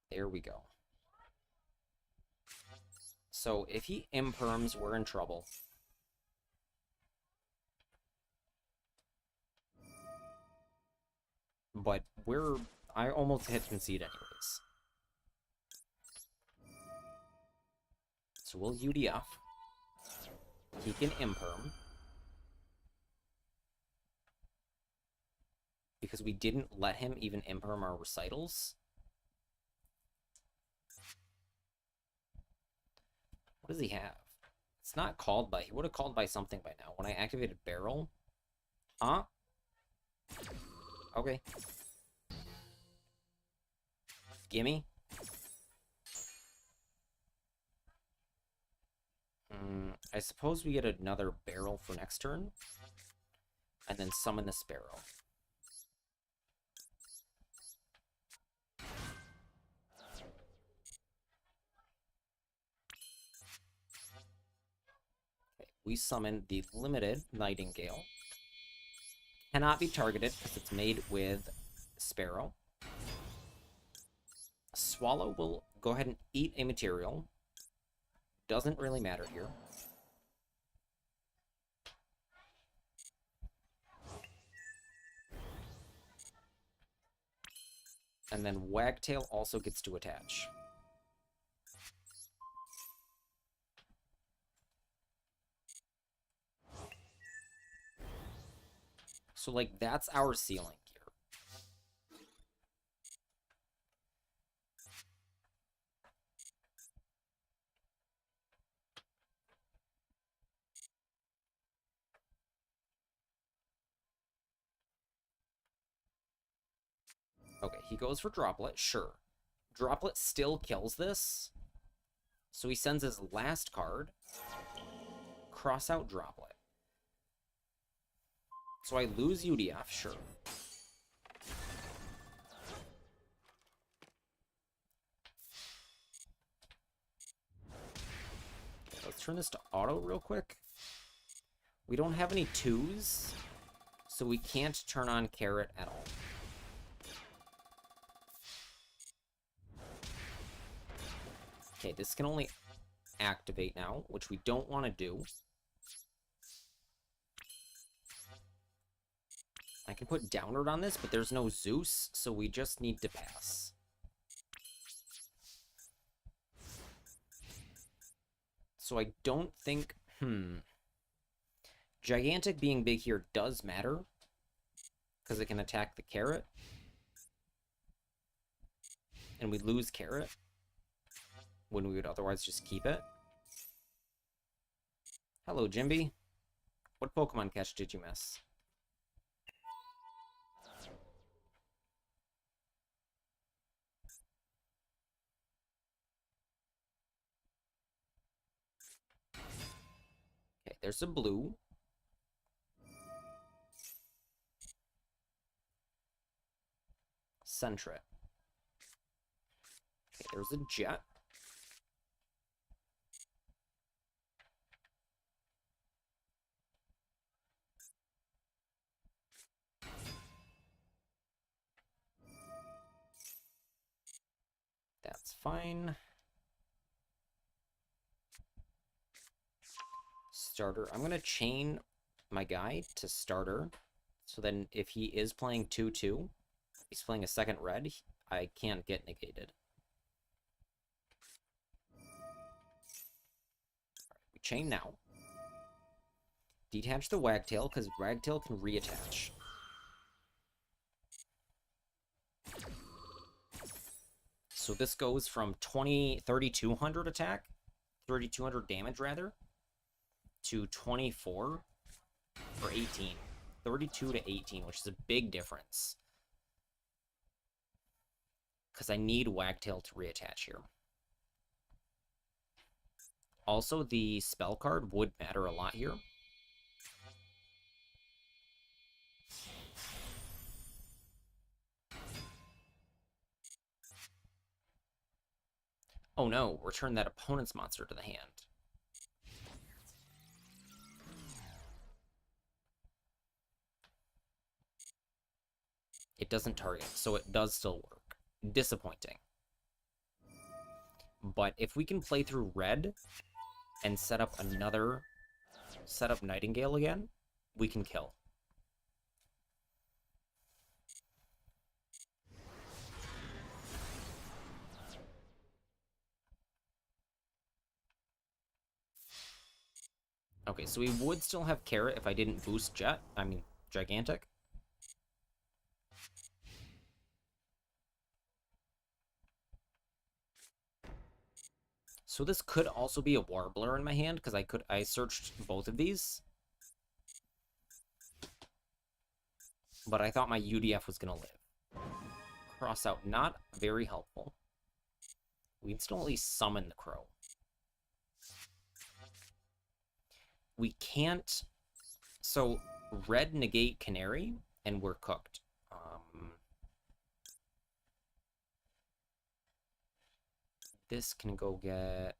There we go. So if he imperms, we're in trouble. But I almost hit concede anyways. So we'll UDF. He can imperm. Because we didn't let him even imperm our recitals. What does he have? It's not called by... He would have called by something by now. When I activated Barrel. Huh? Okay. Gimme. I suppose we get another Barrel for next turn. And then summon the Sparrow. Okay, we summon the limited Nightingale. Cannot be targeted because it's made with Sparrow. Swallow will go ahead and eat a material. Doesn't really matter here. And then Wagtail also gets to attach. So, like, that's our ceiling here. Okay, he goes for Droplet, sure. Droplet still kills this. So he sends his last card. Cross out Droplet. So I lose UDF, sure. Okay, let's turn this to auto real quick. We don't have any 2s, so we can't turn on Carrot at all. Okay, this can only activate now, which we don't want to do. I can put Downward on this, but there's no Zeus, so we just need to pass. So I don't think... Gigantic being big here does matter, because it can attack the Carrot. And we lose Carrot, when we would otherwise just keep it. Hello, Jimby. What Pokemon catch did you miss? there's a blue. Sentret. Okay, there's a jet. That's fine. Starter. I'm going to chain my guy to starter. So then if he is playing 2-2, he's playing a second red, I can't get negated. We chain now. Detach the Wagtail, because Wagtail can reattach. So this goes from 3,200 attack, 3,200 damage rather, to 24 for 18. 32 to 18, which is a big difference. Because I need Wagtail to reattach here. Also, the spell card would matter a lot here. Oh no, return that opponent's monster to the hand. It doesn't target, so it does still work. Disappointing. But if we can play through red and set up Nightingale again, we can kill. Okay, so we would still have Carrot if I didn't boost Gigantic. So this could also be a Warbler in my hand, because I searched both of these. But I thought my UDF was gonna live. Cross out, not very helpful. We can still at least summon the Crow. We can't... So, red negate Canary, and we're cooked. This can go get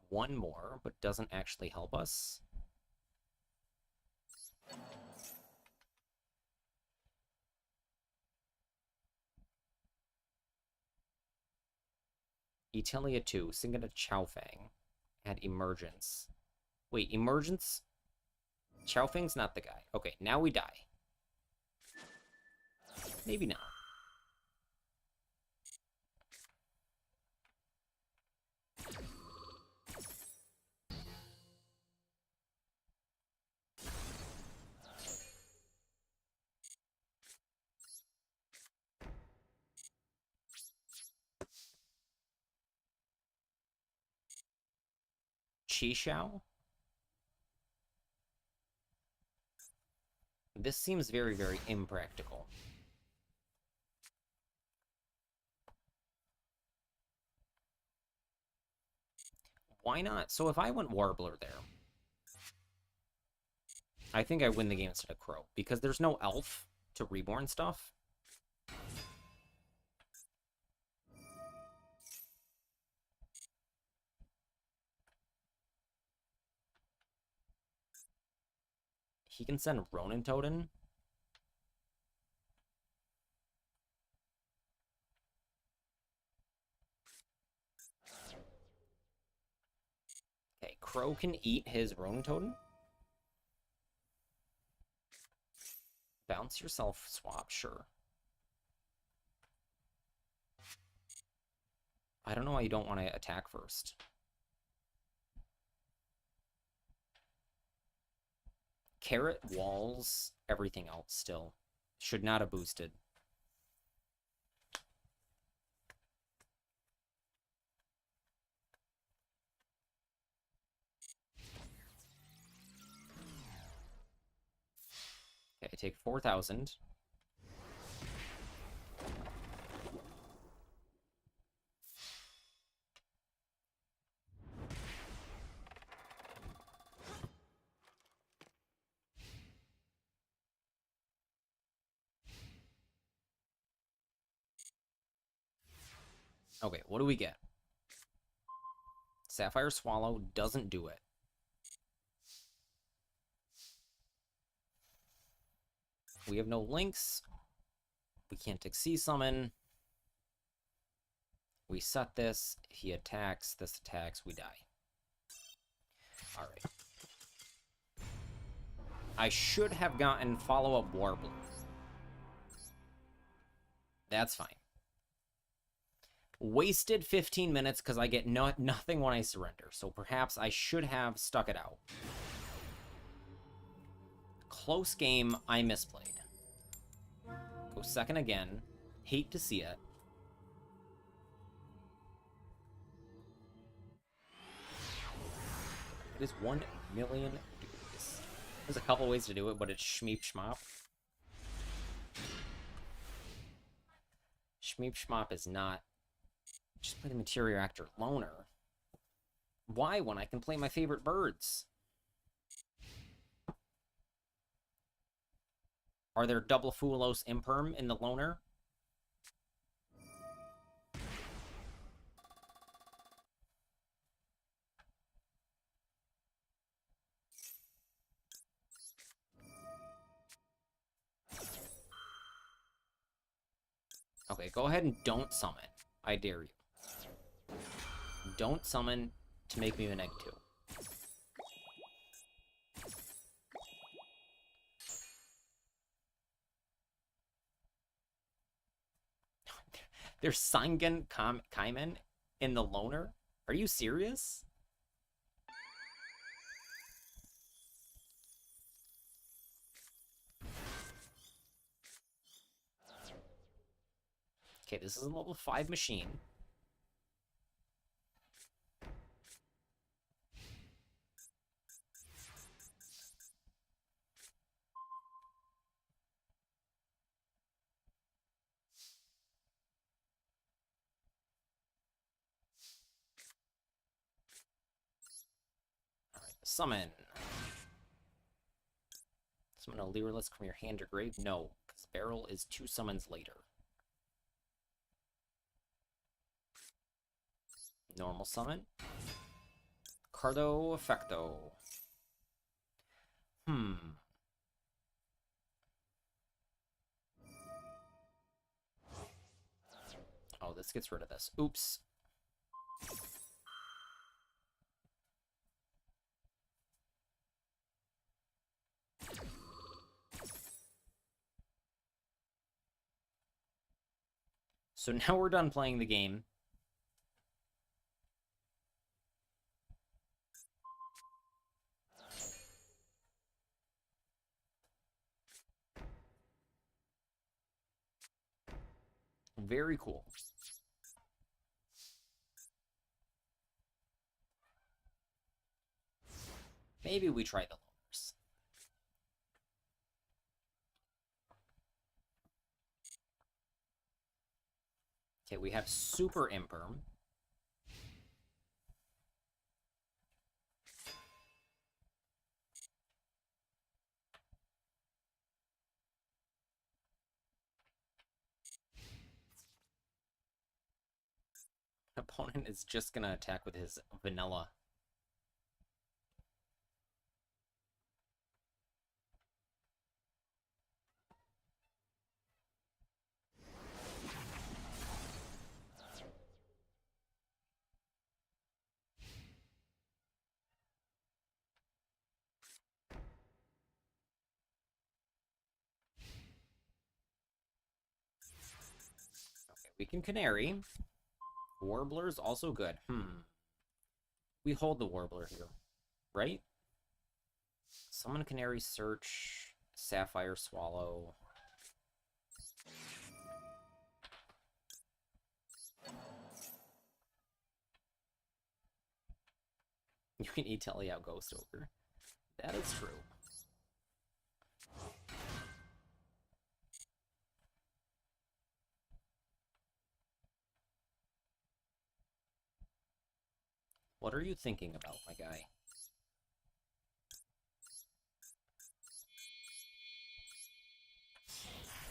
one more, but doesn't actually help us. Etalia 2, Singing a Chowfang. Add Emergence. Wait, Emergence? Chowfang's not the guy. Okay, now we die. Maybe not. Chixiao? This seems very, very impractical. Why not? So if I went Warbler there, I think I win the game instead of Crow, because there's no Elf to Reborn stuff. He can send Ronin Totem. Okay, Crow can eat his Ronin Totem. Bounce yourself, swap, sure. I don't know why you don't want to attack first. Carrot walls everything else still. Should not have boosted. Okay, I take 4,000. Okay, what do we get? Sapphire Swallow doesn't do it. We have no links. We can't Xyz summon. We set this. He attacks. This attacks. We die. Alright. I should have gotten follow-up Warbler. That's fine. Wasted 15 minutes because I get nothing when I surrender. So perhaps I should have stuck it out. Close game, I misplayed. Go second again. Hate to see it. It is 1 million degrees. There's a couple ways to do it, but it's Shmeep Schmop. Shmeep Schmop is not... Just play the Materia Actor Loner. Why when I can play my favorite birds? Are there double Fulos Imperm in the Loner? Okay, go ahead and don't summon. I dare you. Don't summon to make me an egg 2. There's Sangen Kaimen in the Loner? Are you serious? Okay, this is a level 5 machine. Alright, summon. Summon a Lyrilless from your hand or grave? No, because Barrel is 2 summons later. Normal summon. Cardo Effecto. Oh, this gets rid of this. Oops. So now we're done playing the game. Very cool. Maybe we try the Loners. Okay, we have Super Imperm. Opponent is just gonna attack with his vanilla. Okay, we can Canary. Warbler's also good. We hold the Warbler here, right? Summon Canary, search, Sapphire Swallow. You can E-Telly out Ghost Ogre. That is true. What are you thinking about, my guy?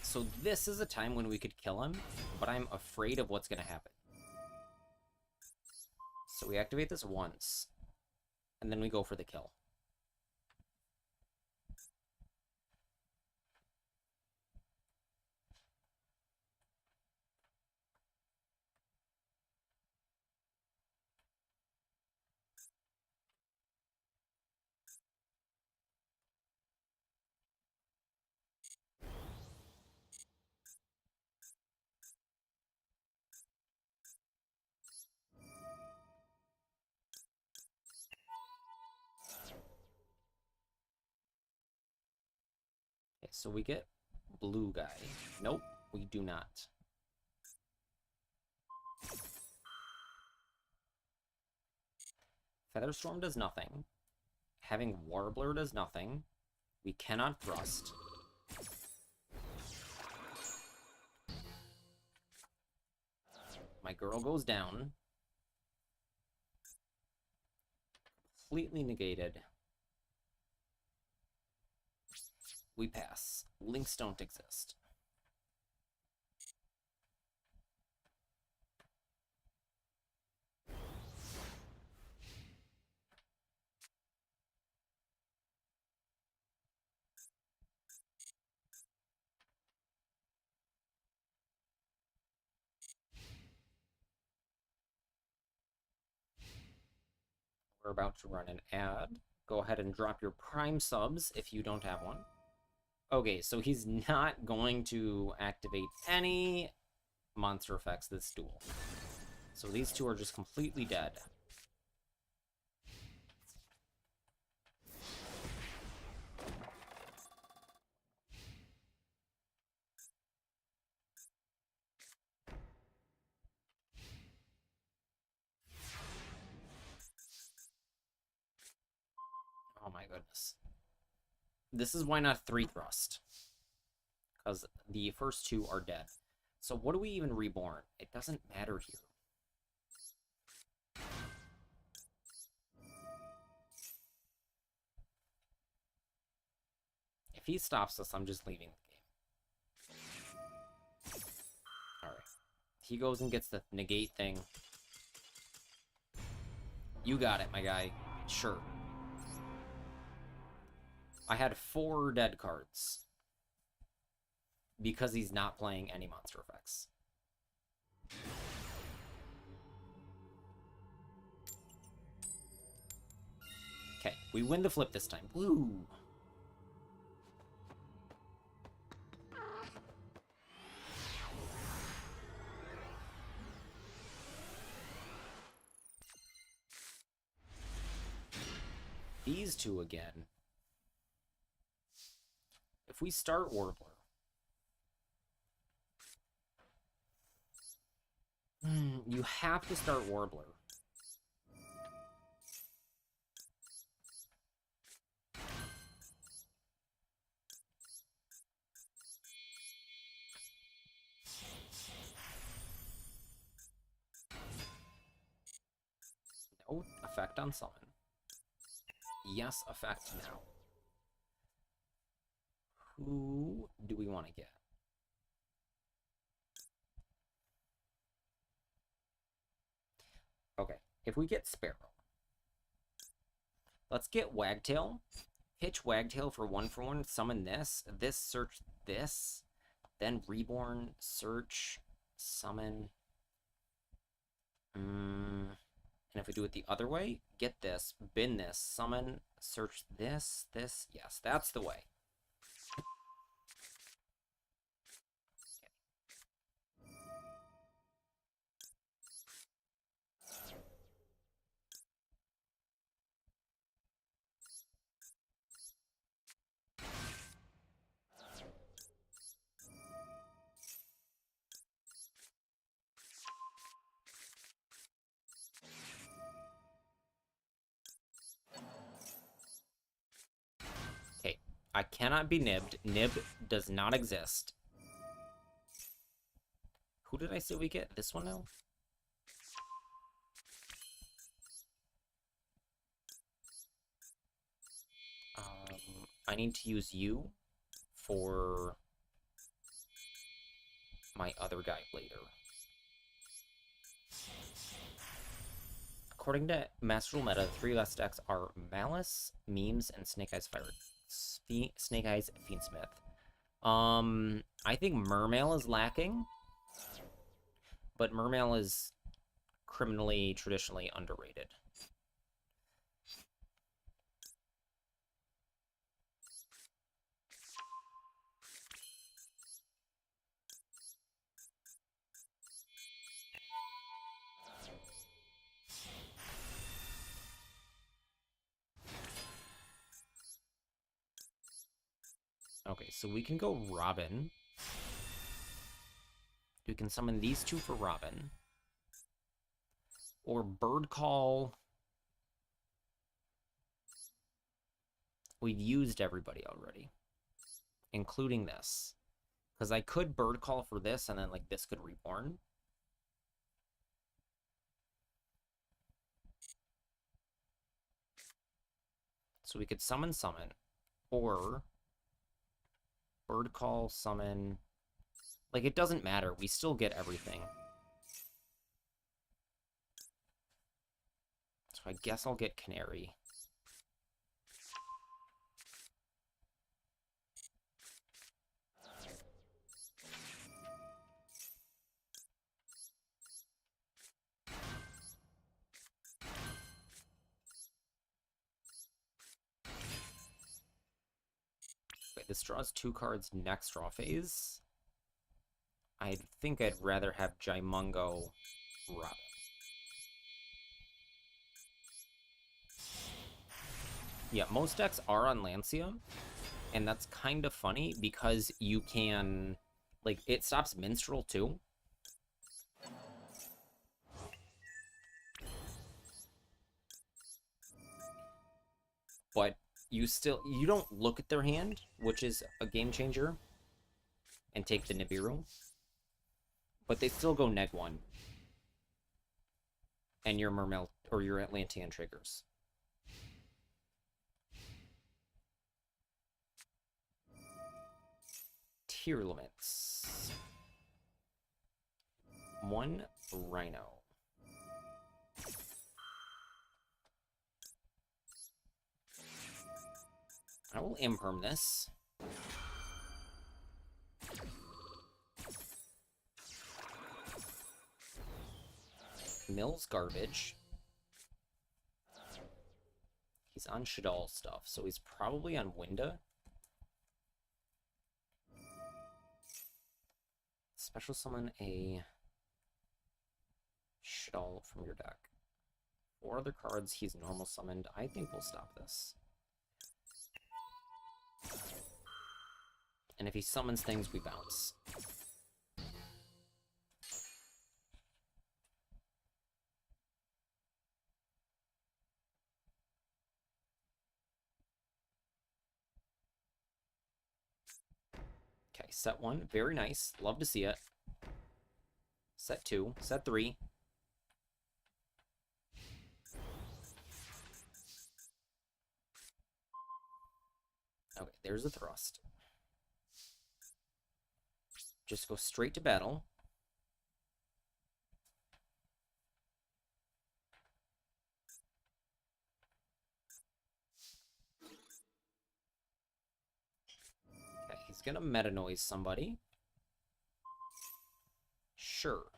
So this is a time when we could kill him, but I'm afraid of what's going to happen. So we activate this once, and then we go for the kill. Okay, so we get blue guy. Nope, we do not. Featherstorm does nothing. Having Warbler does nothing. We cannot thrust. My girl goes down. Completely negated. We pass. Links don't exist. We're about to run an ad. Go ahead and drop your Prime subs if you don't have one. Okay, so he's not going to activate any monster effects this duel. So these two are just completely dead. Oh my goodness. This is why not 3 thrust. Because the first 2 are dead. So what do we even reborn? It doesn't matter here. If he stops us, I'm just leaving the game. Alright. He goes and gets the negate thing. You got it, my guy. Sure. I had 4 dead cards. Because he's not playing any monster effects. Okay, we win the flip this time. Woo! These two again. If we start Warbler. You have to start Warbler. No effect on summon. Yes, effect now. Who do we want to get? Okay, if we get Sparrow, let's get Wagtail. Pitch Wagtail for 1/1, summon this, search this, then Reborn, search, summon. And if we do it the other way, get this, bin this, summon, search this. Yes, that's the way. Okay, I cannot be nibbed. Nib does not exist. Who did I say we get? This one now? I need to use you for my other guy later. According to Master Rule Meta, the three last decks are Malice, Memes, and Snake Eyes Fire. Snake Eyes Fiendsmith. I think Mermail is lacking, but Mermail is criminally, traditionally underrated. Okay, so we can go Robin. We can summon these two for Robin. Or Bird Call. We've used everybody already, including this. Because I could Bird Call for this, and then like this could Reborn. So we could summon, or Bird Call, summon. Like, it doesn't matter. We still get everything. So I guess I'll get Canary. Okay, this draws 2 cards next draw phase. I think I'd rather have Jaimungo Robin. Yeah, most decks are on Lancia, and that's kind of funny because you can, like, it stops Minstrel too. But you don't look at their hand, which is a game changer, and take the Nibiru. But they still go -1. And your Mermail, or your Atlantean triggers. Tier limits. 1 Rhino. I will imperm this. Mill's garbage. He's on Shaddoll stuff, so he's probably on Winda. Special summon a Shaddoll from your deck. 4 other cards he's normal summoned. I think we'll stop this. And if he summons things, we bounce. Okay, set 1, very nice. Love to see it. Set 2, set 3. Okay, there's a thrust. Just go straight to battle. Okay, he's gonna meta noise somebody. Sure.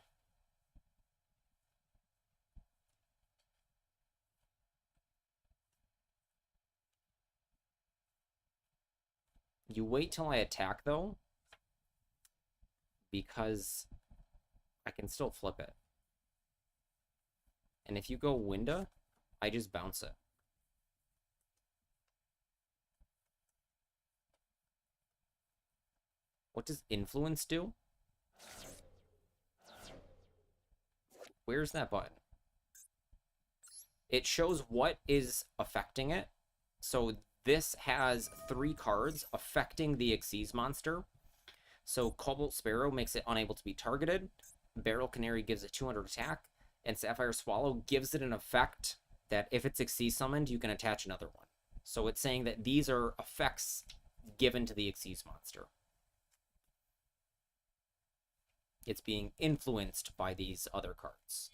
You wait till I attack, though, because I can still flip it. And if you go Winda, I just bounce it. What does Influence do? Where's that button? It shows what is affecting it. So this has 3 cards affecting the Xyz monster. So Cobalt Sparrow makes it unable to be targeted. Beryl Canary gives it 200 attack. And Sapphire Swallow gives it an effect that if it's Xyz summoned, you can attach another one. So it's saying that these are effects given to the Xyz monster. It's being influenced by these other cards.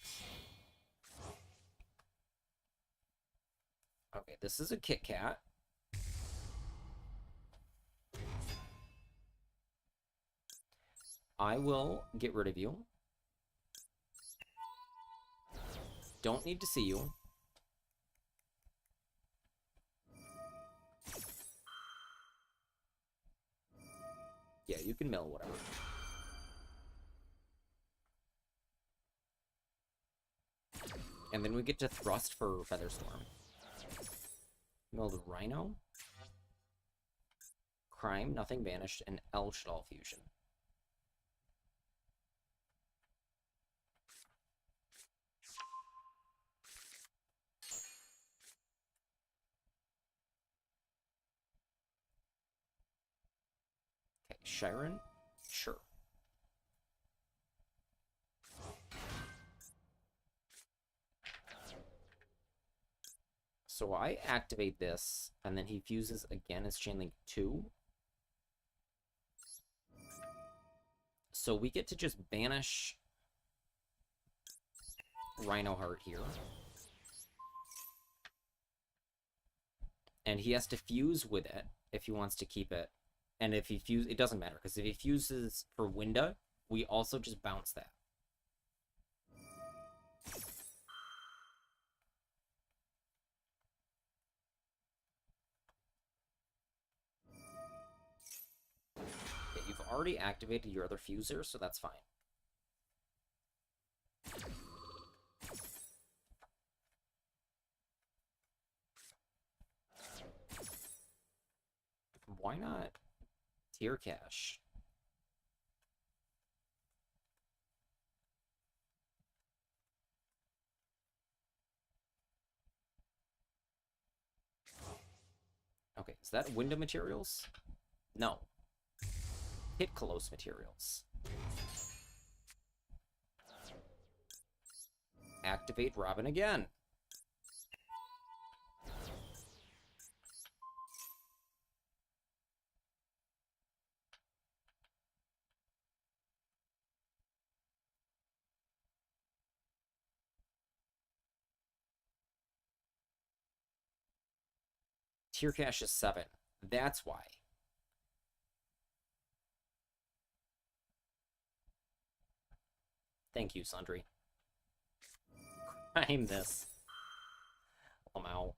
Okay, this is a Kit Kat. I will get rid of you. Don't need to see you. Yeah, you can mill whatever. And then we get to thrust for Featherstorm. Mill the Rhino. Crime, Nothing Vanished, and Elshadal Fusion. Okay, Shiren? Sure. So I activate this, and then he fuses again as Chainlink 2. So we get to just banish Rhino Heart here. And he has to fuse with it if he wants to keep it. And if he fuses, it doesn't matter, because if he fuses for Winda, we also just bounce that. Yeah, you've already activated your other fuser, so that's fine. Why not Tier Cash? Okay, is that Window Materials? No. Hit Close Materials. Activate Robin again. Tier Cash is 7. That's why. Thank you, Sundry. Crime this. Lamau.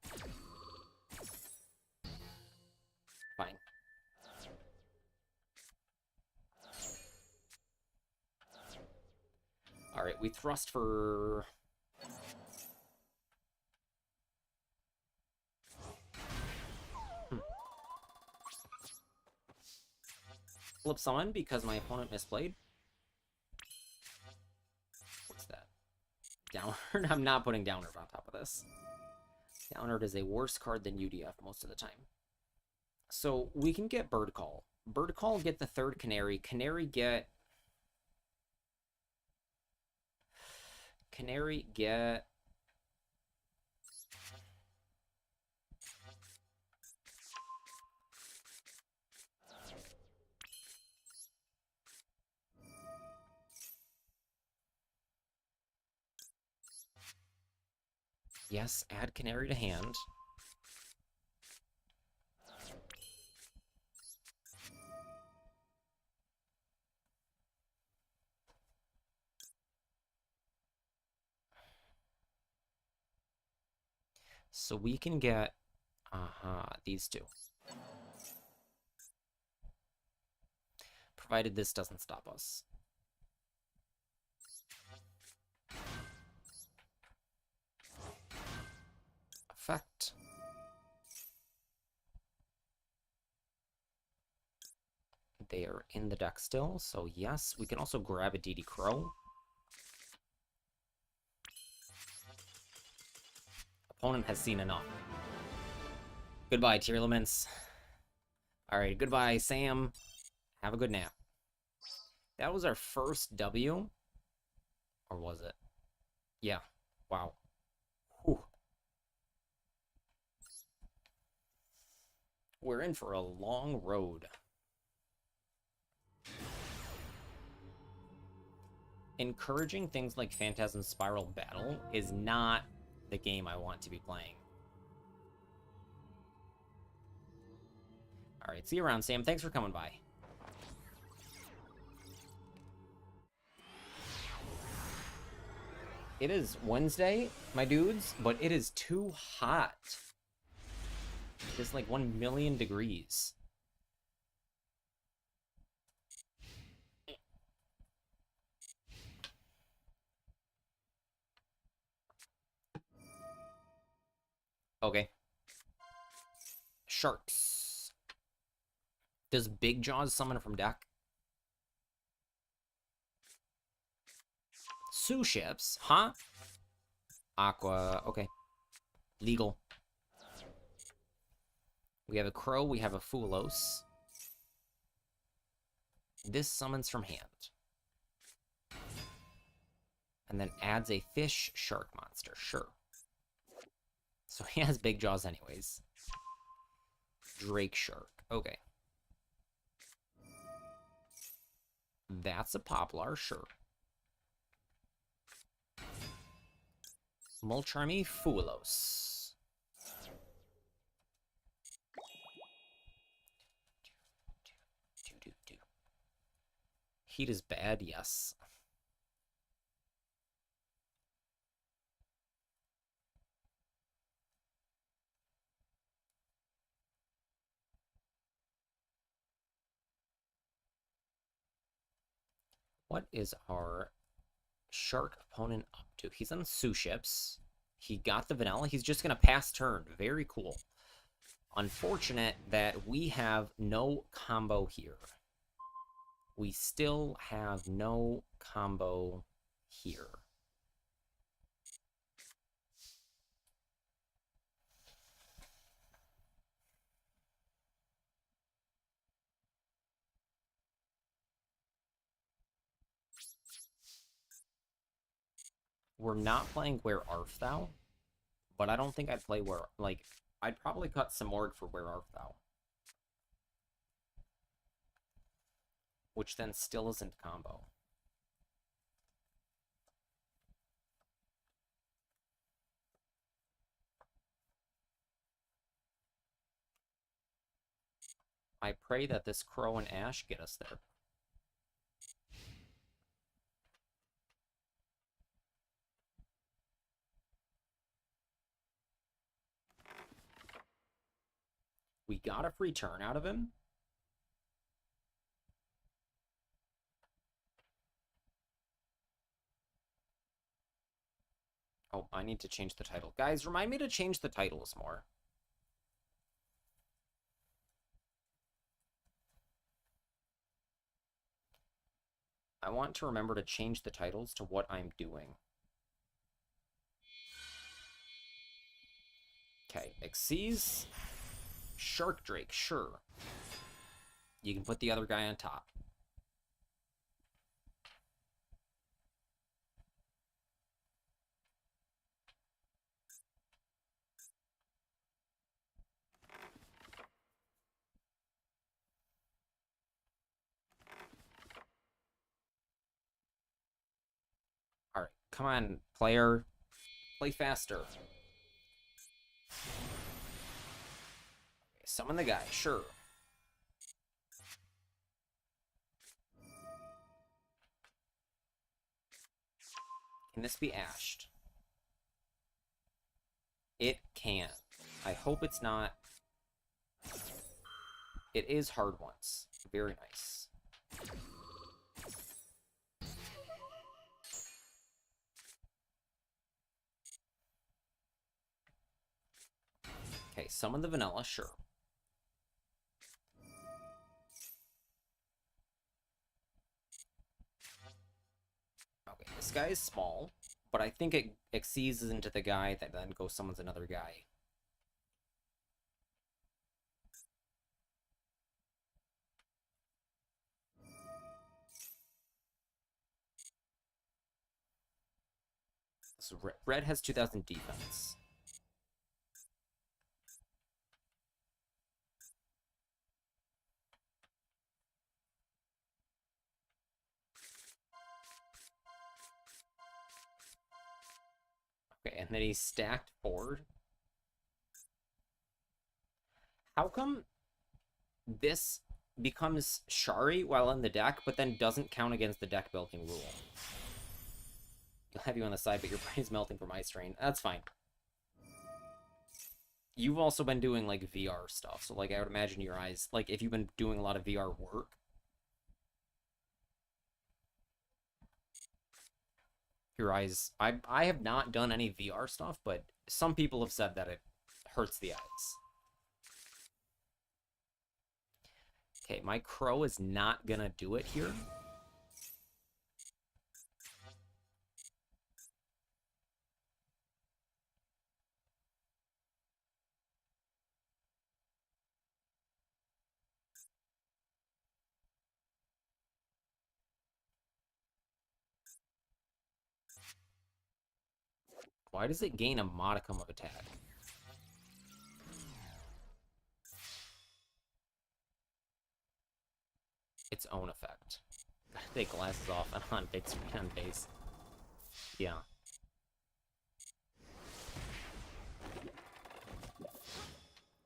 Fine. Alright, we thrust for... Flip summon because my opponent misplayed. What's that? Downward? I'm not putting Downward on top of this. Downward is a worse card than UDF most of the time. So we can get Bird Call. Bird Call get the third Canary. Canary get... Yes, add Canary to hand. So we can get... these two. Provided this doesn't stop us. Effect. They are in the deck still, so yes. We can also grab a DD Crow. Opponent has seen enough. Goodbye, Tearlaments. Alright, goodbye, Sam. Have a good nap. That was our first W. Or was it? Yeah. Wow. Whew. We're in for a long road. Encouraging things like Phantasm Spiral Battle is not the game I want to be playing. Alright, see you around, Sam. Thanks for coming by. It is Wednesday, my dudes, but it is too hot. It's like 1,000,000 degrees. Okay. Sharks. Does Big Jaws summon from deck? Sue ships, huh? Aqua, okay. Legal. We have a Crow, we have a Fulos. This summons from hand. And then adds a fish shark monster, sure. So he has Big Jaws anyways. Drake Shark, okay. That's a Poplar, sure. Molcharmy Fulos. Heat is bad, yes. What is our shark opponent up to? He's on Sue ships. He got the vanilla. He's just going to pass turn. Very cool. Unfortunate that we have no combo here. We still have no combo here. We're not playing Where Art Thou, but I don't think I'd play Where... Like, I'd probably cut some Morg for Where Art Thou. Which then still isn't combo. I pray that this Crow and Ash get us there. We got a free turn out of him. Oh, I need to change the title. Guys, remind me to change the titles more. I want to remember to change the titles to what I'm doing. Okay, Xyz, Shark Drake, sure. You can put the other guy on top. Alright, come on, player. Play faster. Okay, summon the guy, sure. Can this be ashed? It can. I hope it's not. It is hard ones. Very nice. Okay, summon the vanilla, sure. Okay, this guy is small, but I think it exceeds into the guy that then goes summons another guy. So red has 2,000 defense. Okay, and then he's stacked forward. How come this becomes Shari while in the deck, but then doesn't count against the deck building rule. You'll have you on the side, but your brain's melting from eye strain. That's fine. You've also been doing, like, VR stuff, so, like, I would imagine your eyes... Like, if you've been doing a lot of VR work... Your eyes... I have not done any VR stuff, but some people have said that it hurts the eyes. Okay, my Crow is not gonna do it here. Why does it gain a modicum of attack? Its own effect. Take glasses off and on big screen on base. Yeah.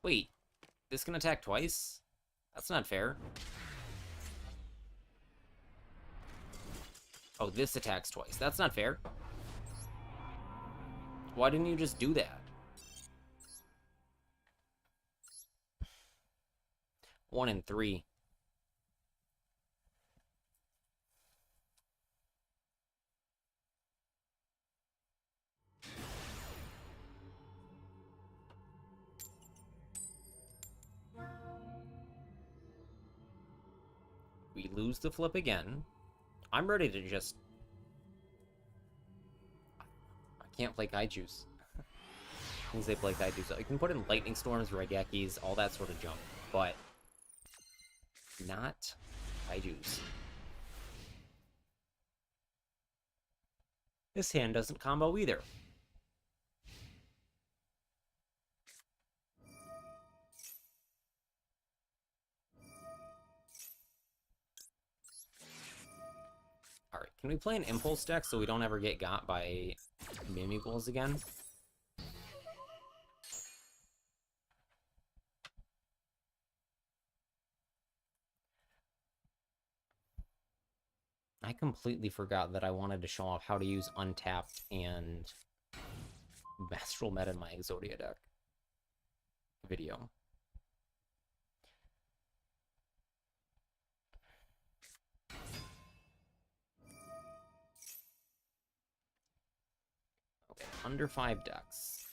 Wait, this can attack twice? That's not fair. Oh, this attacks twice. That's not fair. Why didn't you just do that? 1 and 3. We lose the flip again. I'm ready to just... I can't play Kaijus. Things they play Kaijus. I can put in Lightning Storms, Raigekis, all that sort of junk, but not Kaijus. This hand doesn't combo either. Alright, can we play an Impulse deck so we don't ever get got by Mimigulls again? I completely forgot that I wanted to show off how to use Untapped and Astral Meta in my Exodia deck video. Okay, under 5 decks.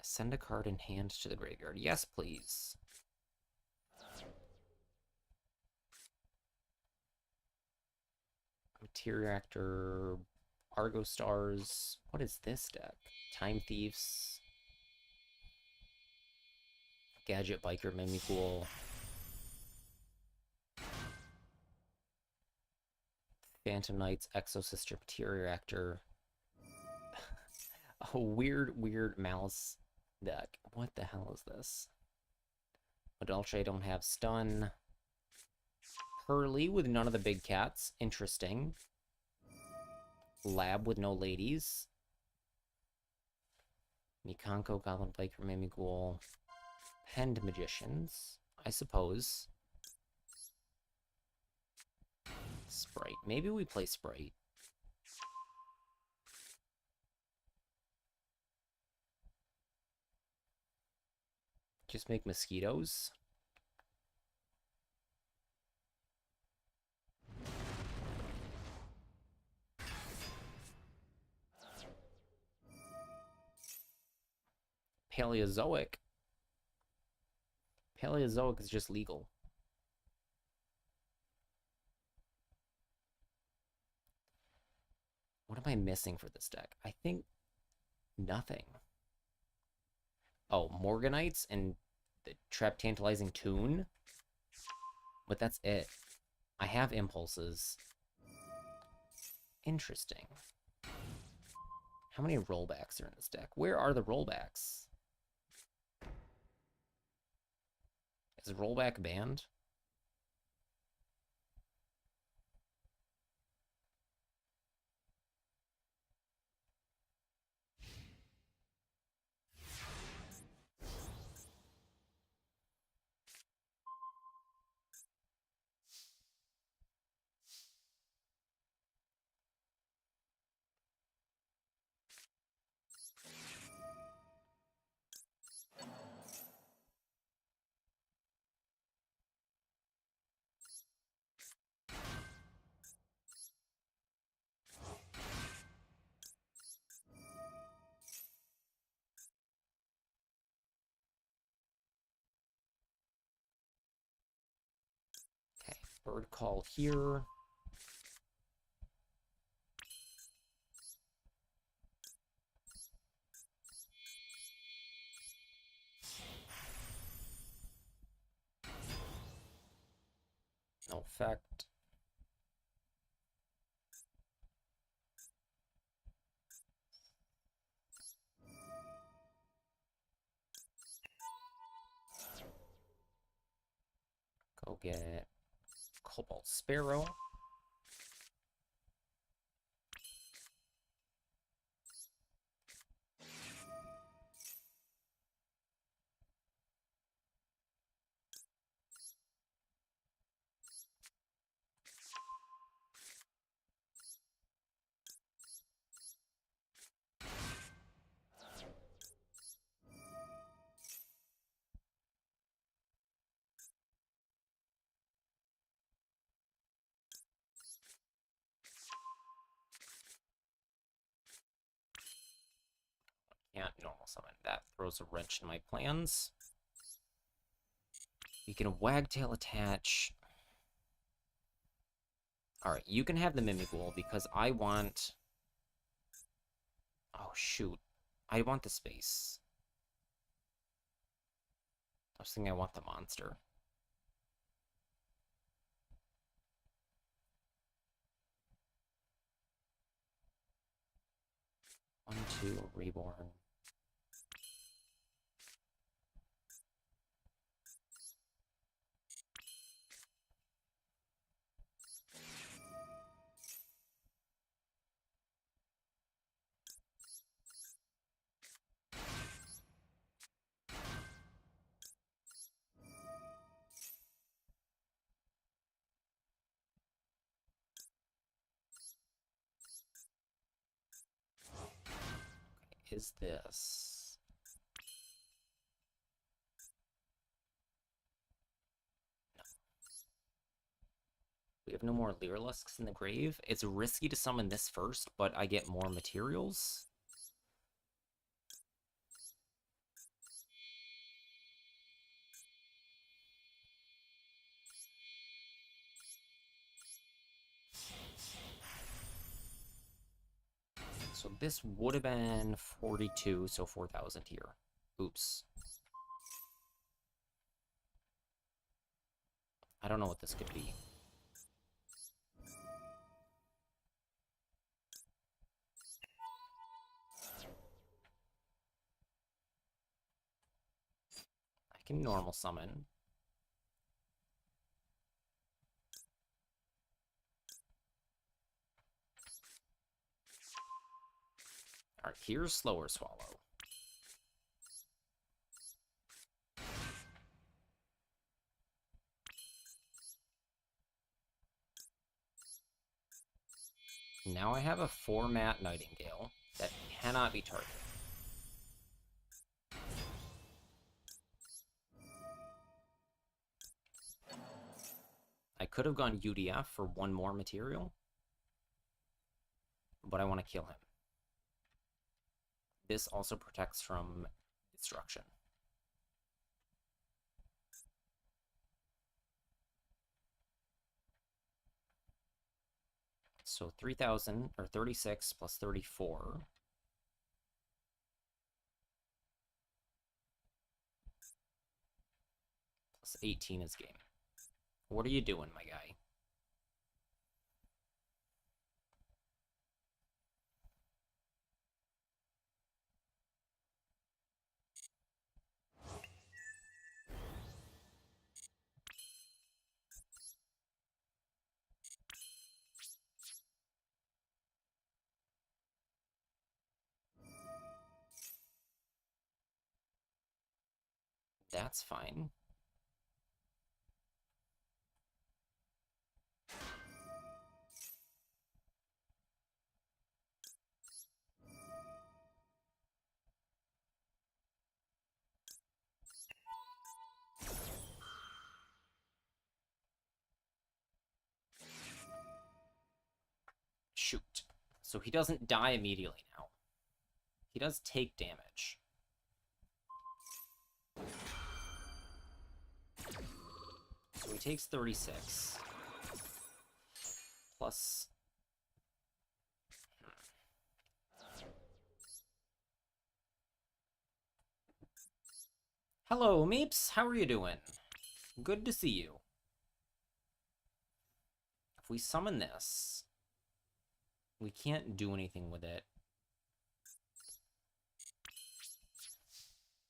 Send a card in hand to the graveyard. Yes, please. Materia Reactor, Argo Stars. What is this deck? Time Thieves. Gadget Biker, Mimicool. Phantom Knights, Exosister, Materia Reactor. A weird Malice deck. What the hell is this? Adulche don't have stun. Hurley with none of the big cats. Interesting. Lab with no ladies. Mikanko, Goblin Biker, Mimighoul. Penned Magicians, I suppose. Sprite. Maybe we play Sprite. Just make mosquitoes. Paleozoic. Paleozoic is just legal. What am I missing for this deck? I think nothing. Oh, Morganites and the Trap Tantalizing Tune? But that's it. I have Impulses. Interesting. How many rollbacks are in this deck? Where are the rollbacks? Is rollback banned? Bird call here. No effect. Go get Cobalt Sparrow. Can't normal summon. That throws a wrench in my plans. You can Wagtail attach. Alright, you can have the Mimighoul because I want... Oh, shoot. I want the space. I was thinking I want the monster. One, two, Reborn. Is this? No. We have no more Lyrilusks in the grave. It's risky to summon this first, but I get more materials. So this would have been 42, so 4,000 here. Oops. I don't know what this could be. I can normal summon. Alright, here's Slower Swallow. Now I have a 4-mat Nightingale that cannot be targeted. I could have gone UDF for one more material, but I want to kill him. This also protects from destruction. So 3,000, or 36 plus 34. Plus 18 is game. What are you doing, my guy? That's fine. Shoot. So he doesn't die immediately now. He does take damage. So he takes 36. plus... Hello, Meeps. How are you doing? Good to see you. If we summon this, we can't do anything with it.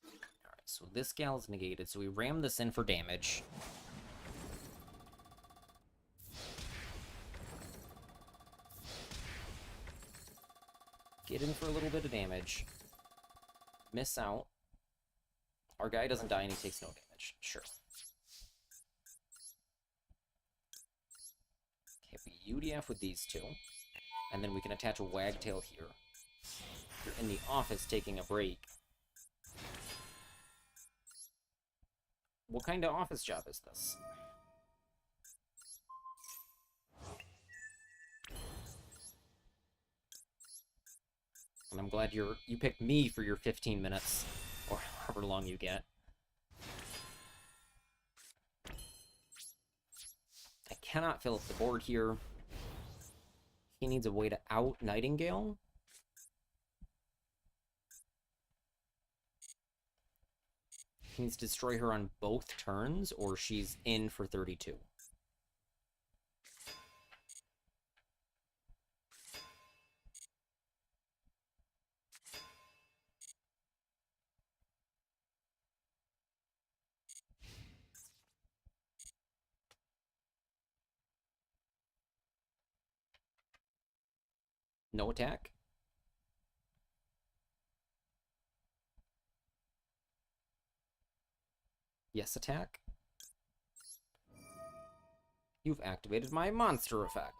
Alright, so this gal's negated, so we ram this in for damage. Get in for a little bit of damage. Miss out. Our guy doesn't die and he takes no damage. Sure. Okay, we UDF with these two. And then we can attach a Wagtail here. You're in the office taking a break. What kind of office job is this? And I'm glad you picked me for your 15 minutes, or however long you get. I cannot fill up the board here. He needs a way to out Nightingale. He needs to destroy her on both turns, or she's in for 32. No attack. Yes, attack. You've activated my monster effect.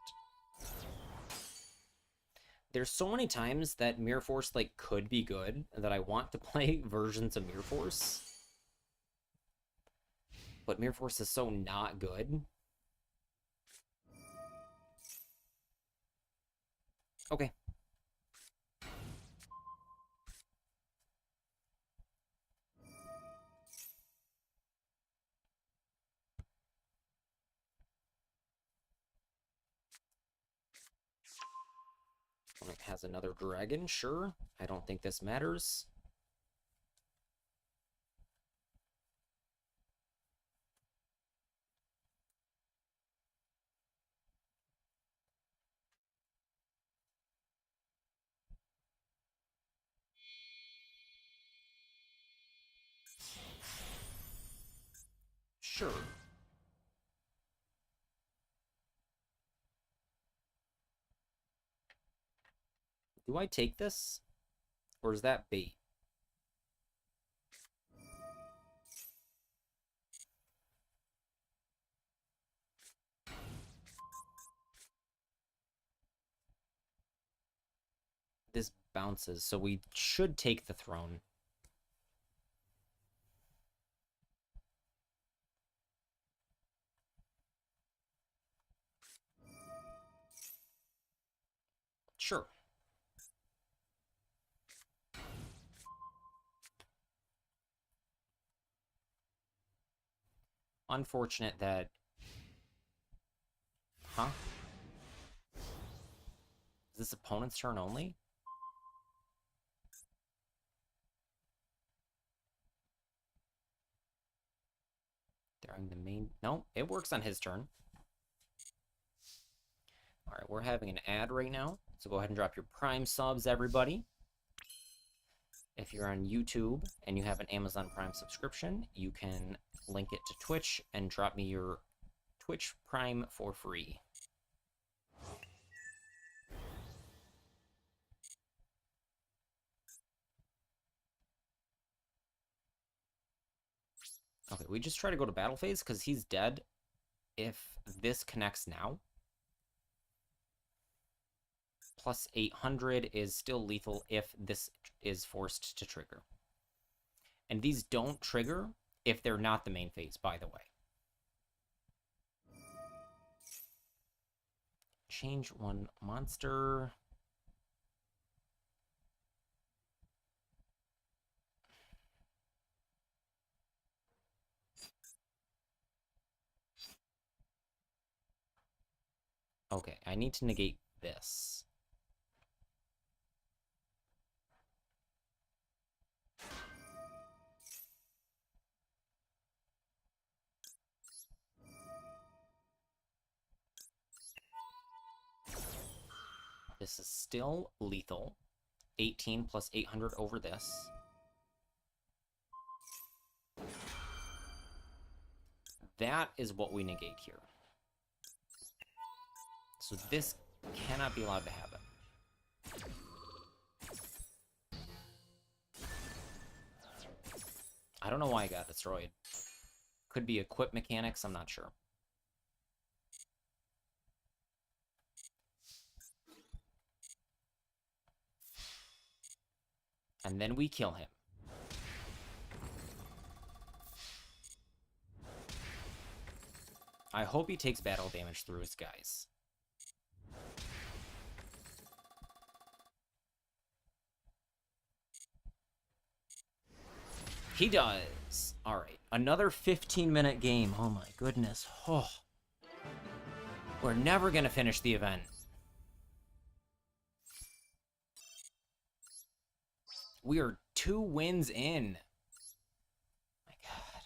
There's so many times that Mirror Force, like, could be good, that I want to play versions of Mirror Force. But Mirror Force is so not good. Okay. It has another dragon, sure. I don't think this matters. Sure. Do I take this? Or is that bait? This bounces, so we should take the throne. Sure. Unfortunate that... Huh? Is this opponent's turn only? During the main... No, it works on his turn. Alright, we're having an ad right now, so go ahead and drop your Prime subs, everybody. If you're on YouTube and you have an Amazon Prime subscription, you can link it to Twitch and drop me your Twitch Prime for free. Okay, we just try to go to battle phase because he's dead if this connects now. Plus 800 is still lethal if this is forced to trigger. And these don't trigger if they're not the main phase, by the way. Change one monster. Okay, I need to negate this. This is still lethal. 18 plus 800 over this. That is what we negate here. So this cannot be allowed to happen. I don't know why I got destroyed. Could be equip mechanics, I'm not sure. And then we kill him. I hope he takes battle damage through his guys. He does. All right, another 15-minute game. Oh my goodness. Oh. We're never going to finish the event. We are 2 wins in. My God.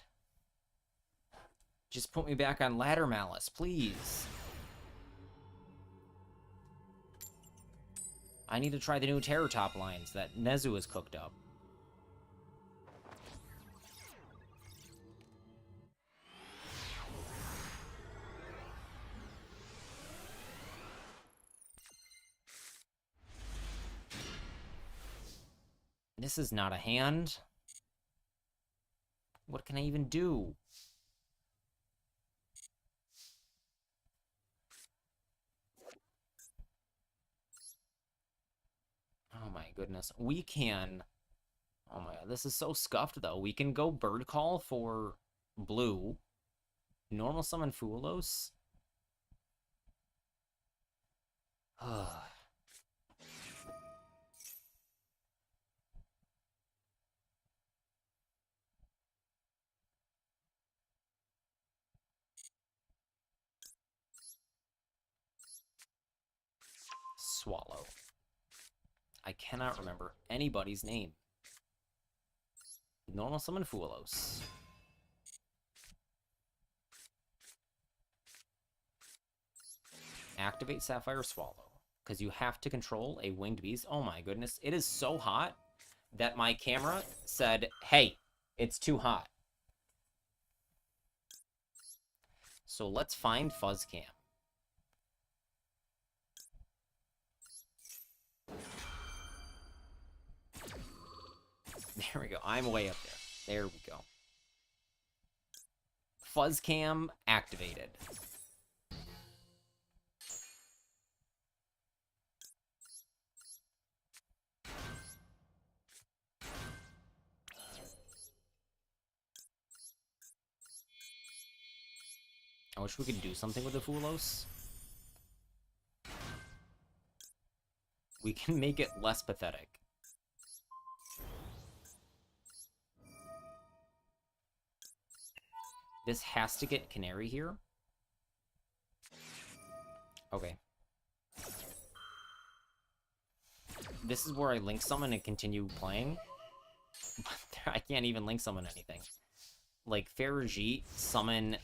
Just put me back on Ladder Malice, please. I need to try the new Terror Top lines that Nezu has cooked up. This is not a hand. What can I even do? Oh my goodness. We can... Oh my God, this is so scuffed though. We can go Bird Call for blue. Normal summon Fuelos. Swallow. I cannot remember anybody's name. Normal summon Fuelos. Activate Sapphire Swallow. Because you have to control a winged beast. Oh my goodness. It is so hot that my camera said, hey, it's too hot. So let's find Fuzzcam. There we go. I'm way up there. There we go. Fuzzcam activated. I wish we could do something with the Fuelos. We can make it less pathetic. This has to get Canary here. Okay. This is where I link summon and continue playing. But I can't even link summon anything. Like, Ferrojeet, summon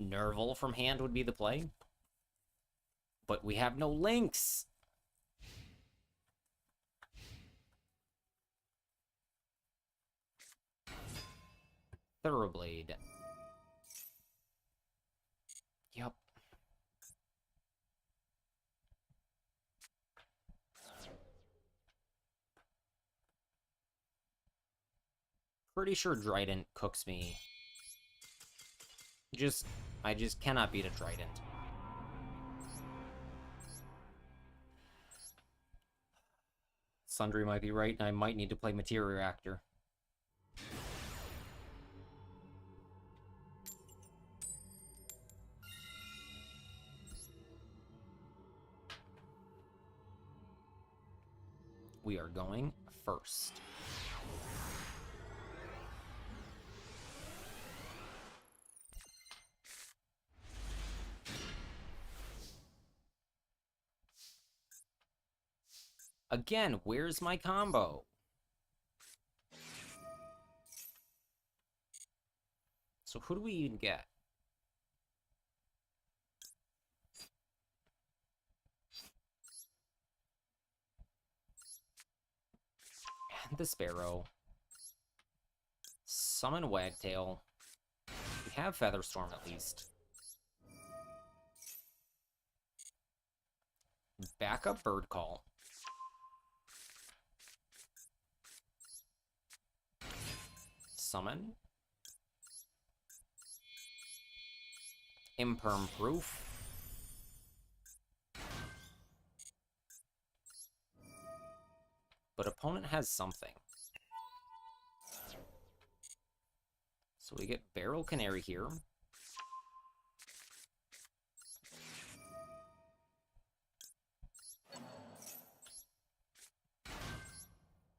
Nerval from hand would be the play. But we have no links! Thoroughblade. Yep. Pretty sure Trident cooks me. I just cannot beat a Trident. Sundry might be right, and I might need to play Materia Reactor. We are going first. Again, where's my combo? So who do we even get? And the Sparrow. Summon Wagtail. We have Featherstorm at least. Backup Bird Call. Summon. Imperm Proof. But opponent has something. So we get Barrel Canary here.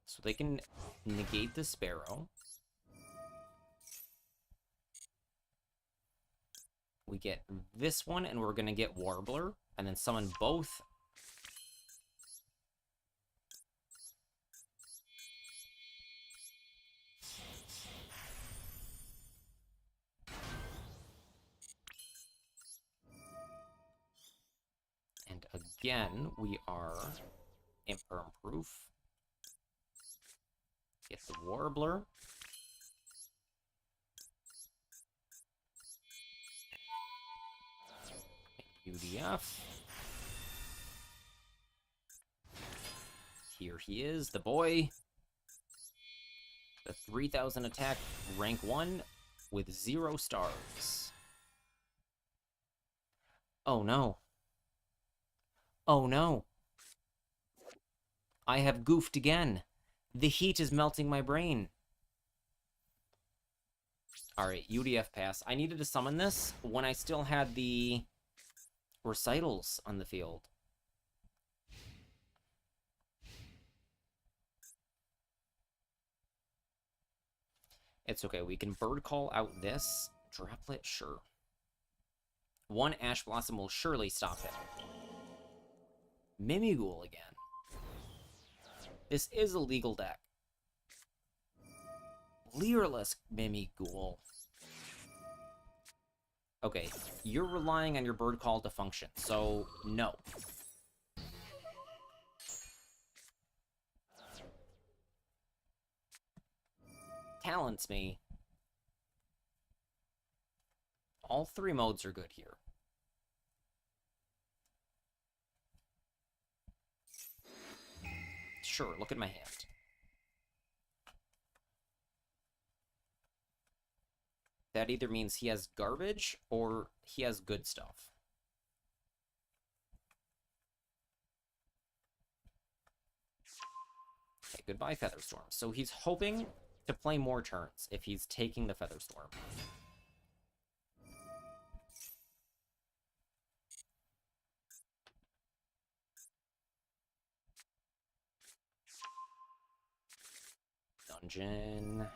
So they can negate the Sparrow. We get this one, and we're going to get Warbler, and then summon both. And again, we are Imperm Proof. Get the Warbler. UDF. Here he is, the boy. The 3000 attack, rank 1, with 0 stars. Oh no. Oh no. I have goofed again. The heat is melting my brain. Alright, UDF pass. I needed to summon this when I still had the recitals on the field. It's okay. We can Bird Call out this. Droplet, sure. One Ash Blossom will surely stop him. Mimighoul again. This is a legal deck. Leerless Mimighoul. Okay, you're relying on your Bird Call to function, so no. Talents me. All 3 modes are good here. Sure, look at my hand. That either means he has garbage or he has good stuff. Okay, goodbye, Featherstorm. So he's hoping to play more turns if he's taking the Featherstorm. Dungeon.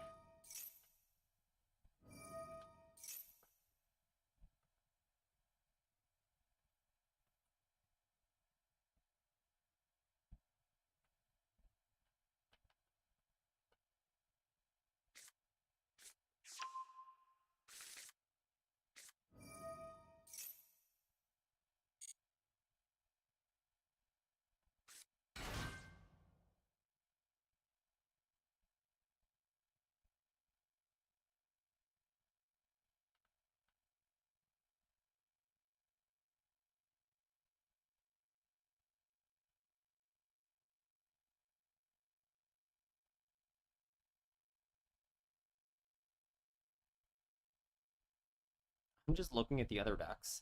I'm just looking at the other decks,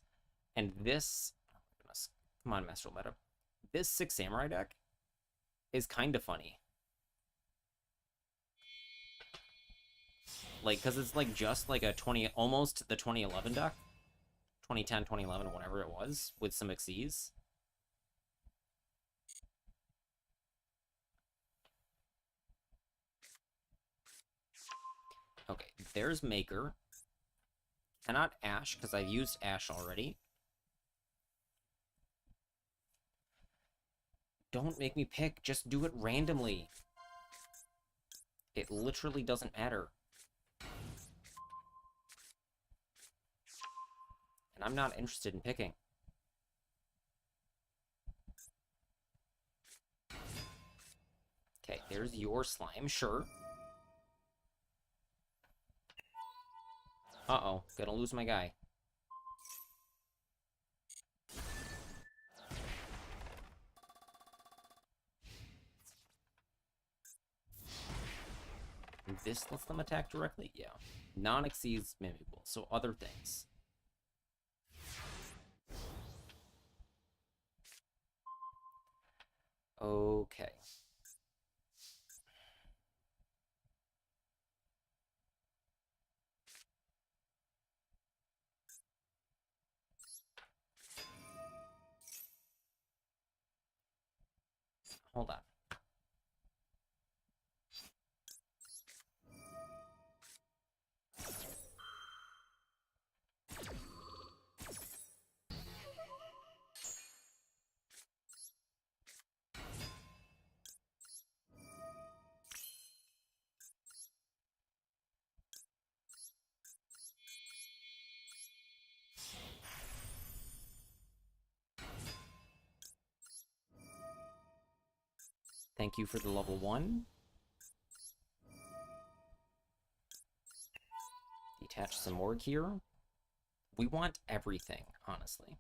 and this... Oh my goodness. Come on, Master Meta. This 6 Samurai deck is kind of funny. Like, because it's like just like a 20... Almost the 2011 deck. 2010, 2011, whatever it was, with some Xyz. Okay, there's Maker. Cannot Ash, because I've used Ash already. Don't make me pick. Just do it randomly. It literally doesn't matter. And I'm not interested in picking. Okay, there's your slime, sure. Uh-oh, gonna lose my guy. This lets them attack directly? Yeah. Non-exceeds Mimikyu, so other things. Okay. Hold on. Thank you for the level 1. Detach some more here. We want everything, honestly.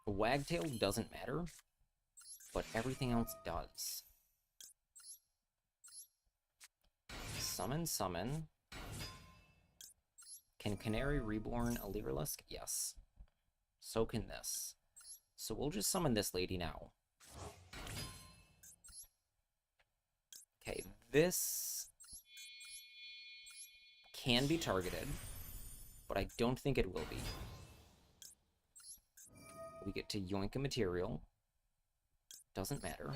Wagtail doesn't matter, but everything else does. Summon, summon. Can Canary Reborn a Lyrilusk? Yes. So can this. So we'll just summon this lady now. Okay, this can be targeted, but I don't think it will be. We get to yoink a material. Doesn't matter.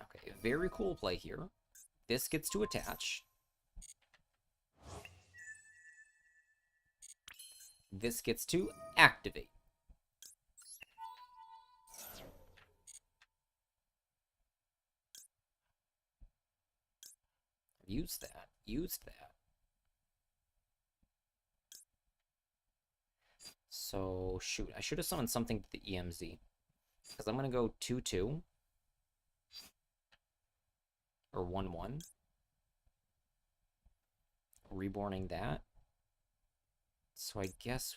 Okay, very cool play here. This gets to attach. This gets to activate. Use that. Used that. So, shoot. I should have summoned something to the EMZ. Because I'm going to go 2-2. Or 1-1. Reborning that. So I guess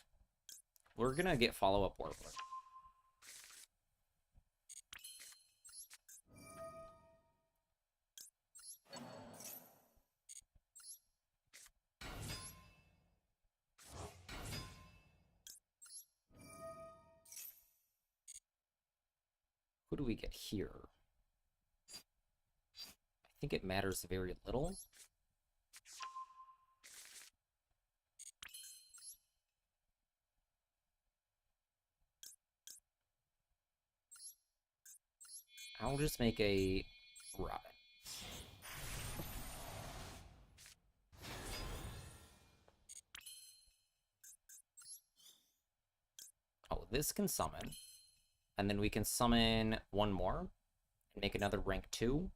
we're going to get follow-up Warbler. Who do we get here? I think it matters very little. I'll just make a Robin. Oh, this can summon. And then we can summon one more. And make another rank 2.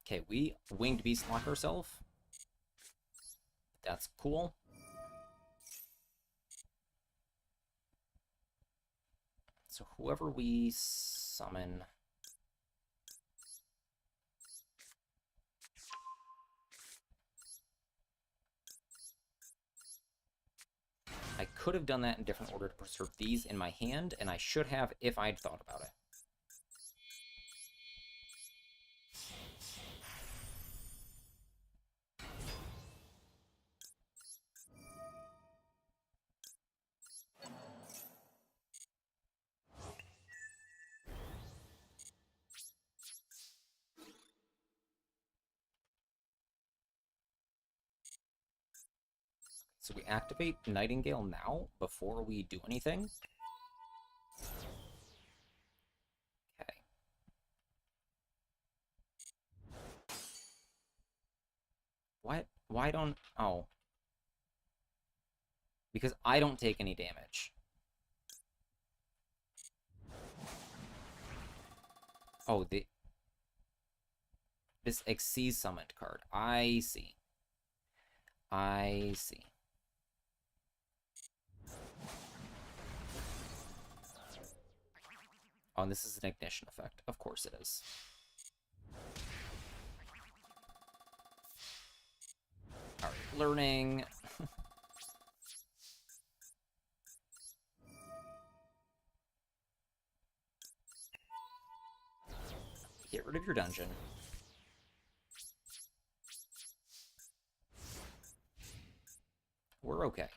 Okay, we Winged Beast lock ourselves. That's cool. So whoever we summon... I could have done that in different order to preserve these in my hand, and I should have if I'd thought about it. So we activate Nightingale now, before we do anything. Why don't... Oh. Because I don't take any damage. Oh, this Xyz summoned card. I see. I see. Oh, and this is an ignition effect. Of course it is. Alright, learning. Get rid of your dungeon. We're okay.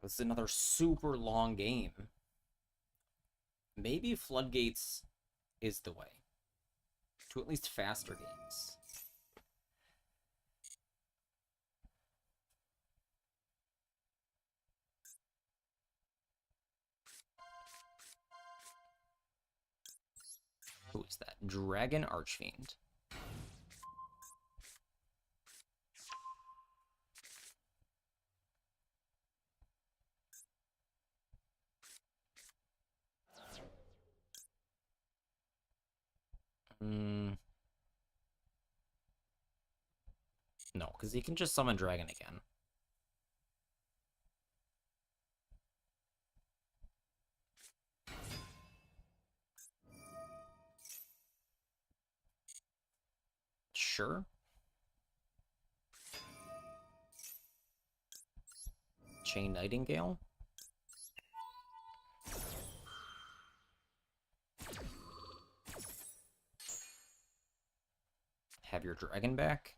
This is another super long game. Maybe Floodgates is the way to at least faster games. Who is that? Dragon Archfiend. No, because he can just summon Dragon again. Sure. Chain Nightingale. Have your dragon back.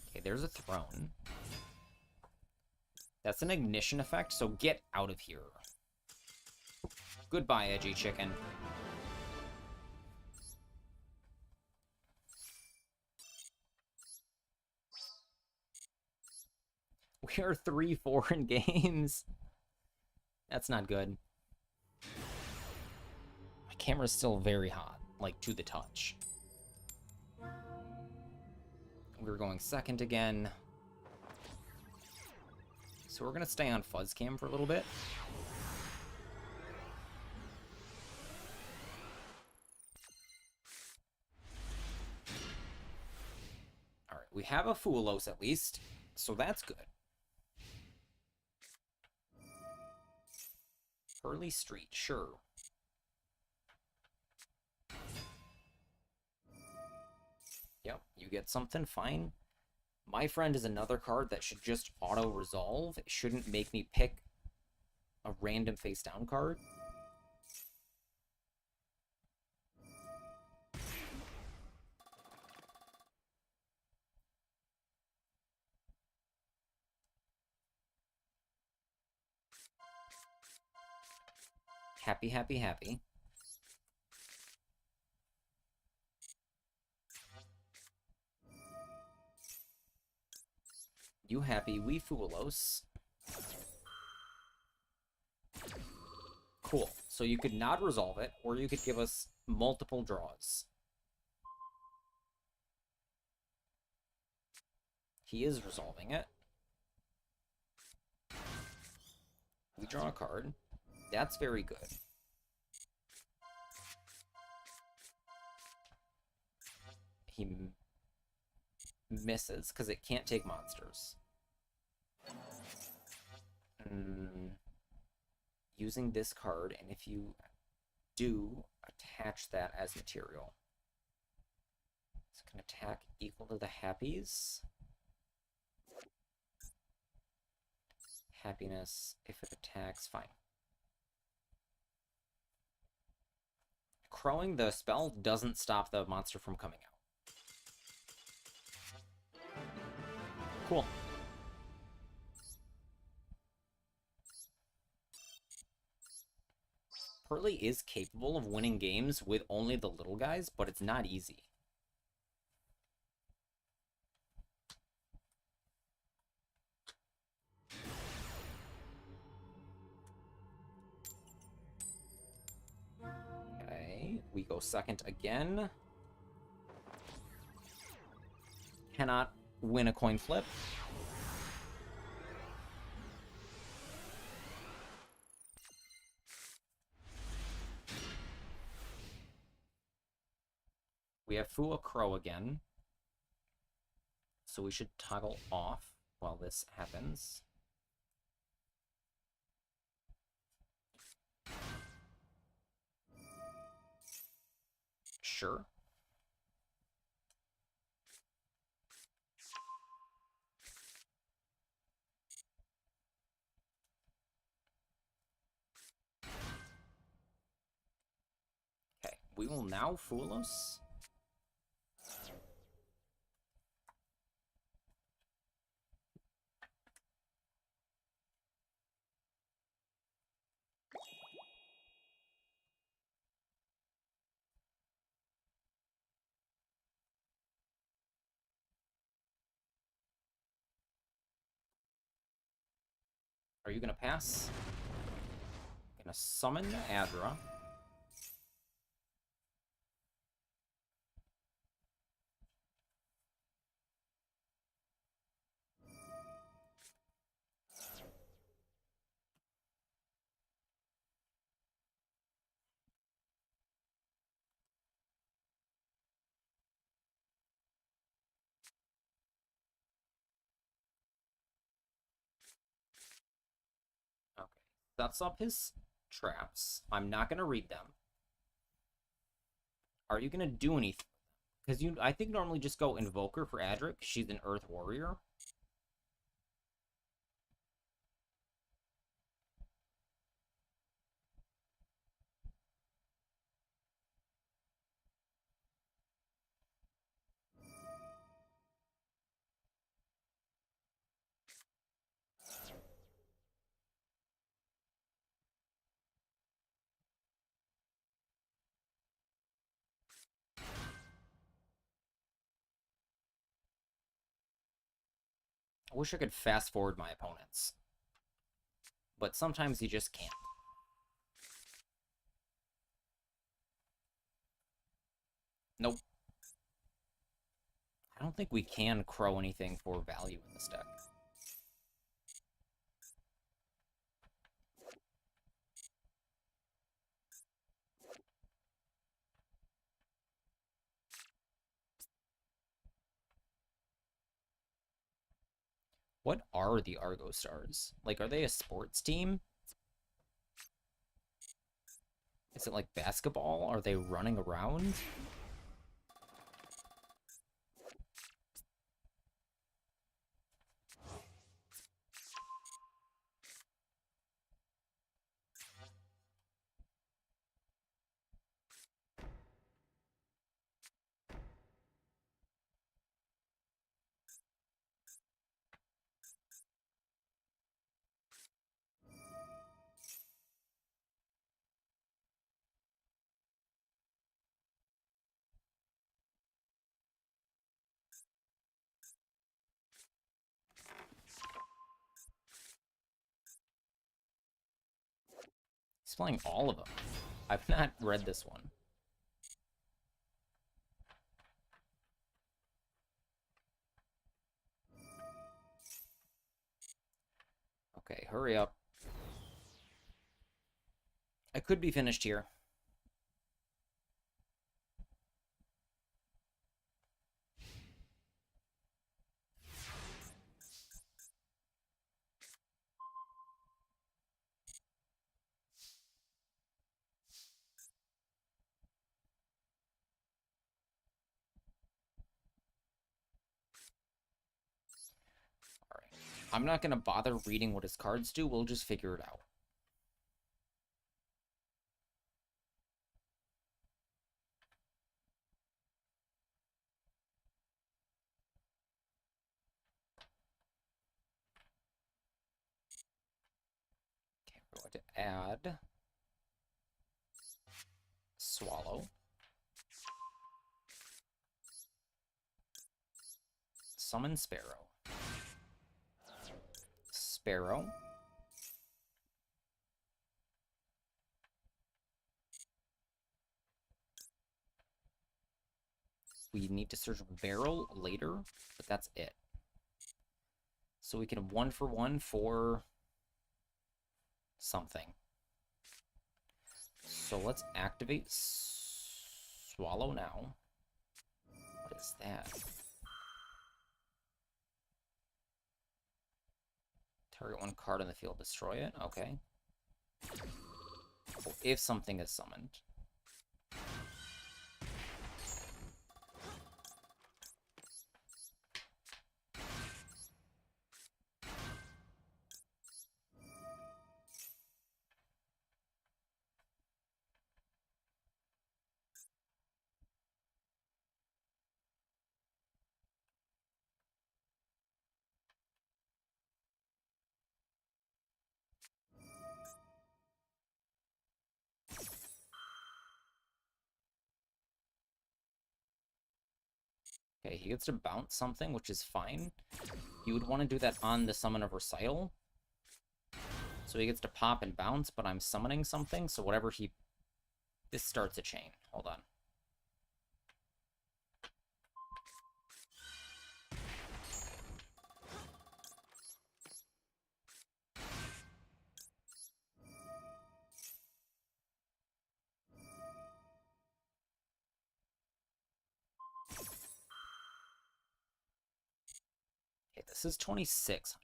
Okay, there's a throne. That's an ignition effect, so get out of here. Goodbye, edgy chicken. We are 3-4 in games. That's not good. My camera's still very hot, like to the touch. We're going second again. So we're gonna stay on Fuzzcam for a little bit. Alright, we have a Foolos at least, so that's good. Hurley Street, sure. Yep, you get something, fine. My Friend is another card that should just auto-resolve. It shouldn't make me pick a random face-down card. Happy, happy, happy. You happy, we Foolos. Cool. So you could not resolve it, or you could give us multiple draws. He is resolving it. We draw a card. That's very good. He misses because it can't take monsters. Using this card, and if you do, attach that as material. It's going to attack equal to the happies. Happiness, if it attacks, fine. crowing the spell doesn't stop the monster from coming out. Cool. Pearly is capable of winning games with only the little guys, but it's not easy. Okay, we go second again. Cannot win a coin flip. We have Fua Crow again. So we should toggle off while this happens. Sure. Okay, we will now Foolos. Are you gonna pass? Gonna summon Adra. Okay, sets up his traps. I'm not gonna read them. Are you gonna do anything? Because I think normally just go Invoker for Adric. She's an Earth Warrior. I wish I could fast forward my opponents. But sometimes you just can't. Nope. I don't think we can crow anything for value in this deck. What are the Argo Stars? Like, are they a sports team? Is it like basketball? Are they running around? He's playing all of them. I've not read this one. Okay, hurry up. I could be finished here. Alright. I'm not going to bother reading what his cards do. We'll just figure it out. to add Swallow. Summon Sparrow. Sparrow. We need to search Barrel later, but that's it. So we can 1-for-1 for something. So let's activate Swallow now. What is that? Target one card on the field, destroy it. Okay. Well, if something is summoned. Okay, he gets to bounce something, which is fine. You would want to do that on the Summon of Recital. So he gets to pop and bounce, but I'm summoning something, so whatever he... This starts a chain. Hold on. Okay, this is 2,600.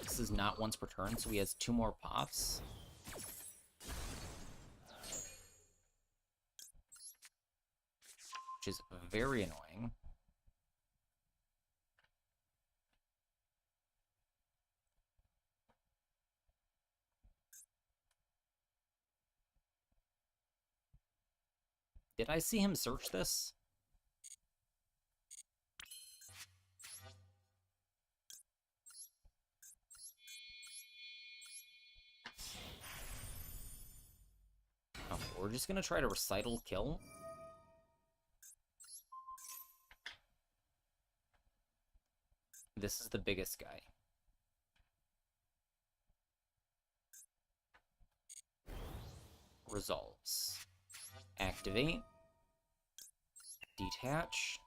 This is not once per turn, so he has 2 more pops. Which is very annoying. Did I see him search this? Okay, we're just gonna try to Recital kill. This is the biggest guy. Resolves. Activate. Detach.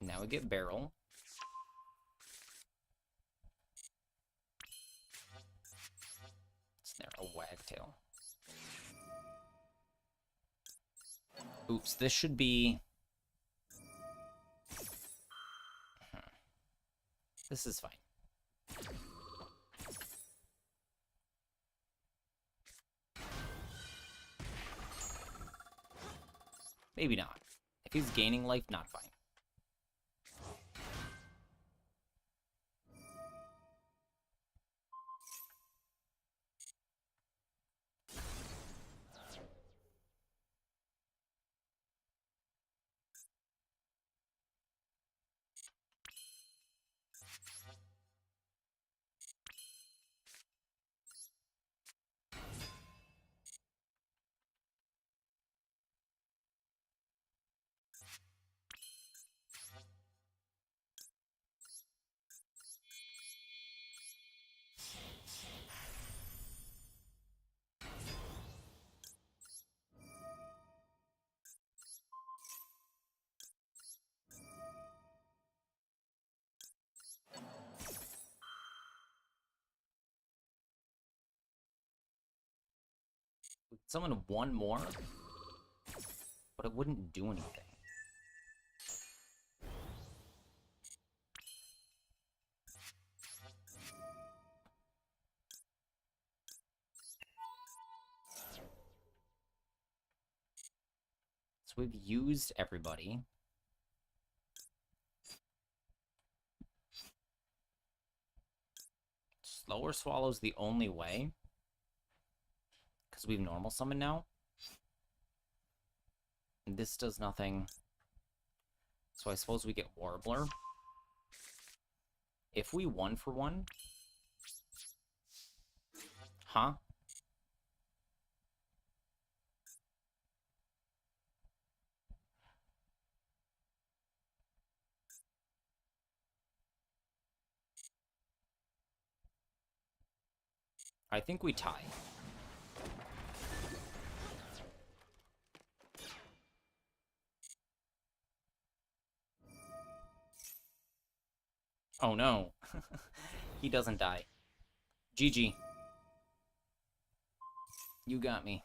Now we get Barrel. Snare a Wagtail. Oops, this should be... This is fine. Maybe not. If he's gaining life, not fine. We could summon one more, but it wouldn't do anything. So we've used everybody. Slower Swallow's the only way. because we've normal summon now. This does nothing. So I suppose we get Warbler. If we 1-for-1... Huh? I think we tie. Oh no. He doesn't die. GG. You got me.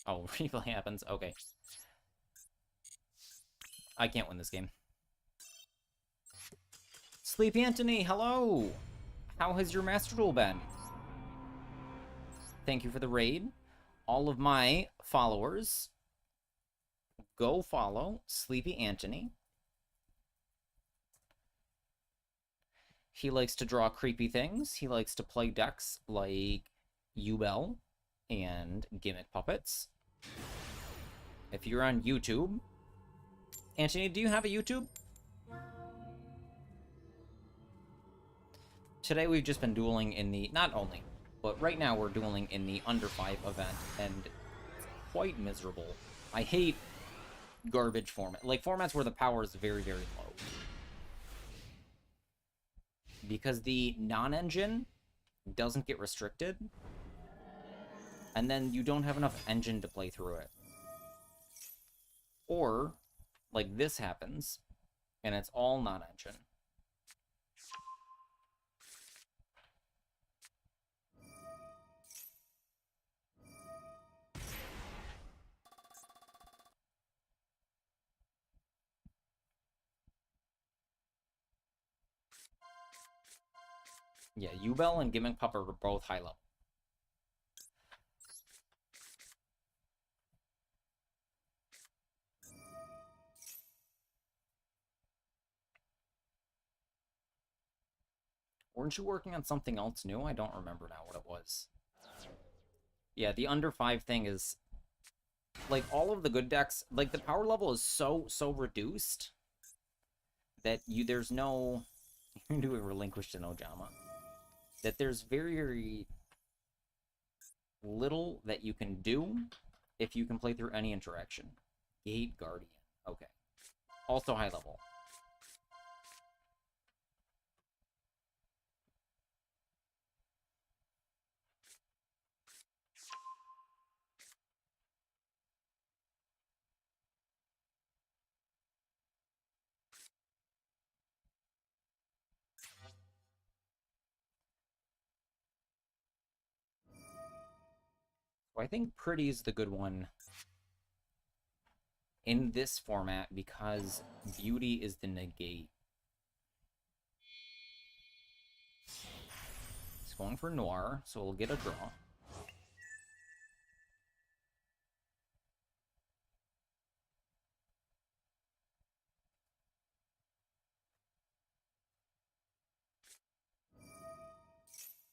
Oh, replay happens. Okay. I can't win this game. Sleepy Anthony, hello! How has your Master Duel been? Thank you for the raid. All of my followers, go follow Sleepy Anthony. He likes to draw creepy things. He likes to play decks like Yubel and Gimmick Puppets. If you're on YouTube... Anthony, do you have a YouTube? Today we've just been dueling in the... Not only, but right now we're dueling in the under 5 event, and it's quite miserable. I hate garbage format. Like, formats where the power is very, very low. Because the non-engine doesn't get restricted, and then you don't have enough engine to play through it. Or, like, this happens, and it's all non-engine. Yeah, Yubel and Gimmick Puppet are both high level. Weren't you working on something else new? I don't remember now what it was. Yeah, the under 5 thing is... Like, all of the good decks... Like, the power level is so reduced that there's no... You're doing Relinquished in Ojama. That there's very, very little that you can do if you can play through any interaction. Gate Guardian. Okay. Also high level. So I think Pretty is the good one in this format because Beauty is the negate. He's going for Noir, so we'll get a draw.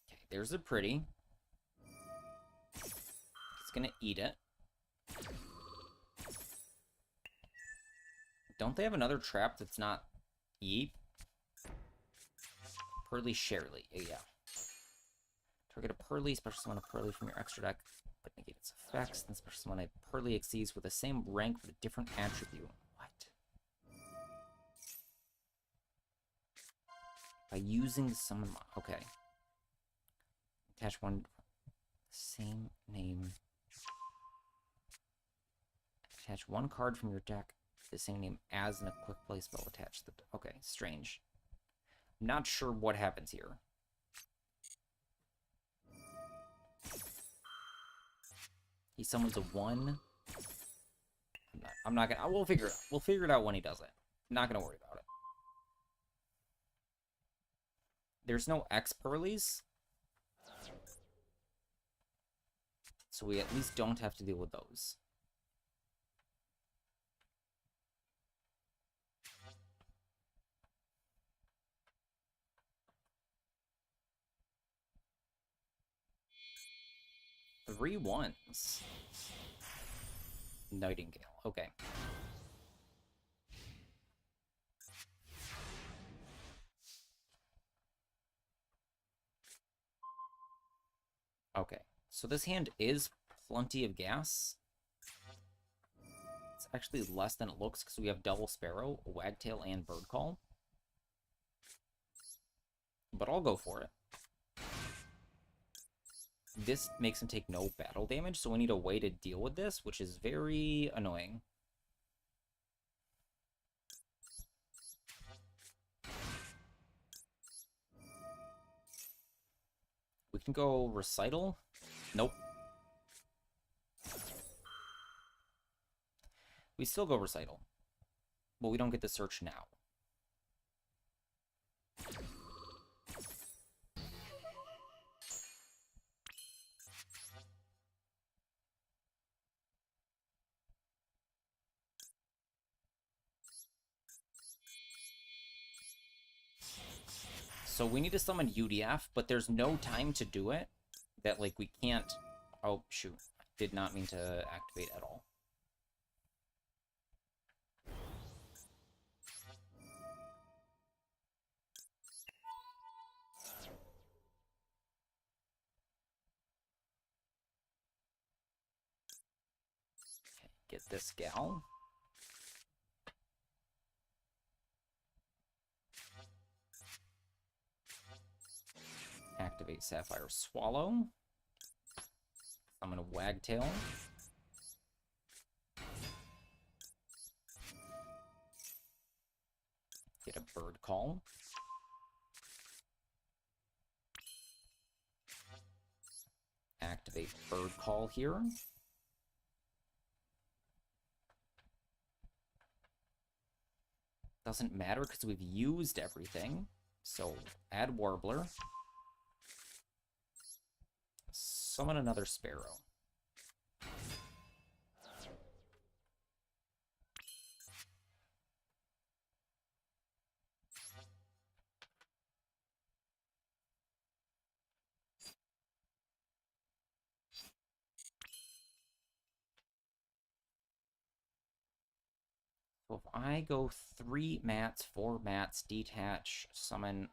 Okay, there's a Pretty. He's gonna eat it. Don't they have another trap that's not Yeet? Pearly Sherly. Yeah. Target a Pearly, special summon a Pearly from your extra deck, but negate its effects. Then special summon a Pearly Exceeds with the same rank with a different attribute. What? By using summon... Okay. Attach one... Same name. Attach one card from your deck the same name as in a quick play spell attached to the... Okay, strange. I'm not sure what happens here. He summons a 1. I'm not gonna... We'll figure it out. We'll figure it out when he does it. I'm not gonna worry about it. There's no X Pearlies. So we at least don't have to deal with those. 3 1s. Nightingale. Okay. Okay. So this hand is plenty of gas. It's actually less than it looks because we have double Sparrow, Wagtail, and Bird Call. But I'll go for it. This makes him take no battle damage, so we need a way to deal with this, which is very annoying. We can go Recital. Nope. We still go Recital. But we don't get the search now. So we need to summon UDF, but there's no time to do it. That, like, we can't... Oh, shoot. I did not mean to activate at all. Okay, get this gal. Activate Sapphire Swallow. I'm gonna Wagtail. Get a Bird Call. Activate Bird Call here. Doesn't matter because we've used everything. So add Warbler. Summon another Sparrow. So if I go 3 mats, 4 mats, detach, summon...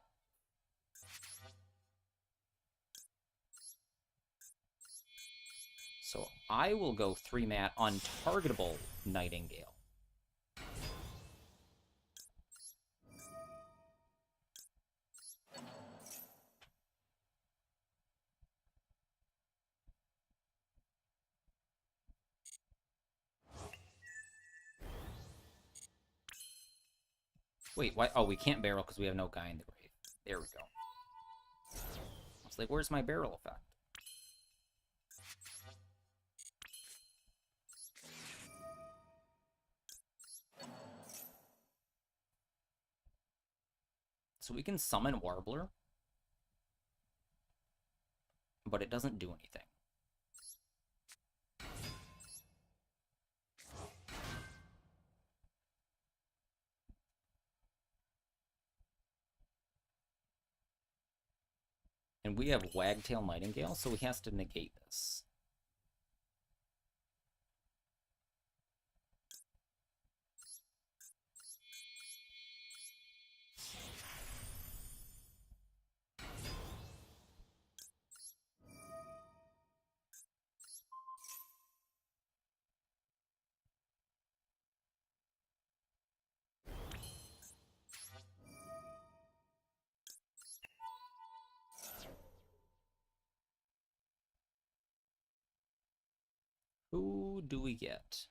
So I will go 3 mat untargetable Nightingale. Wait, why? Oh, we can't barrel because we have no guy in the grave. There we go. I was like, where's my barrel effect? So we can summon Warbler, but it doesn't do anything. And we have Wagtail Nightingale, so he has to negate this. Who do we get?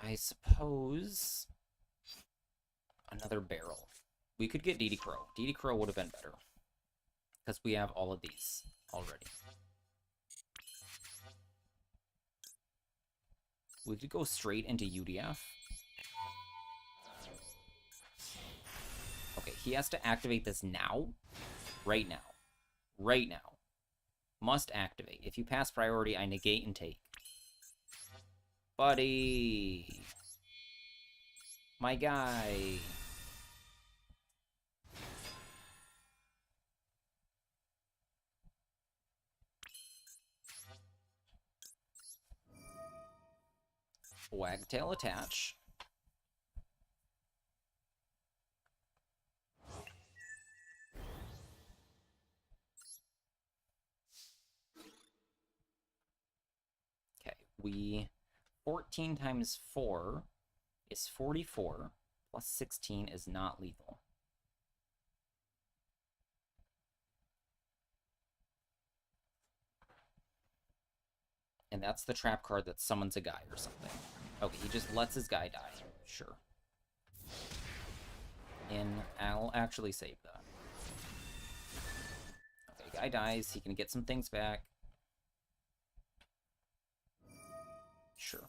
I suppose another barrel. We could get DD Crow. DD Crow would have been better. Because we have all of these already. We could go straight into UDF. Okay, he has to activate this now. Right now. Right now. Must activate. If you pass priority, I negate and take. Buddy! My guy! Wagtail attach. Okay, 14 times 4 is 44, plus 16 is not lethal. And that's the trap card that summons a guy or something. Okay, he just lets his guy die. Sure. And I'll actually save that. Okay, guy dies. He can get some things back. Sure.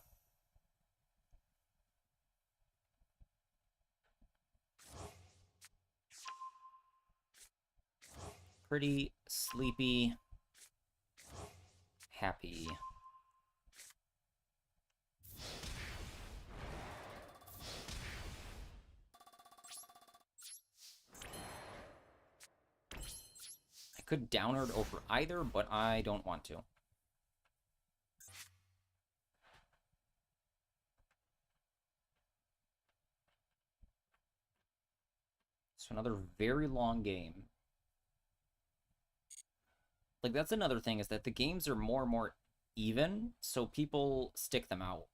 Pretty, sleepy, happy. I could downward over either, but I don't want to. So another very long game. Like, that's another thing, is that the games are more and more even, so people stick them out.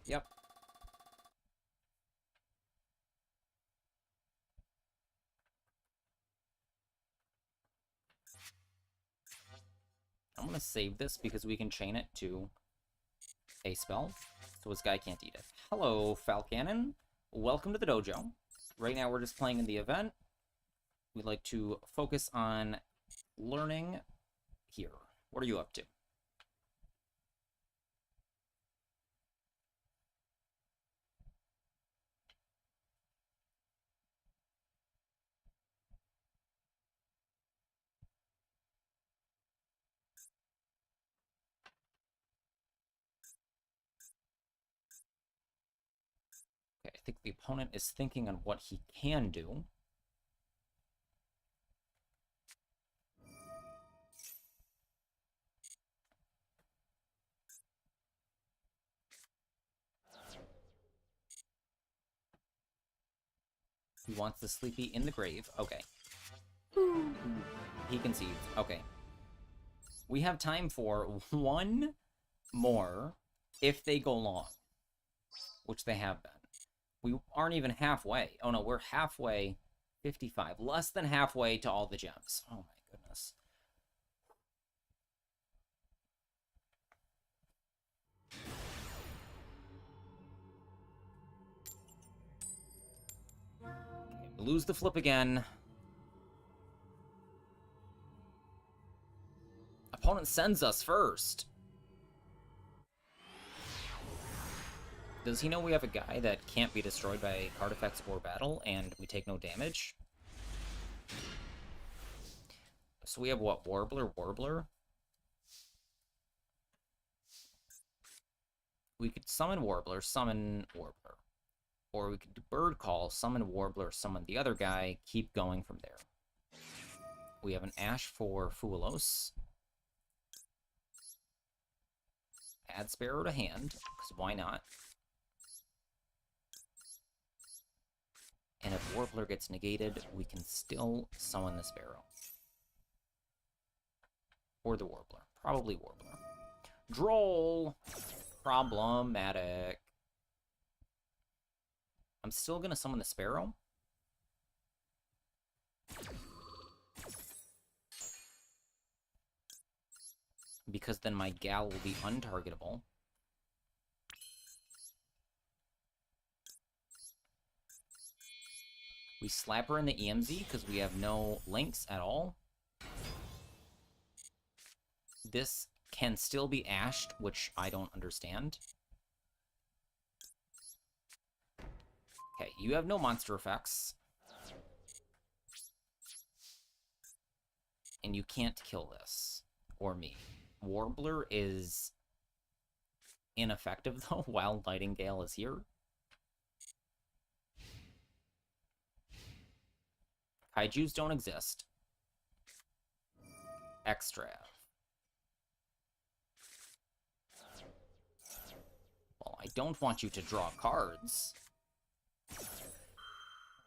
Yep. I'm going to save this because we can chain it to a spell, so his guy can't eat it. Hello, Falcanon. Welcome to the dojo. Right now we're just playing in the event. We'd like to focus on learning here. What are you up to? Okay, I think the opponent is thinking on what he can do. He wants the Sleepy in the grave. Okay. He concedes. Okay. We have time for one more if they go long, which they have been. We aren't even halfway. Oh no, we're halfway. 55. Less than halfway to all the gems. Oh my goodness. Okay, lose the flip again. Opponent sends us first. Does he know we have a guy that can't be destroyed by card effects or battle, and we take no damage? So we have what? Warbler? We could summon Warbler. Or we could do Bird Call, summon Warbler, summon the other guy, keep going from there. We have an Ash for Fuelos. Add Sparrow to hand, because why not? And if Warbler gets negated, we can still summon the Sparrow. Or the Warbler. Probably Warbler. Droll! Problematic. I'm still going to summon the Sparrow. Because then my gal will be untargetable. We slap her in the EMZ because we have no links at all. This can still be ashed, which I don't understand. Okay, you have no monster effects. And you can't kill this. Or me. Warbler is ineffective, though, while Nightingale is here. Kaijus don't exist. Extra. Well, I don't want you to draw cards.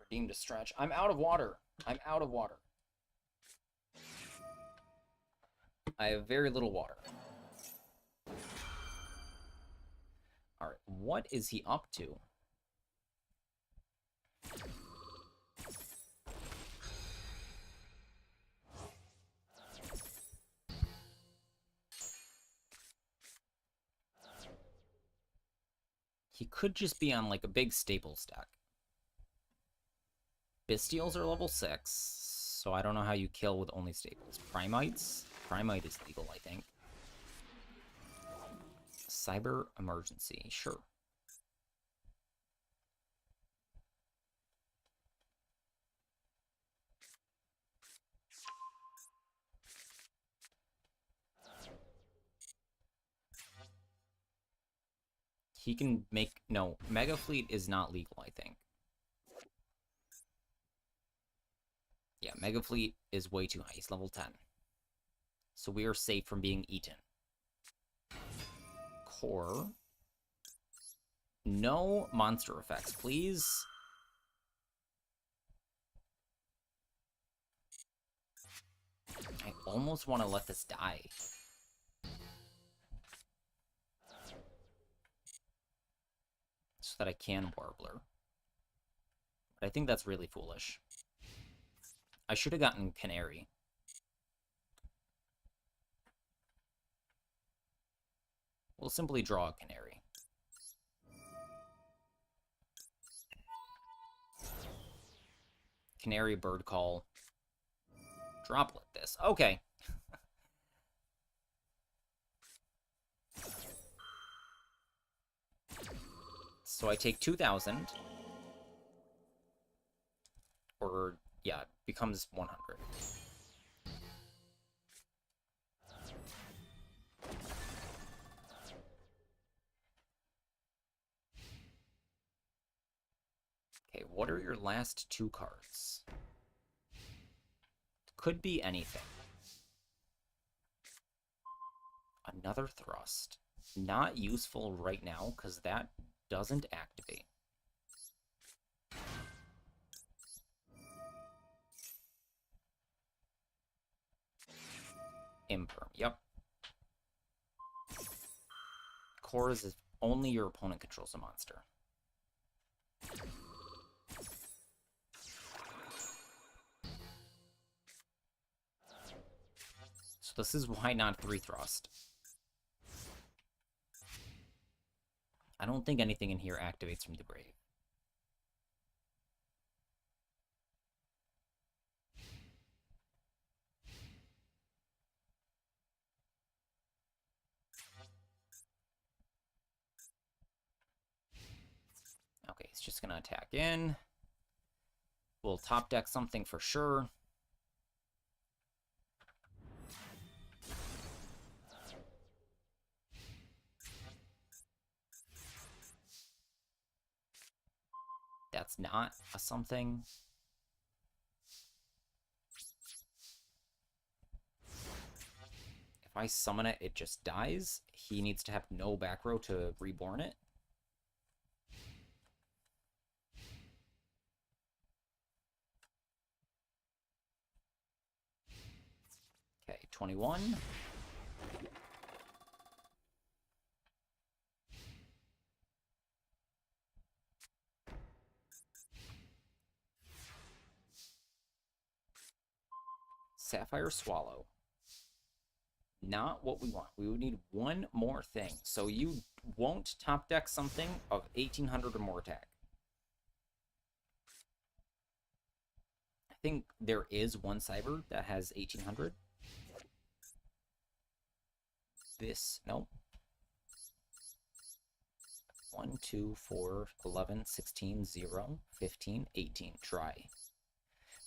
Redeem to stretch. I'm out of water. I'm out of water. I have very little water. Alright, what is he up to? He could just be on, like, a big staples deck. Bystials are level 6, so I don't know how you kill with only staples. Primites? Primite is legal, I think. Cyber Emergency, sure. He can make... No, Mega Fleet is not legal, I think. Yeah, Mega Fleet is way too high. He's level 10. So we are safe from being eaten. Core. No monster effects, please. I almost want to let this die. So that I can Warbler. But I think that's really foolish. I should have gotten Canary. We'll simply draw a Canary. Canary, Bird Call. Droplet this. Okay. So I take 2,000. Or, yeah, it becomes 100. Okay, what are your last 2 cards? Could be anything. Another Thrust. Not useful right now, because that doesn't activate. Imperm, yep. Cores is only your opponent controls a monster. So this is why not 3 Thrust. I don't think anything in here activates from the grave. Okay, he's just gonna attack in. We'll top deck something for sure. That's not a something. If I summon it, it just dies. He needs to have no back row to reborn it. Okay, 21. Sapphire Swallow. Not what we want. We would need one more thing. So you won't top deck something of 1,800 or more attack. I think there is one Cyber that has 1,800. This, nope. 1, 2, 4, 11, 16, 0, 15, 18. Dry.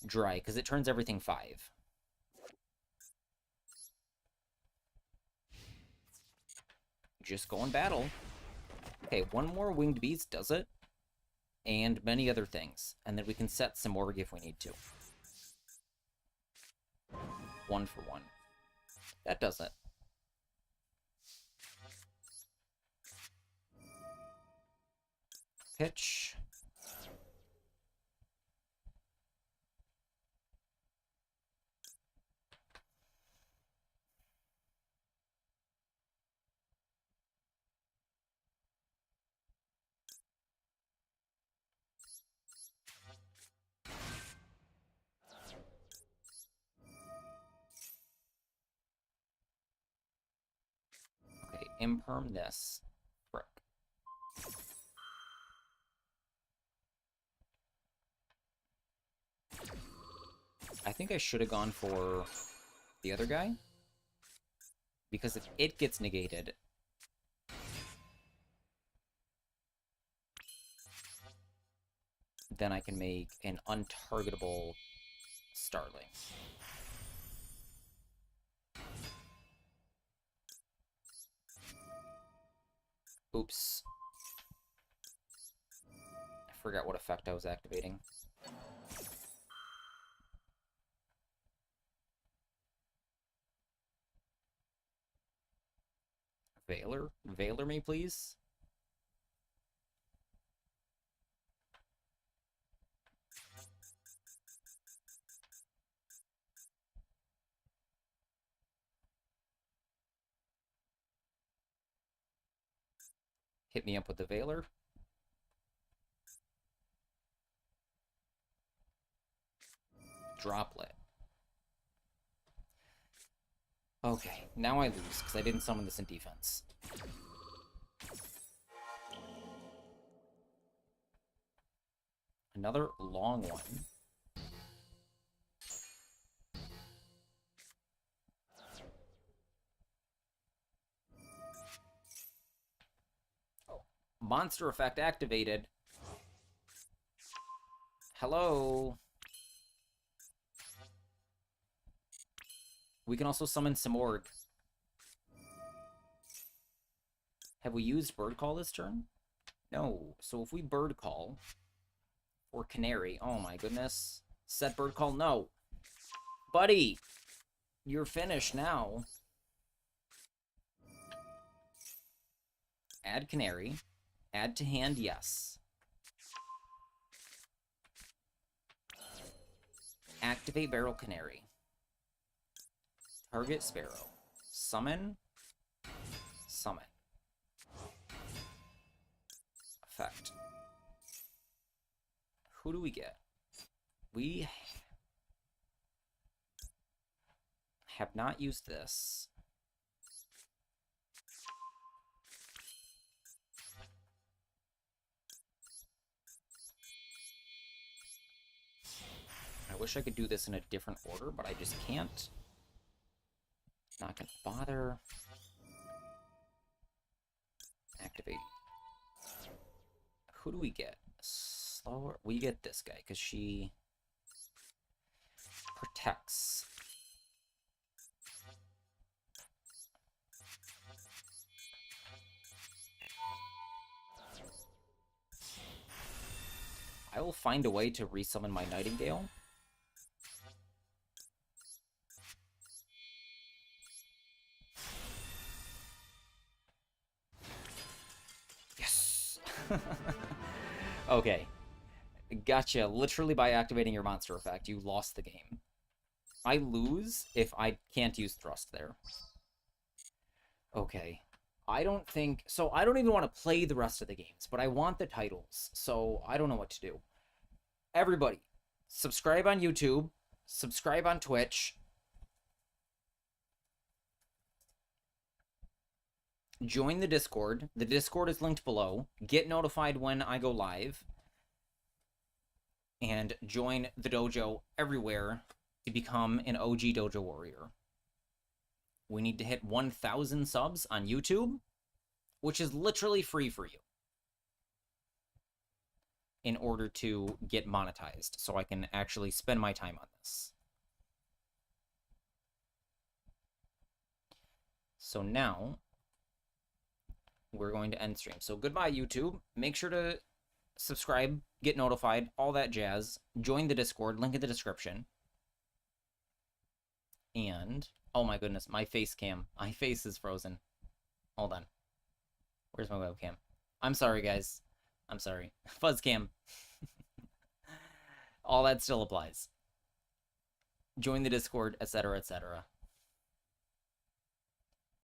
Dry, because it turns everything 5. Just go in battle. Okay, one more winged beast does it. And many other things. And then we can set some more if we need to. 1 for 1. That does it. Pitch. Okay, imperm this. Frick. I think I should have gone for the other guy. Because if it gets negated, then I can make an untargetable Starling. Oops. I forgot what effect I was activating. Veiler? Veiler me, please? Hit me up with the Veiler. Droplet. Okay, now I lose, because I didn't summon this in defense. Another long one. Oh, monster effect activated. Hello. We can also summon Simorg. Have we used Bird Call this turn? No. So if we Bird Call, or Canary, oh my goodness. Set Bird Call, no. Buddy, you're finished now. Add Canary. Add to hand, yes. Activate Barrel Canary. Target Sparrow. Summon. Summon. Effect. Who do we get? We have not used this. I wish I could do this in a different order, but I just can't. Not gonna bother. Activate. Who do we get? Slower. We get this guy, because she protects. I will find a way to resummon my Nightingale. Yes! Okay. Gotcha. Literally by activating your monster effect, you lost the game. I lose if I can't use Thrust there. Okay. I don't think... So I don't even want to play the rest of the games, but I want the titles, so I don't know what to do. Everybody, subscribe on YouTube, subscribe on Twitch, join the Discord. The Discord is linked below. Get notified when I go live. And join the dojo everywhere to become an OG Dojo Warrior. We need to hit 1,000 subs on YouTube, which is literally free for you, in order to get monetized, so I can actually spend my time on this. So now, we're going to end stream. So goodbye, YouTube. Make sure to subscribe, get notified, all that jazz. Join the Discord, link in the description. And, oh my goodness, my face cam. My face is frozen. Hold on. Where's my webcam? I'm sorry, guys. I'm sorry. Fuzz cam. All that still applies. Join the Discord, etc., etc.